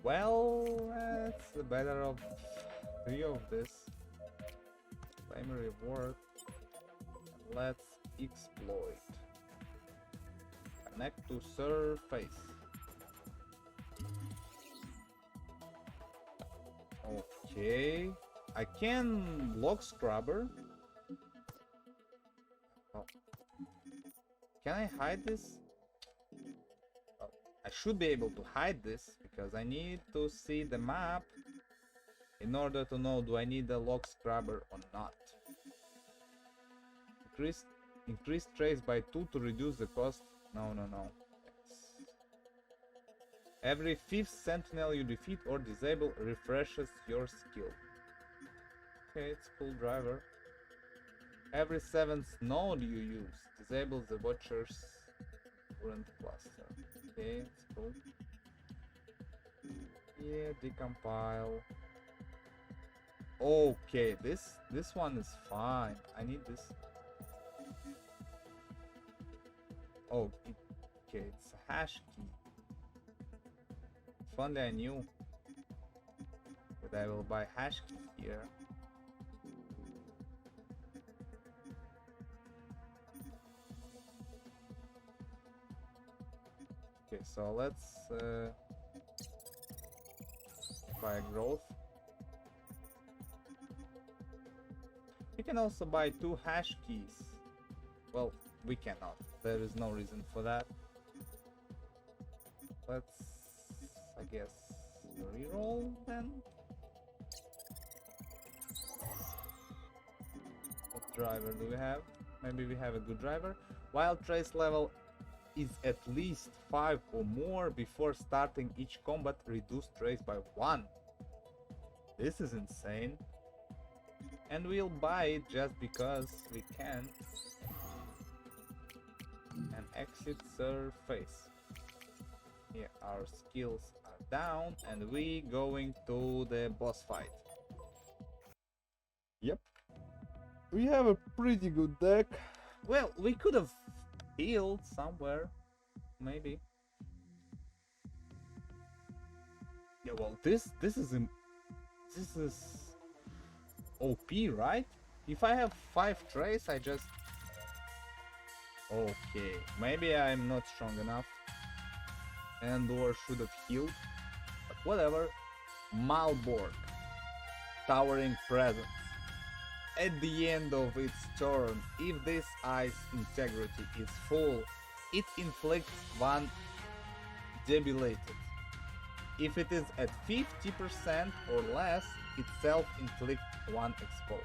Well, that's the better of 3 of this. Primary reward. Let's exploit. Connect to surface. Okay. I can lock scrubber. Oh. Can I hide this? Oh, I should be able to hide this because I need to see the map in order to know do I need a lock scrubber or not. Increase trace by 2 to reduce the cost. No. Every 5th sentinel you defeat or disable refreshes your skill. Okay, it's cool driver. Every 7th node you use disables the Watcher's current cluster. Okay, it's cool. Yeah, decompile. Okay, this one is fine. I need this. Oh, okay, it's a hash key. If only I knew that I will buy hash key here. Okay, so let's buy growth. You can also buy 2 hash keys. Well, we cannot. There is no reason for that. Let's, I guess, reroll then. What driver do we have? Maybe we have a good driver. Wild trace level is at least 5 or more before starting each combat, reduce trace by 1. This is insane. And we'll buy it just because we can. And exit surface. Here our skills are down and we going to the boss fight. Yep. We have a pretty good deck. Well, we could have healed somewhere. Maybe. Yeah, well, this is OP, right? If I have 5 trace, I just... Okay, maybe I'm not strong enough. And or should have healed. But whatever. Malborg. Towering Presence. At the end of its turn, if this ice integrity is full, it inflicts 1 debilitated. If it is at 50% or less, it self-inflicts 1 exposed.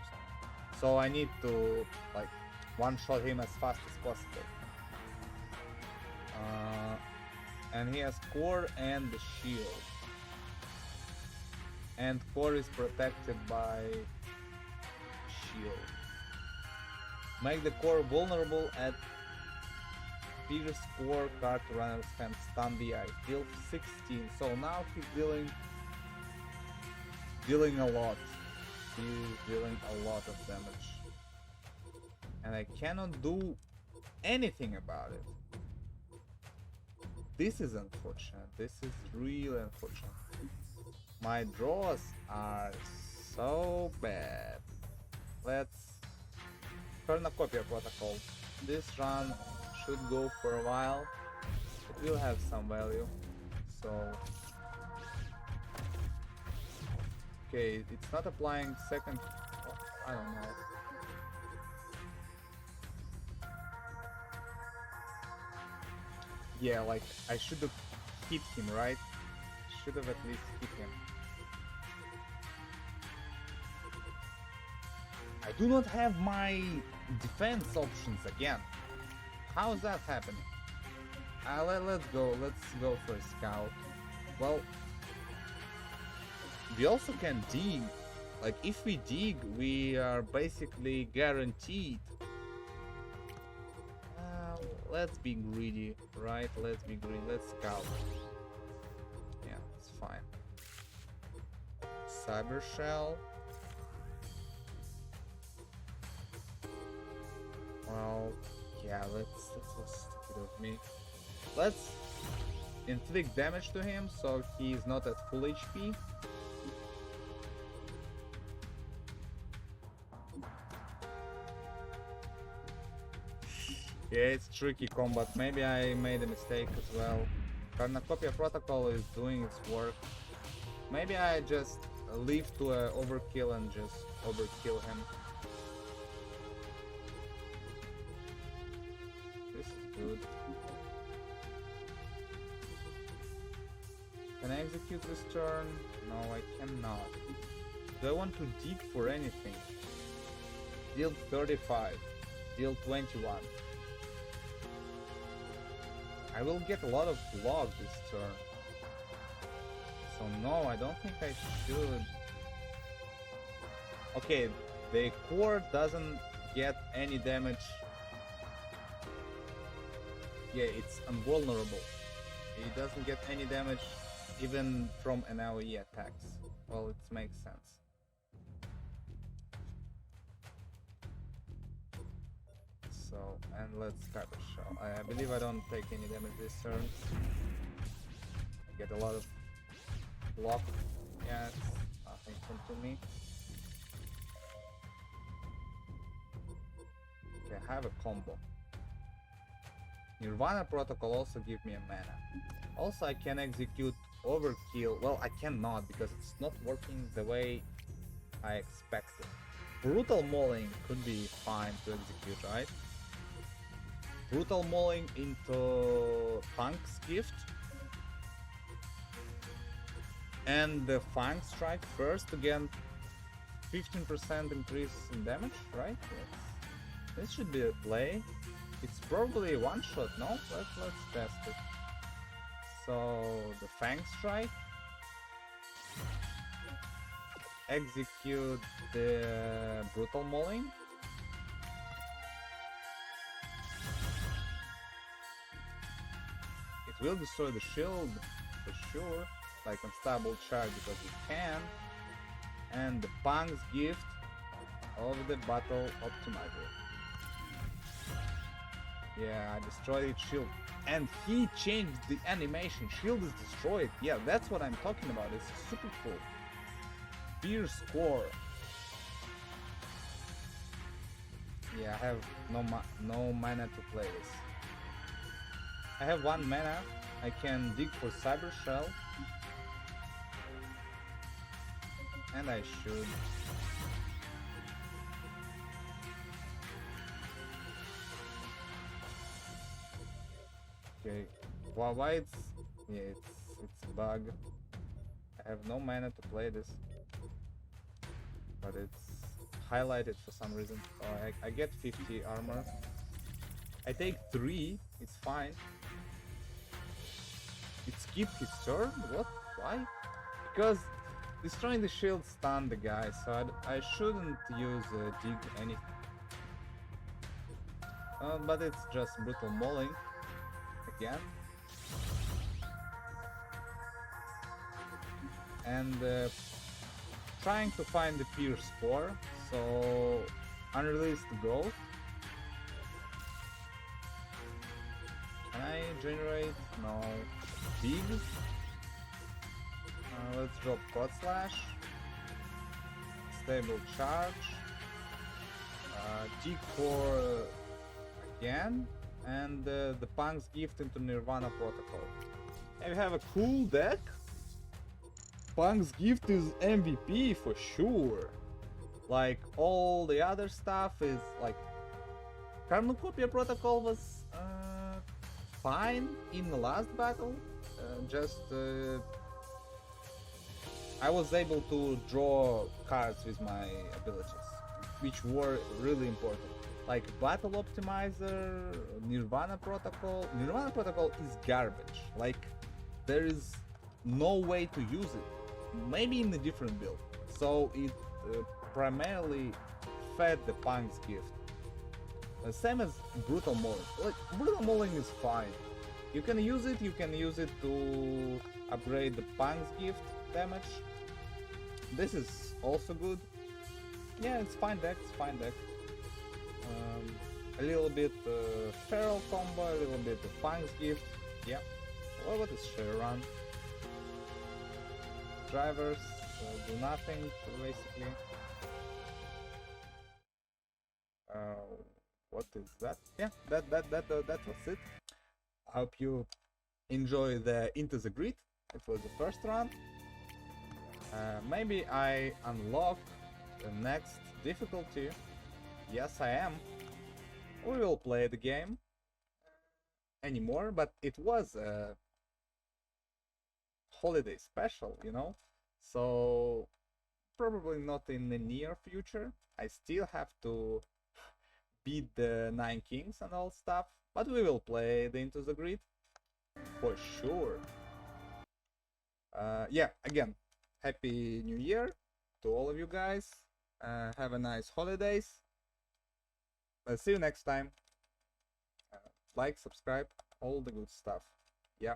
So I need to like one-shot him as fast as possible. And he has core and the shield. And core is protected by shield. Make the core vulnerable at Pierce 4 card runner's hand, stun the eye. Deal 16. So now he's dealing a lot. He's dealing a lot of damage. And I cannot do anything about it. This is unfortunate. This is really unfortunate. My draws are so bad. Let's Cornucopia Protocol. This run should go for a while. It will have some value. So okay, it's not applying second. Oh, I don't know. Yeah, like I should have hit him, right? Should have at least hit him. I do not have my defense options again. How is that happening? Let's go for a scout. Well, we also can dig. Like if we dig, we are basically guaranteed. Let's be greedy, right? Let's be greedy. Let's scout. Yeah, it's fine. Cyber shell. Well, yeah, let's stupid of me. Let's inflict damage to him so he's not at full HP. Yeah, it's tricky combat. Maybe I made a mistake as well. Cornucopia Protocol is doing its work. Maybe I just leave to a overkill and just overkill him. This is good. Can I execute this turn? No, I cannot. Do I want to dig for anything? Deal 35. Deal 21. I will get a lot of block this turn. So no, I don't think I should. Okay, the core doesn't get any damage. Yeah, it's invulnerable. It doesn't get any damage even from an AoE attacks. Well, it makes sense. So, and let's Cyber Shell. I believe I don't take any damage this turn. I get a lot of block. Yeah, it's nothing to me. Okay, I have a combo. Nirvana Protocol also give me a mana. Also, I can execute Overkill. Well, I cannot because it's not working the way I expected. Brutal Mauling could be fine to execute, right? Brutal Mauling into Funk's Gift. And the Funk Strike first to get 15% increase in damage, right? Yes. This should be a play. It's probably one shot, no? Let's test it. So the Fang Strike. Execute the Brutal Mauling. It will destroy the shield for sure, like unstable charge because it can. And the Pang's Gift of the Battle Optimizer. Yeah, I destroyed its shield. And he changed the animation. Shield is destroyed. Yeah, that's what I'm talking about. It's super cool. Pierce Core. Yeah, I have no mana to play this. I have 1 mana. I can dig for Cyber Shell. And I should. Okay. Well, why it's... Yeah, it's a bug. I have no mana to play this. But it's highlighted for some reason. So I get 50 armor. I take 3, it's fine. It skipped his turn? What? Why? Because destroying the shield stunned the guy, so I shouldn't use dig anything. But it's just Brutal Mauling again. And trying to find the Pierce Core, so unreleased growth. Can I generate? No. Dig. Let's drop Cod Slash. Stable Charge. Dig for again. And the Pang's Gift into Nirvana Protocol. And we have a cool deck. Pang's Gift is MVP for sure. Like all the other stuff is like Cornucopia Protocol was fine in the last battle. I was able to draw cards with my abilities, which were really important. Like Battle Optimizer, Nirvana Protocol. Nirvana Protocol is garbage. Like there is no way to use it. Maybe in a different build. So it primarily fed the Pang's Gift. Same as Brutal Mauling. Like Brutal Mauling is fine. You can use it to upgrade the Pang's Gift damage. This is also good. Yeah, it's fine deck, a little bit Feral combo, a little bit the Pang's Gift. Yeah. What is Share Run? Drivers do nothing basically. What is that? Yeah, that was it. I hope you enjoy the Into the Grid. It was the first run. Maybe I unlock the next difficulty. Yes, I am. We will play the game anymore, but it was a holiday special, you know, so probably not in the near future. I still have to beat the 9 Kings and all stuff, but we will play the Into the Grid for sure. Yeah, again, Happy New Year to all of you guys. Have a nice holidays. See you next time. Like, subscribe, all the good stuff. Yeah.